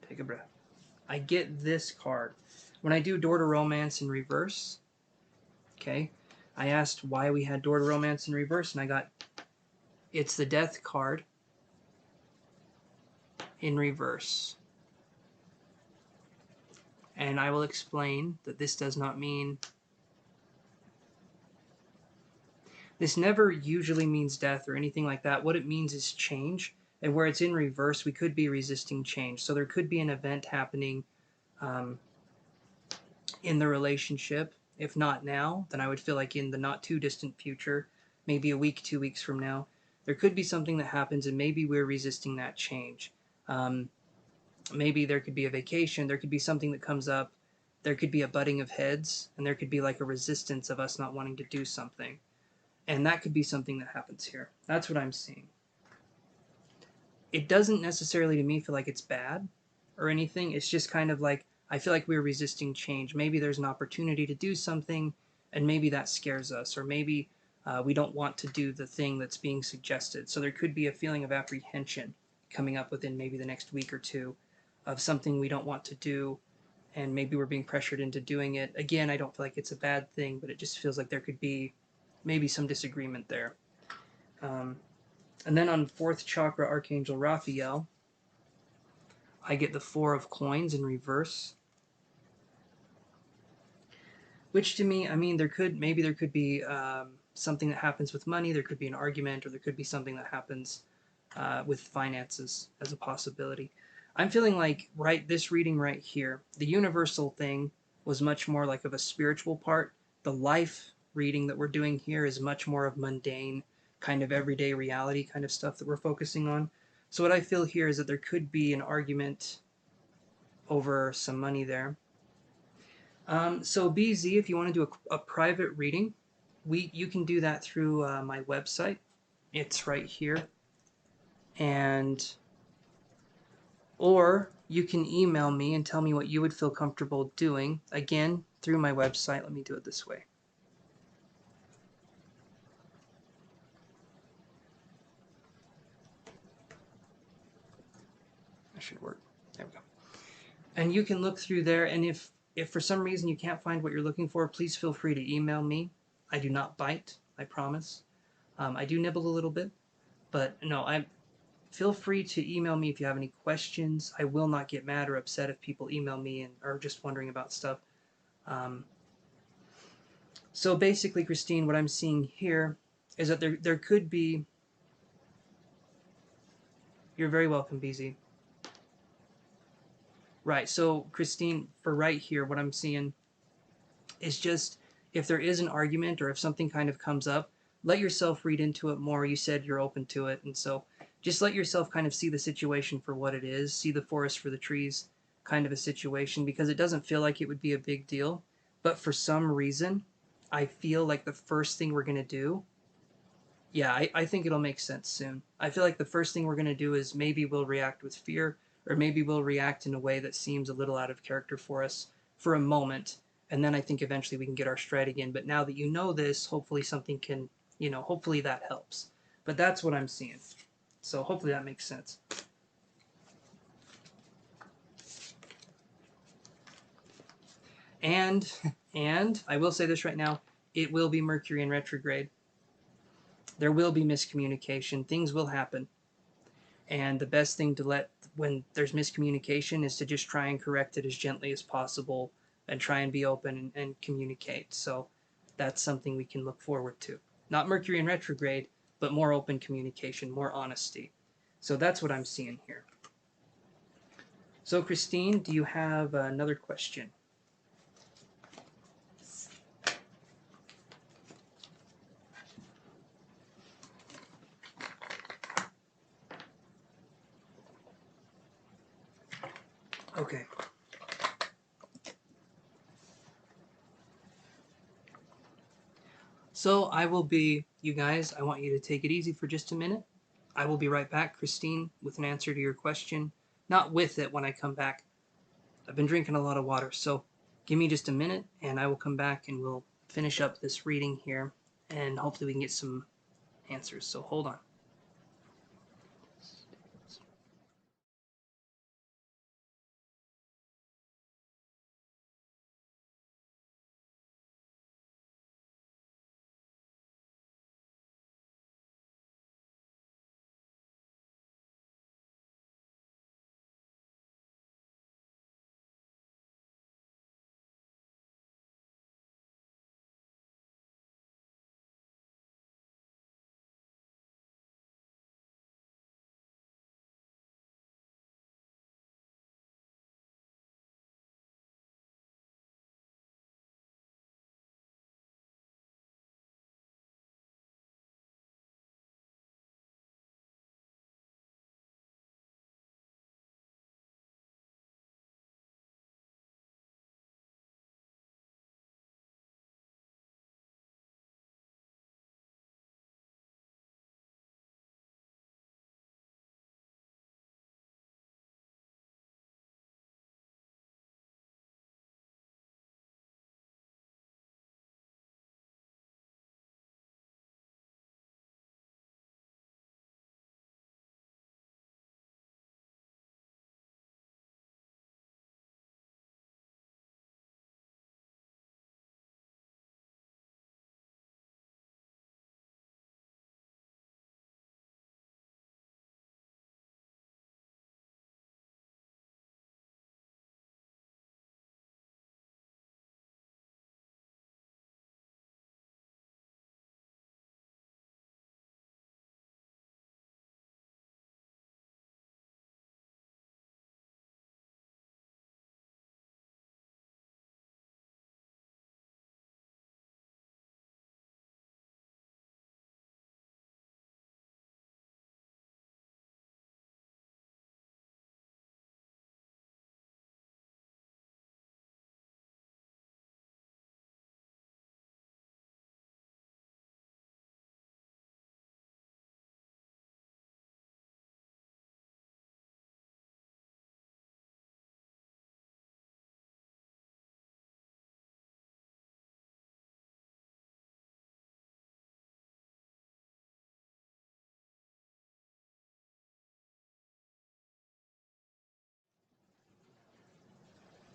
Take a breath. I get this card. When I do door to romance in reverse, okay, I asked why we had door to romance in reverse, and I got, it's the death card in reverse. And I will explain that this does not mean, this never usually means death or anything like that. What it means is change. And where it's in reverse, we could be resisting change. So there could be an event happening in the relationship. If not now, then I would feel like in the not too distant future, maybe a week, 2 weeks from now, there could be something that happens, and maybe we're resisting that change. Maybe there could be a vacation, there could be something that comes up, there could be a butting of heads, and there could be like a resistance of us not wanting to do something. And that could be something that happens here. That's what I'm seeing. It doesn't necessarily, to me, feel like it's bad or anything. It's just kind of like, I feel like we're resisting change. Maybe there's an opportunity to do something, and maybe that scares us. Or maybe We don't want to do the thing that's being suggested. So there could be a feeling of apprehension coming up within maybe the next week or two of something we don't want to do, and maybe we're being pressured into doing it. Again, I don't feel like it's a bad thing, but it just feels like there could be maybe some disagreement there. And then on fourth chakra, Archangel Raphael, I get the Four of Coins in reverse. Which to me, I mean, there could be something that happens with money. There could be an argument, or there could be something that happens with finances as a possibility. I'm feeling like this reading right here, the universal thing was much more like of a spiritual part. The life reading that we're doing here is much more of mundane, kind of everyday reality kind of stuff that we're focusing on. So what I feel here is that there could be an argument over some money there. So BZ, if you want to do a private reading, you can do that through my website. It's right here. And or you can email me and tell me what you would feel comfortable doing. Again, through my website. Let me do it this way. That should work. There we go. And you can look through there, and if for some reason you can't find what you're looking for, please feel free to email me. I do not bite, I promise. I do nibble a little bit, but no, feel free to email me if you have any questions. I will not get mad or upset if people email me and are just wondering about stuff. So basically, Christine, what I'm seeing here is that there could be... You're very welcome, BZ. Right, so Christine, for right here, what I'm seeing is just if there is an argument or if something kind of comes up, let yourself read into it more. You said you're open to it, and so just let yourself kind of see the situation for what it is, see the forest for the trees kind of a situation, because it doesn't feel like it would be a big deal. But for some reason, I feel like the first thing we're going to do, yeah, I think it'll make sense soon. I feel like the first thing we're going to do is maybe we'll react with fear, or maybe we'll react in a way that seems a little out of character for us for a moment, and then I think eventually we can get our stride again. But now that you know this, hopefully something can, hopefully that helps. But that's what I'm seeing. So hopefully that makes sense. And I will say this right now, it will be Mercury in retrograde. There will be miscommunication. Things will happen. And the best thing to let when there's miscommunication is to just try and correct it as gently as possible and try and be open and communicate. So that's something we can look forward to. Not Mercury in retrograde, but more open communication, more honesty. So that's what I'm seeing here. So Christine, do you have another question? Okay. So I will be, you guys, I want you to take it easy for just a minute. I will be right back, Christine, with an answer to your question. Not with it when I come back. I've been drinking a lot of water, so give me just a minute and I will come back and we'll finish up this reading here and hopefully we can get some answers. So hold on.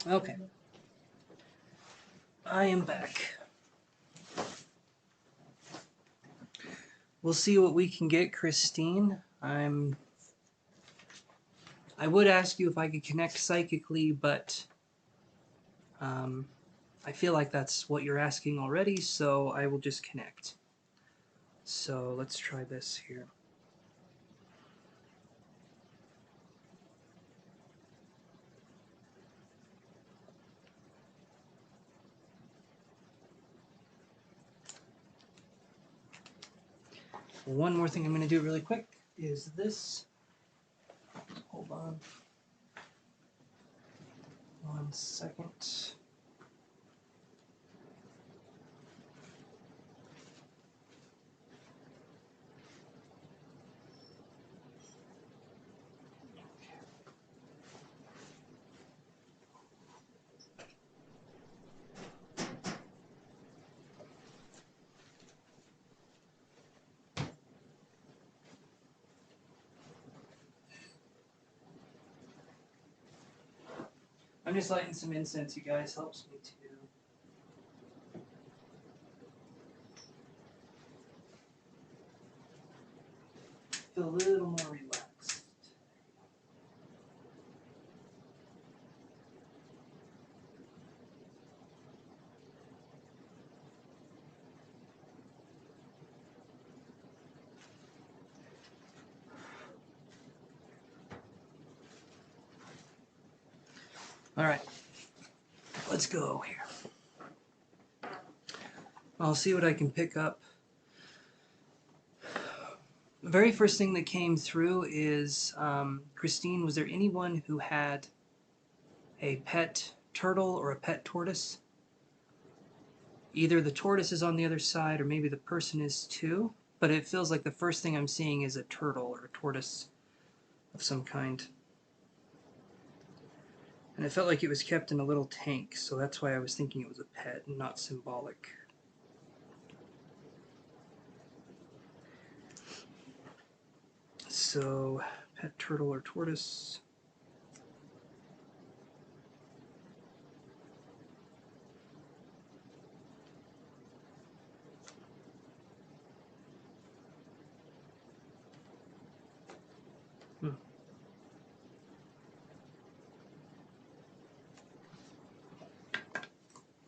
Okay. I am back. We'll see what we can get, Christine. I would ask you if I could connect psychically, but I feel like that's what you're asking already, so I will just connect. So let's try this here. One more thing I'm going to do really quick is this. Hold on 1 second. I'm just lighting some incense, you guys. Helps me to feel a little more relaxed. All right, let's go here. I'll see what I can pick up. The very first thing that came through is, Christine, was there anyone who had a pet turtle or a pet tortoise? Either the tortoise is on the other side or maybe the person is too, but it feels like the first thing I'm seeing is a turtle or a tortoise of some kind. And it felt like it was kept in a little tank, so that's why I was thinking it was a pet and not symbolic. So, pet turtle or tortoise.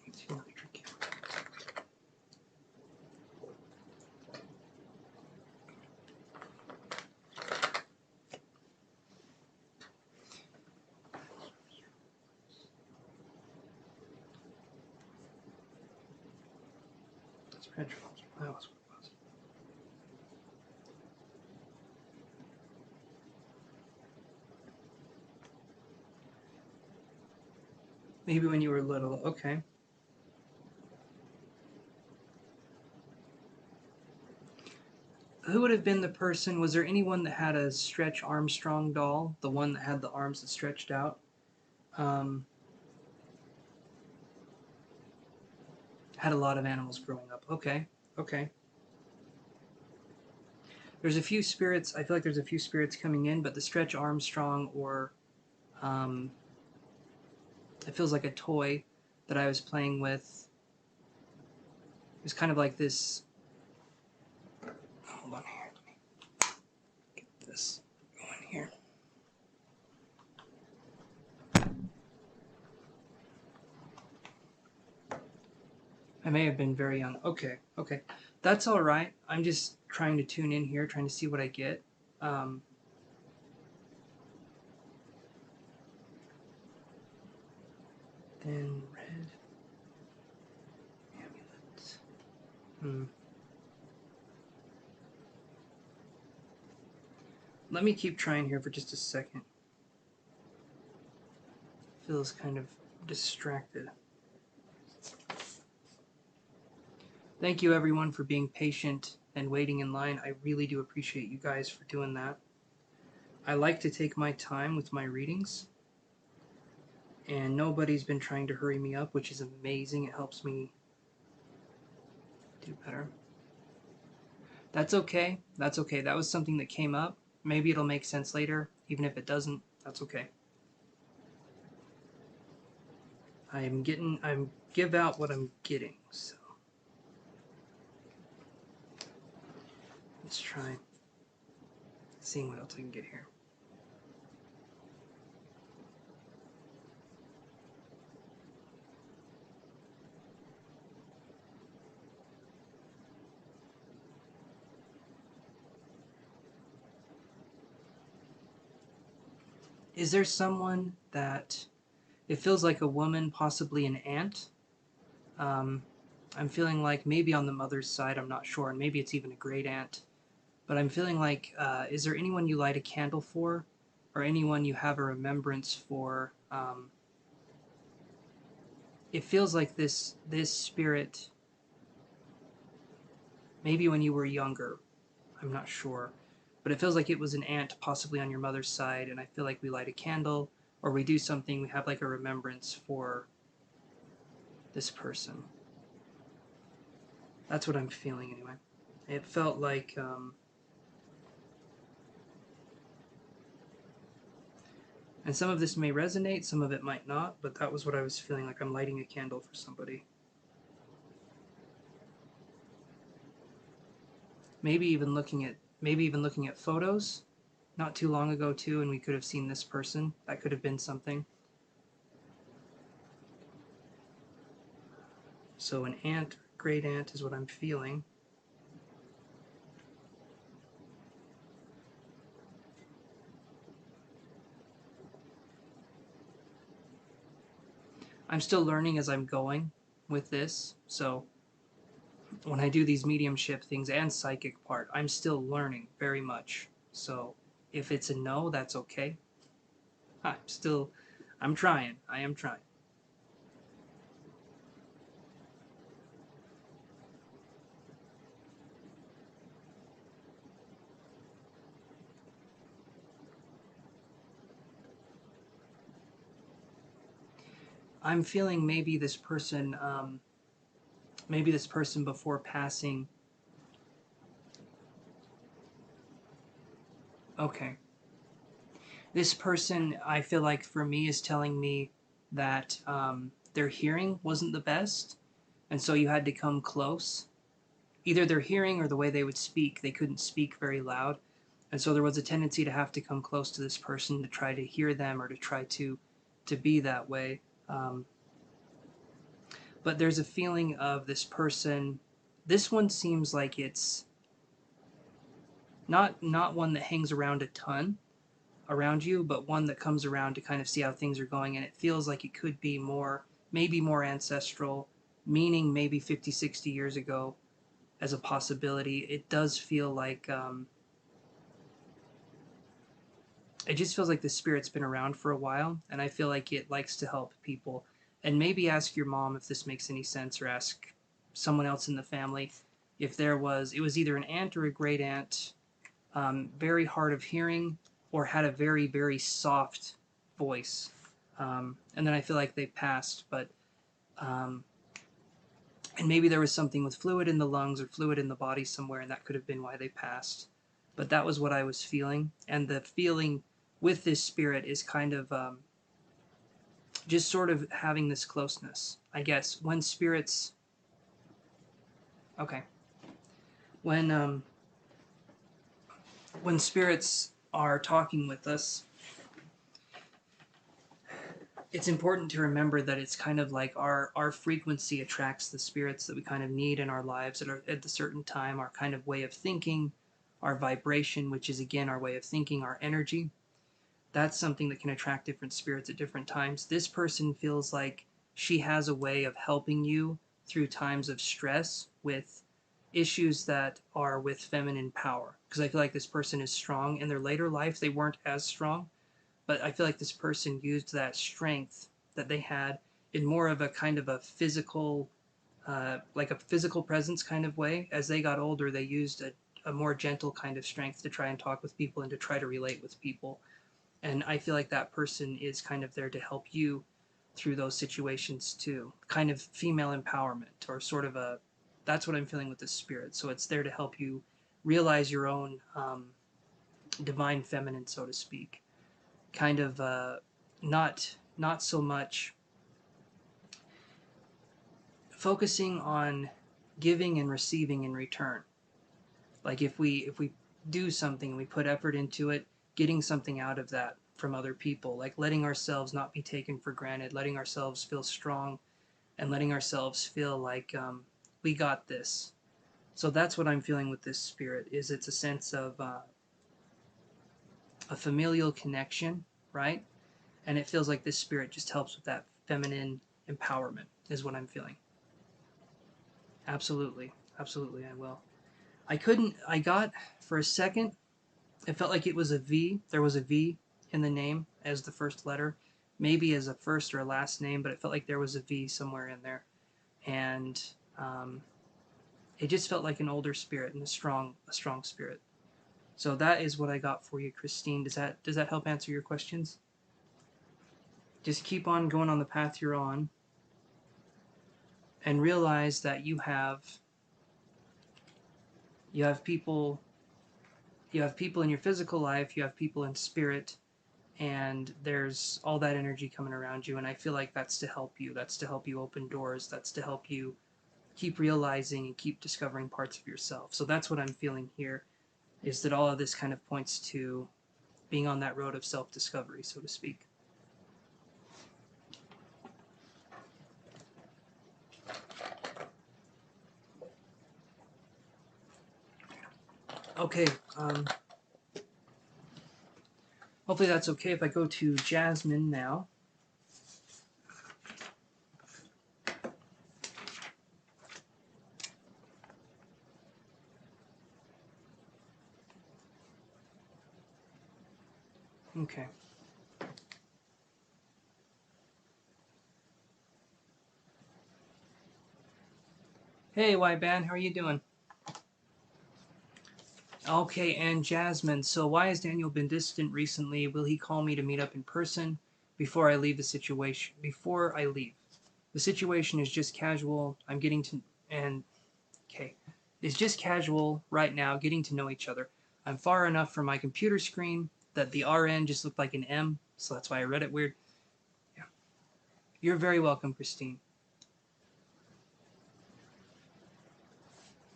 It's really tricky. That's petrol. That was what it was. Maybe when you were little. Okay. Who would have been the person? Was there anyone that had a Stretch Armstrong doll? The one that had the arms that stretched out? Had a lot of animals growing up. Okay. Okay. There's a few spirits. I feel like there's a few spirits coming in, but the Stretch Armstrong or it feels like a toy that I was playing with. It was kind of like this. Hold on here. Let me get this going here. I may have been very young. Okay, okay. That's all right. I'm just trying to tune in here, trying to see what I get. Then red amulet. Let me keep trying here for just a second. Feels kind of distracted. Thank you everyone for being patient and waiting in line. I really do appreciate you guys for doing that. I like to take my time with my readings, and nobody's been trying to hurry me up, which is amazing. It helps me do better. That's okay. That's okay. That was something that came up. Maybe it'll make sense later. Even if it doesn't, that's okay. I'm give out what I'm getting. So let's try seeing what else I can get here. Is there someone that it feels like a woman, possibly an aunt? Um, I'm feeling like maybe on the mother's side, I'm not sure, and maybe it's even a great aunt. But I'm feeling like, is there anyone you light a candle for, or anyone you have a remembrance for? It feels like this spirit. Maybe when you were younger, I'm not sure, but it feels like it was an aunt, possibly on your mother's side. And I feel like we light a candle, or we do something. We have like a remembrance for this person. That's what I'm feeling anyway. It felt like. And some of this may resonate, some of it might not, but that was what I was feeling like I'm lighting a candle for somebody. Maybe even looking at photos not too long ago too, and we could have seen this person. That could have been something. So an aunt, great aunt is what I'm feeling. I'm still learning as I'm going with this. So when I do these mediumship things and psychic part, I'm still learning very much. So if it's a no, that's okay. I'm trying. I am trying. I'm feeling maybe this person before passing. Okay, this person, I feel like for me, is telling me that their hearing wasn't the best, and so you had to come close. Either their hearing or the way they would speak, they couldn't speak very loud, and so there was a tendency to have to come close to this person to try to hear them or to try to be that way. Um, but there's a feeling of this person. This one seems like it's not one that hangs around a ton around you, but one that comes around to kind of see how things are going. And it feels like it could be more, maybe more ancestral, meaning maybe 50, 60 years ago as a possibility. It does feel like, it just feels like the spirit's been around for a while. And I feel like it likes to help people. And maybe ask your mom if this makes any sense, or ask someone else in the family if it was either an aunt or a great aunt, very hard of hearing, or had a very, very soft voice. And then I feel like they passed, but um, and maybe there was something with fluid in the lungs or fluid in the body somewhere, and that could have been why they passed. But that was what I was feeling, and the feeling with this spirit is kind of just sort of having this closeness. I guess okay, when um, when spirits are talking with us, it's important to remember that it's kind of like our frequency attracts the spirits that we kind of need in our lives at a certain time, our kind of way of thinking, our vibration, which is again our way of thinking, our energy. That's something that can attract different spirits at different times. This person feels like she has a way of helping you through times of stress with issues that are with feminine power, because I feel like this person is strong. In their later life they weren't as strong, but I feel like this person used that strength that they had in more of a kind of a physical, like a physical presence kind of way. As they got older, they used a more gentle kind of strength to try and talk with people and to try to relate with people. And I feel like that person is kind of there to help you through those situations too. Kind of female empowerment, or sort of a, that's what I'm feeling with this spirit. So it's there to help you realize your own divine feminine, so to speak. Kind of not so much focusing on giving and receiving in return. Like if we do something and we put effort into it, getting something out of that from other people, like letting ourselves not be taken for granted, letting ourselves feel strong, and letting ourselves feel like we got this. So that's what I'm feeling with this spirit. Is it's a sense of a familial connection, right? And it feels like this spirit just helps with that feminine empowerment, is what I'm feeling. Absolutely, absolutely, I will. I got, for a second, it felt like it was a V. There was a V in the name as the first letter, maybe as a first or a last name, but it felt like there was a V somewhere in there. And it just felt like an older spirit and a strong spirit. So that is what I got for you, Christine. Does that help answer your questions? Just keep on going on the path you're on, and realize that you have people in your physical life, you have people in spirit, and there's all that energy coming around you, and I feel like that's to help you. That's to help you open doors. That's to help you keep realizing and keep discovering parts of yourself. So that's what I'm feeling here, is that all of this kind of points to being on that road of self-discovery, so to speak. Okay, hopefully that's okay if I go to Jasmine now. Okay. Hey, Y-Ban, how are you doing? Okay, and Jasmine, so why has Daniel been distant recently? Will he call me to meet up in person before I leave the situation? Before I leave. The situation is just casual. I'm getting to... And... Okay. It's just casual right now, getting to know each other. I'm far enough from my computer screen that the RN just looked like an M, so that's why I read it weird. Yeah. You're very welcome, Christine.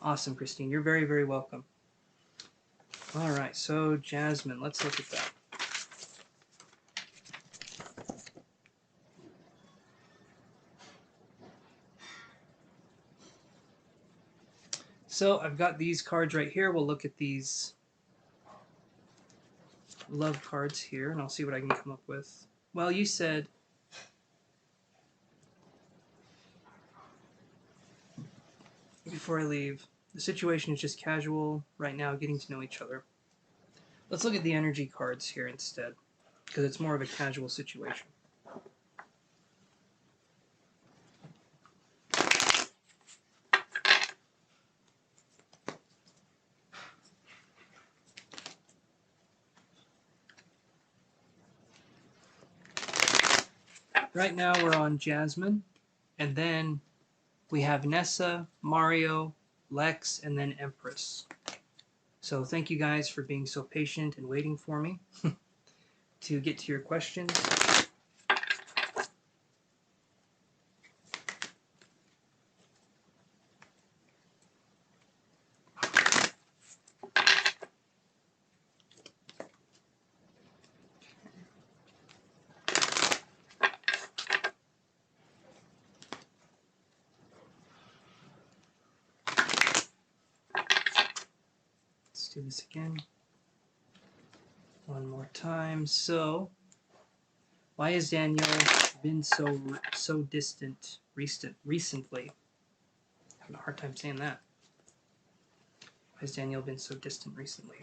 Awesome, Christine. You're very, very welcome. All right, so Jasmine, let's look at that. So I've got these cards right here. We'll look at these love cards here, and I'll see what I can come up with. Well, you said... Before I leave, the situation is just casual right now, getting to know each other. Let's look at the energy cards here instead, because it's more of a casual situation. Right now we're on Jasmine, and then we have Nessa, Mario, Lex, and then Empress. So thank you guys for being so patient and waiting for me to get to your questions. Let's do this again. One more time. So, why has Daniel been so distant recently? I'm having a hard time saying that. Why has Daniel been so distant recently?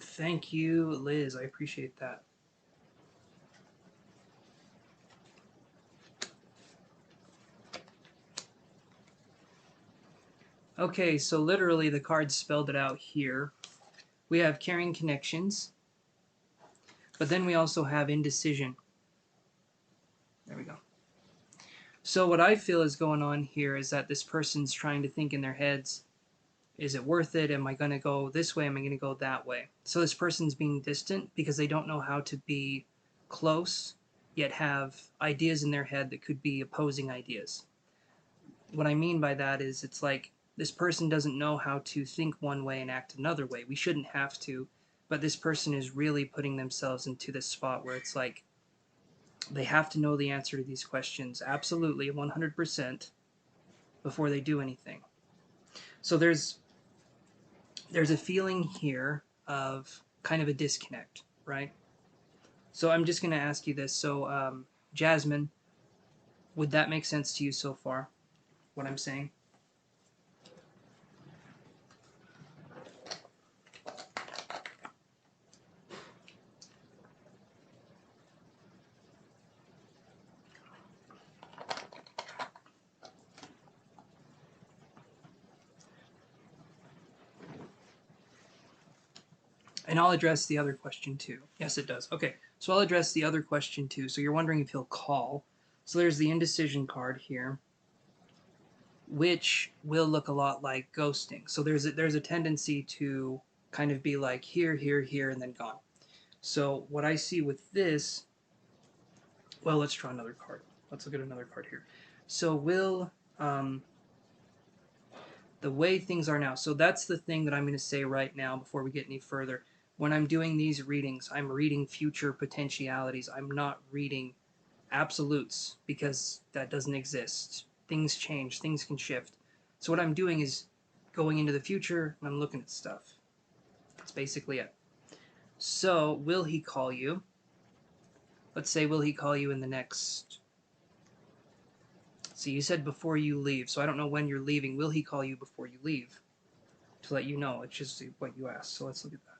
Thank you, Liz. I appreciate that. Okay, so literally the cards spelled it out here. We have caring connections, but then we also have indecision. There we go. So what I feel is going on here is that this person's trying to think in their heads Is it worth it? Am I going to go this way? Am I going to go that way? So this person's being distant because they don't know how to be close, yet have ideas in their head that could be opposing ideas. What I mean by that is it's like this person doesn't know how to think one way and act another way. We shouldn't have to, but this person is really putting themselves into this spot where it's like they have to know the answer to these questions absolutely 100% before they do anything. So there's a feeling here of kind of a disconnect, right? So I'm just going to ask you this. So, Jasmine, would that make sense to you so far, what I'm saying? And I'll address the other question too. Yes, it does. Okay, so I'll address the other question too. So you're wondering if he'll call. So there's the indecision card here, which will look a lot like ghosting. So there's a tendency to kind of be like here, here, here, and then gone. So what I see with this, well, let's try another card. Let's look at another card here. So will the way things are now. So that's the thing that I'm going to say right now before we get any further. When I'm doing these readings, I'm reading future potentialities. I'm not reading absolutes because that doesn't exist. Things change, things can shift. So what I'm doing is going into the future and I'm looking at stuff. That's basically it. So, will he call you? Let's say, will he call you in the next. See, you said before you leave, so I don't know when you're leaving. Will he call you before you leave? To let you know, it's just what you asked. So let's look at that.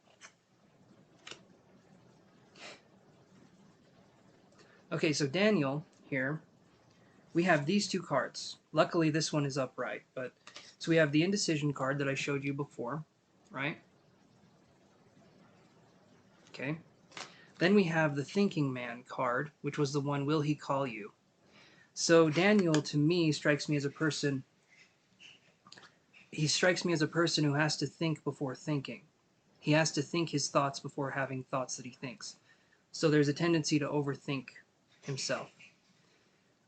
Okay, so Daniel here, we have these two cards. Luckily, this one is upright, but so we have the indecision card that I showed you before, right? Okay. Then we have the thinking man card, which was the one, will he call you? So Daniel, to me, strikes me as a person. He strikes me as a person who has to think before thinking. He has to think his thoughts before having thoughts that he thinks. So there's a tendency to overthink himself.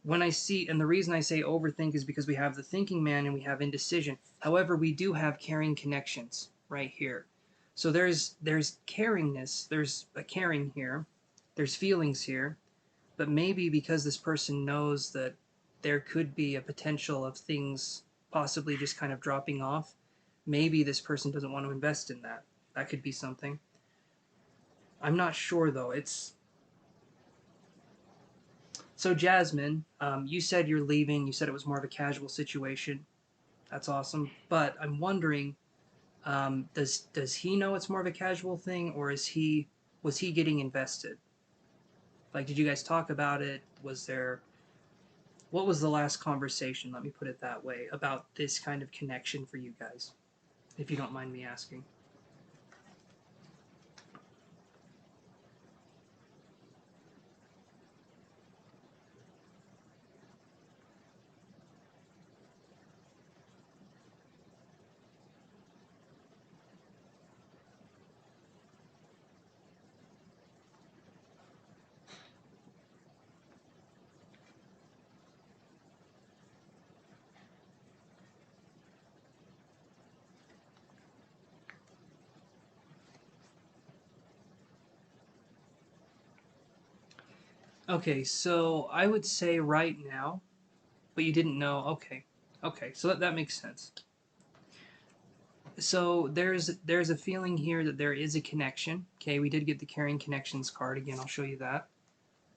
When I see, and the reason I say overthink is because we have the thinking man and we have indecision. However, we do have caring connections right here. So there's caringness, there's a caring here, there's feelings here, but maybe because this person knows that there could be a potential of things possibly just kind of dropping off, maybe this person doesn't want to invest in that. That could be something. I'm not sure though. It's so Jasmine, you said you're leaving. You said it was more of a casual situation. That's awesome. But I'm wondering, does he know it's more of a casual thing, or was he getting invested? Like, did you guys talk about it? What was the last conversation? Let me put it that way about this kind of connection for you guys, if you don't mind me asking. Okay, so I would say right now, but you didn't know. Okay, okay, so that makes sense. So there's a feeling here that there is a connection. Okay, we did get the caring connections card again. I'll show you that.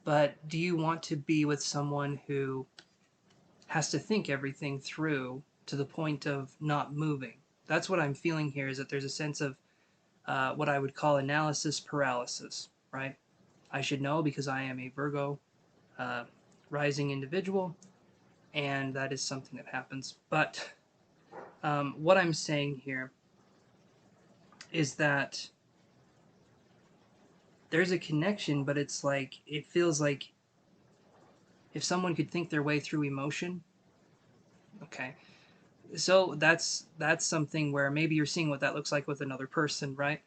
But do you want to be with someone who has to think everything through to the point of not moving? That's what I'm feeling here. Is that there's a sense of what I would call analysis paralysis, right? I should know because I am a Virgo uh, rising individual, and that is something that happens. But what I'm saying here is that there's a connection, but it's like it feels like if someone could think their way through emotion, okay. So that's something where maybe you're seeing what that looks like with another person, right?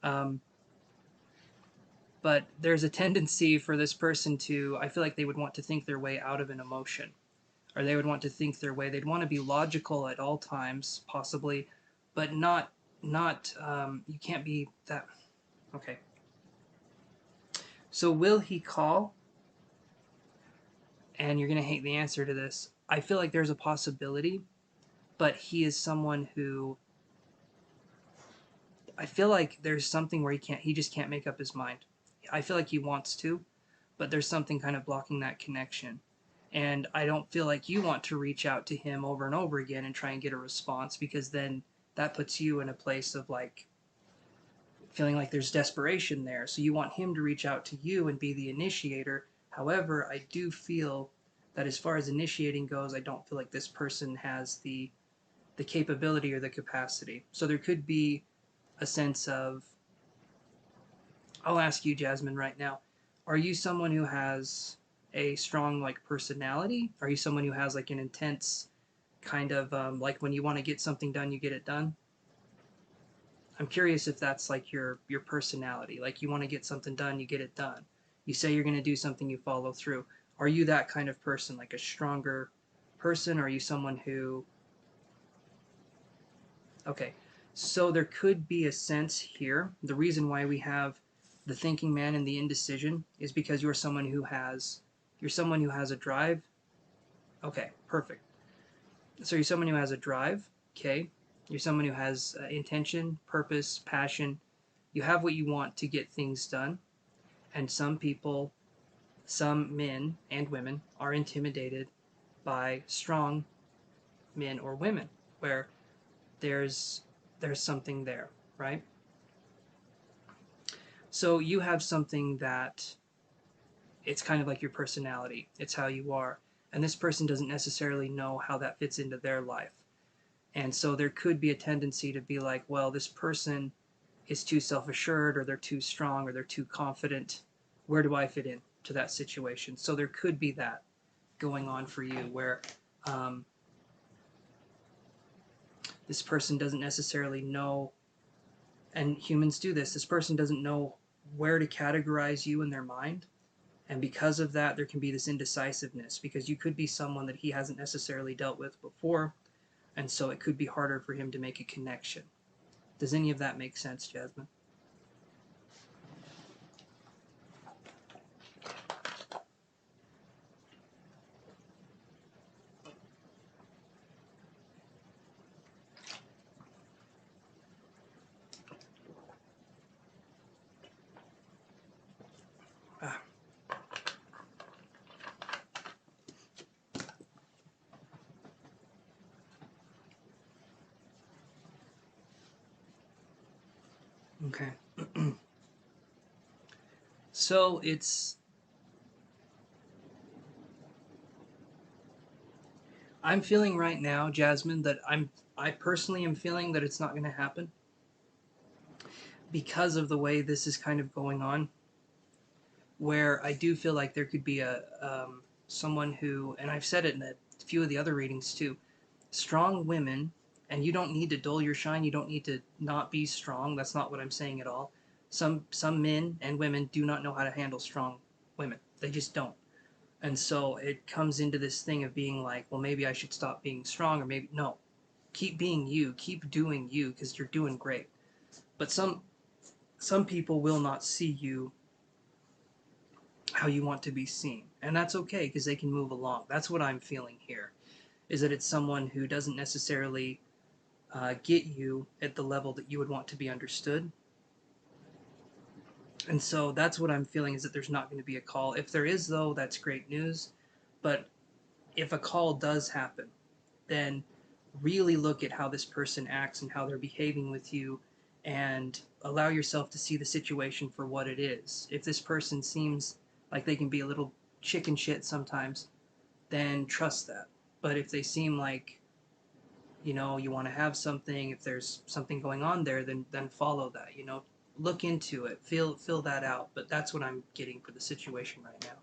Um, but there's a tendency for this person to, I feel like they would want to think their way out of an emotion, or they would want to think their way. They'd want to be logical at all times, possibly, but not. You can't be that. Okay. So will he call? And you're gonna hate the answer to this. I feel like there's a possibility, but he is someone who, I feel like there's something where he just can't make up his mind. I feel like he wants to, but there's something kind of blocking that connection. And I don't feel like you want to reach out to him over and over again and try and get a response, because then that puts you in a place of like feeling like there's desperation there. So you want him to reach out to you and be the initiator. However, I do feel that as far as initiating goes, I don't feel like this person has the capability or the capacity. So there could be a sense of, I'll ask you, Jasmine, right now. Are you someone who has a strong like personality? Are you someone who has like an intense kind of like when you want to get something done, you get it done? I'm curious if that's like your personality. Like you want to get something done, you get it done. You say you're going to do something, you follow through. Are you that kind of person, like a stronger person? Or are you someone who, okay, so there could be a sense here. The reason why we have the thinking man and the indecision is because you're someone who has a drive. Okay, perfect. So you're someone who has a drive. Okay, you're someone who has intention, purpose, passion. You have what you want to get things done. And some people, some men and women, are intimidated by strong men or women, where there's there's something there, right? So you have something that, it's kind of like your personality. It's how you are. And this person doesn't necessarily know how that fits into their life. And so there could be a tendency to be like, well, this person is too self assured, or they're too strong, or they're too confident. Where do I fit in to that situation? So there could be that going on for you where um, this person doesn't necessarily know, and humans do this person doesn't know where to categorize you in their mind. And because of that, there can be this indecisiveness, because you could be someone that he hasn't necessarily dealt with before. And so it could be harder for him to make a connection. Does any of that make sense, Jasmine? Ah, okay. So I'm feeling right now, Jasmine, that I personally am feeling that it's not going to happen because of the way this is kind of going on, where I do feel like there could be a someone who, and I've said it in a few of the other readings too, strong women, and you don't need to dull your shine. You don't need to not be strong. That's not what I'm saying at all. Some men and women do not know how to handle strong women. They just don't. And so it comes into this thing of being like, well, maybe I should stop being strong, or maybe no. Keep being you. Keep doing you, because you're doing great. But some people will not see you how you want to be seen. And that's okay, because they can move along. That's what I'm feeling here, is that it's someone who doesn't necessarily get you at the level that you would want to be understood. And so that's what I'm feeling, is that there's not going to be a call. If there is, though, that's great news. But if a call does happen, then really look at how this person acts and how they're behaving with you, and allow yourself to see the situation for what it is. If this person seems like they can be a little chicken shit sometimes, then trust that. But if they seem like, you want to have something, if there's something going on there, then follow that. Look into it, feel that out. But that's what I'm getting for the situation right now.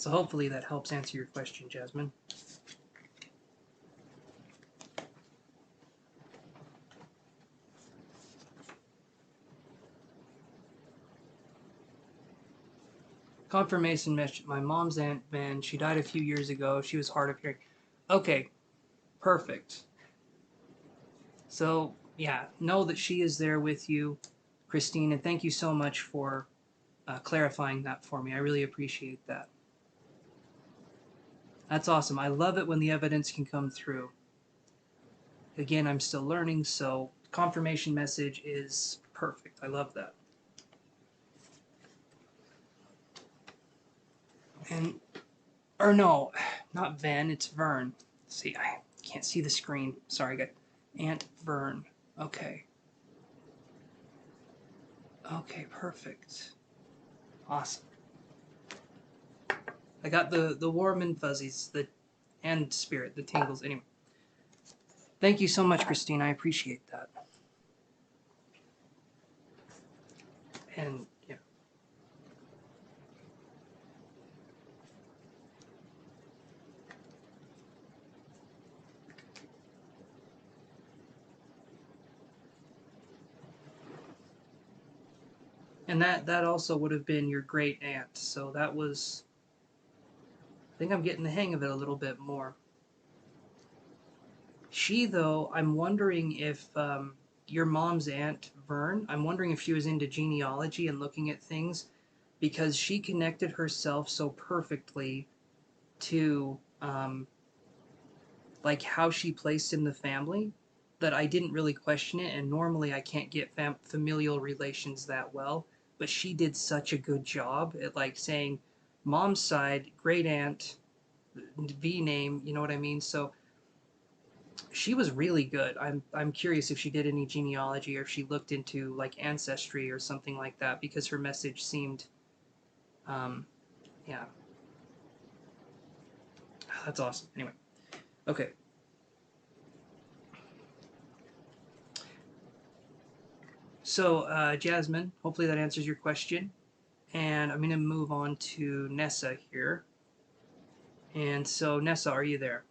So hopefully that helps answer your question, Jasmine. Confirmation message. My mom's Aunt Van, she died a few years ago. She was hard of hearing. Okay, perfect. So, yeah, know that she is there with you, Christine, and thank you so much for clarifying that for me. I really appreciate that. That's awesome. I love it when the evidence can come through. Again, I'm still learning, so confirmation message is perfect. I love that. And, or no, not Ven, it's Vern. See, I can't see the screen. Sorry, guys. Aunt Vern. Okay. Okay, perfect. Awesome. I got the warm and fuzzies, and spirit, the tingles. Anyway, thank you so much, Christine. I appreciate that. And yeah. And that also would have been your great aunt. So that was, I think I'm getting the hang of it a little bit more. She, though, I'm wondering if your mom's aunt, Vern, I'm wondering if she was into genealogy and looking at things because she connected herself so perfectly to like how she placed in the family that I didn't really question it. And normally I can't get familial relations that well, but she did such a good job at like saying mom's side, great aunt, V name, you know what I mean? So she was really good. I'm curious if she did any genealogy or if she looked into like ancestry or something like that because her message seemed, um, yeah, that's awesome. Anyway, okay. So Jasmine, hopefully that answers your question. And I'm going to move on to Nessa here. And so Nessa, are you there?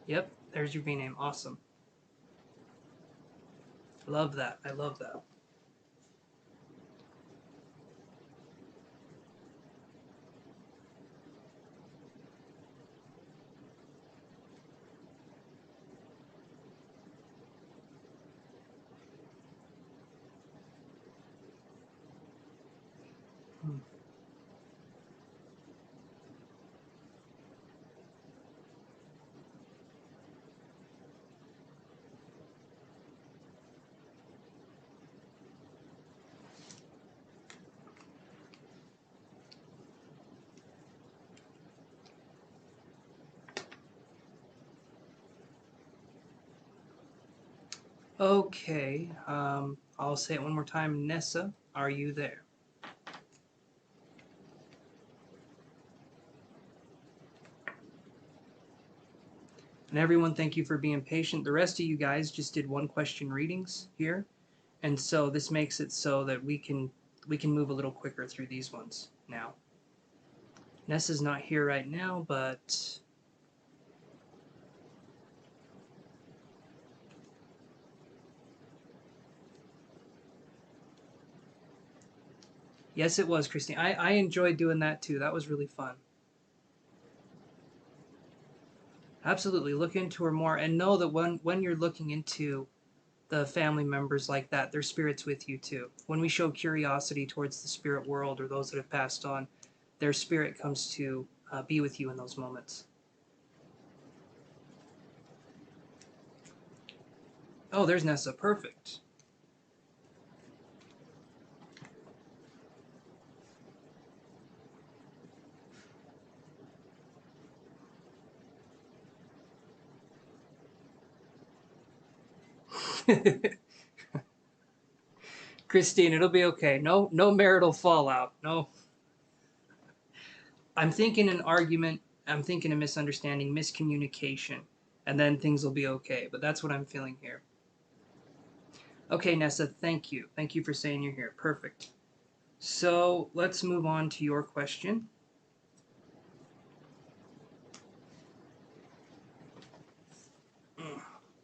Yep, there's your V name. Awesome. Love that. I love that. Hmm. Okay, I'll say it one more time. Nessa, are you there? And everyone, thank you for being patient. The rest of you guys just did one question readings here, and so this makes it so that we can move a little quicker through these ones now. Nessa's not here right now, but yes, it was Christine. I enjoyed doing that too. That was really fun. Absolutely, look into her more and know that when you're looking into the family members like that, their spirit's with you too. When we show curiosity towards the spirit world or those that have passed on, their spirit comes to be with you in those moments. Oh, there's Nessa. Perfect. Christine, it'll be okay. No marital fallout. No. I'm thinking an argument. I'm thinking a misunderstanding, miscommunication, and then things will be okay. But that's what I'm feeling here. Okay, Nessa, thank you. Thank you for saying you're here. Perfect. So let's move on to your question. Let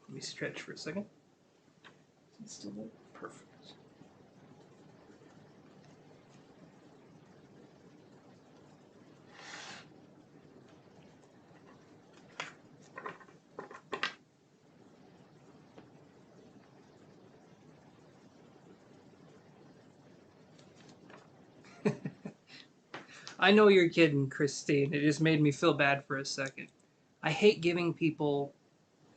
me stretch for a second. It's still there? Perfect. I know you're kidding, Christine. It just made me feel bad for a second. I hate giving people,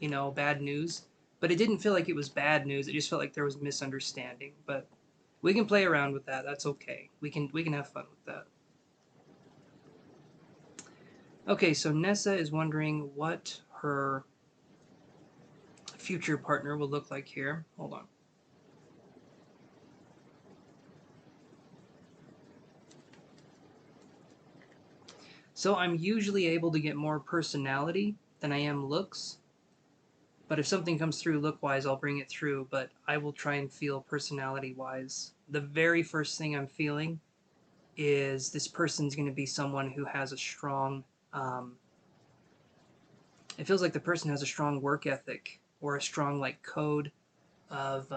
bad news, but it didn't feel like it was bad news. It just felt like there was misunderstanding. But we can play around with that. That's okay. We can have fun with that. Okay, so Nessa is wondering what her future partner will look like here. Hold on. So I'm usually able to get more personality than I am looks. But if something comes through look-wise, I'll bring it through. But I will try and feel personality-wise. The very first thing I'm feeling is this person's going to be someone who has a strong... it feels like the person has a strong work ethic or a strong code of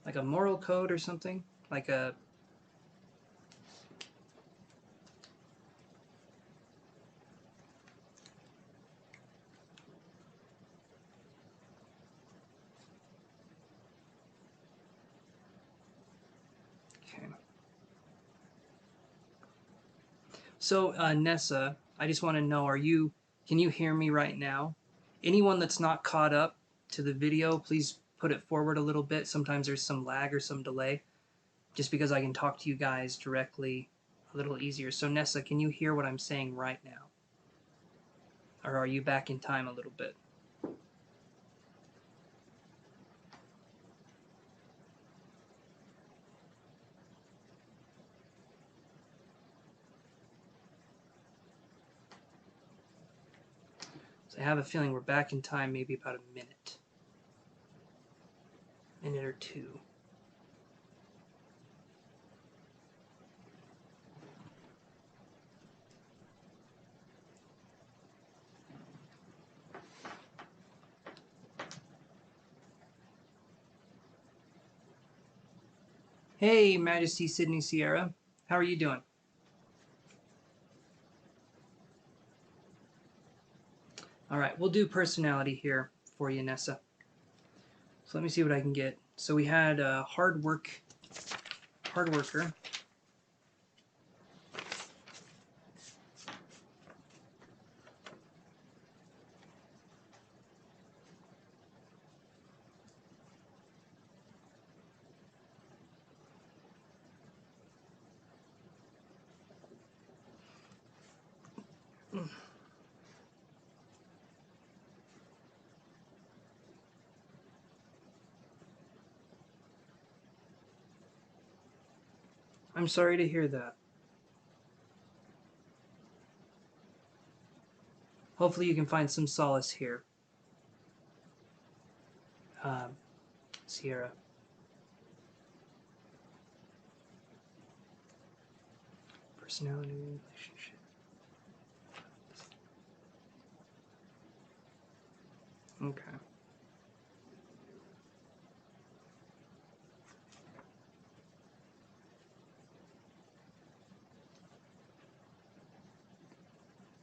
like a moral code or something. Like a... Okay. So, Nessa, I just want to know, can you hear me right now? Anyone that's not caught up to the video, please put it forward a little bit. Sometimes there's some lag or some delay, just because I can talk to you guys directly a little easier. So, Nessa, can you hear what I'm saying right now? Or are you back in time a little bit? So I have a feeling we're back in time maybe about a minute or two. Hey, Majesty Sydney Sierra. How are you doing? All right, we'll do personality here for you, Nessa. So let me see what I can get. So we had hard worker. I'm sorry to hear that. Hopefully you can find some solace here, Sierra. Personality, relationship. Okay.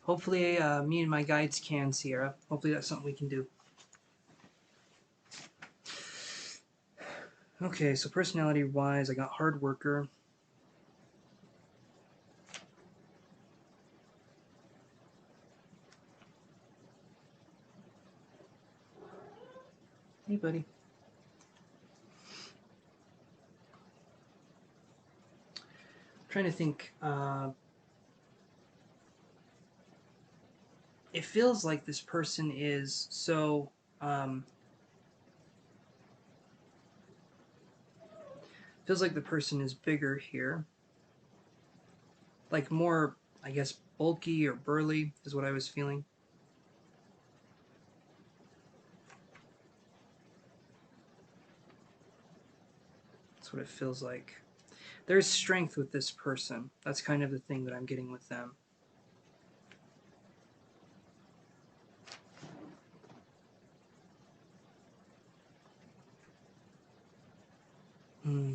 Hopefully me and my guides can, Sierra. Hopefully that's something we can do. Okay, so personality-wise, I got hard worker. Hey, buddy. I'm trying to think. It feels like this person is so... feels like the person is bigger here. Like more, I guess, bulky or burly is what I was feeling. That's what it feels like. There's strength with this person. That's kind of the thing that I'm getting with them. Hmm.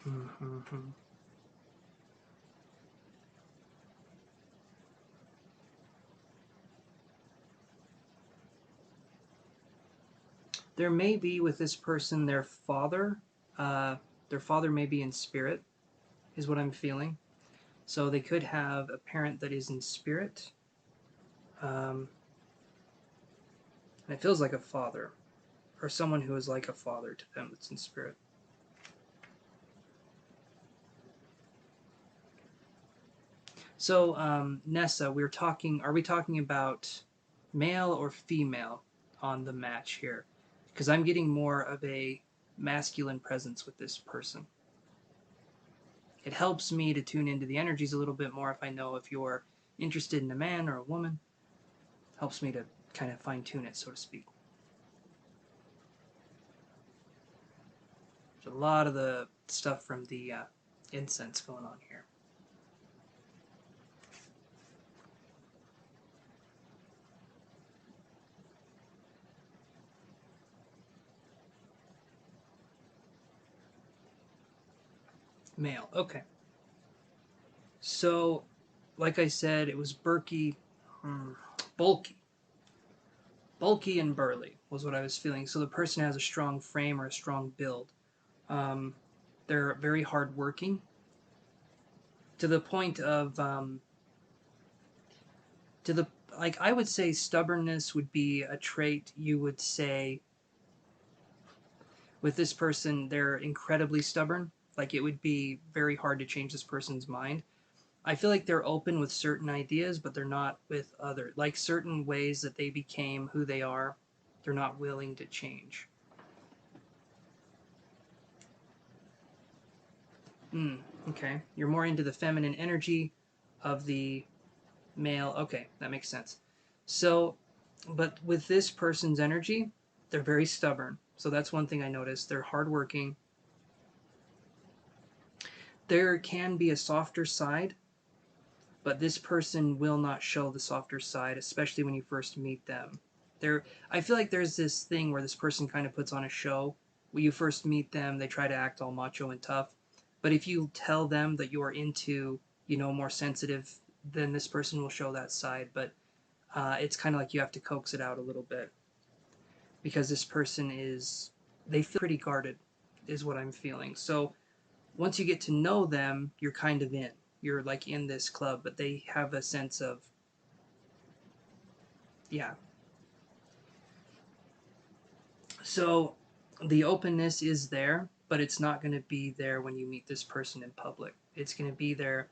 Mm-hmm. There may be with this person uh, their father may be in spirit, is what I'm feeling. So they could have a parent that is in spirit. Um, and it feels like a father, or someone who is like a father to them that's in spirit. So, Nessa, are we talking about male or female on the match here? Because I'm getting more of a masculine presence with this person. It helps me to tune into the energies a little bit more if I know if you're interested in a man or a woman. Helps me to kind of fine tune it, so to speak. There's a lot of the stuff from the incense going on here. Male, okay. So, like I said, it was bulky. Bulky and burly was what I was feeling. So the person has a strong frame or a strong build. Um, they're very hardworking to the point of to the like I would say stubbornness would be a trait you would say with this person. They're incredibly stubborn. Like it would be very hard to change this person's mind. I feel like they're open with certain ideas, but they're not with other. Like certain ways that they became who they are, they're not willing to change. Mm, okay. You're more into the feminine energy of the male. Okay, that makes sense. So, but with this person's energy, they're very stubborn. So that's one thing I noticed. They're hardworking. There can be a softer side, but this person will not show the softer side, especially when you first meet them. I feel like there's this thing where this person kind of puts on a show. When you first meet them, they try to act all macho and tough. But if you tell them that you are into, more sensitive, then this person will show that side. But it's kind of like you have to coax it out a little bit because they feel pretty guarded, is what I'm feeling. So once you get to know them, you're kind of in. You're like in this club, but they have a sense of, yeah. So the openness is there, but it's not going to be there when you meet this person in public. It's going to be there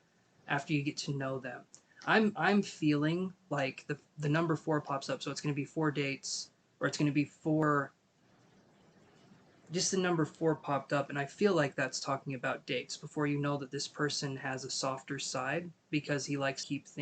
after you get to know them. I'm feeling like the number 4 pops up, so it's going to be 4 dates, or it's going to be 4. Just the number 4 popped up, and I feel like that's talking about dates before you know that this person has a softer side because he likes to keep things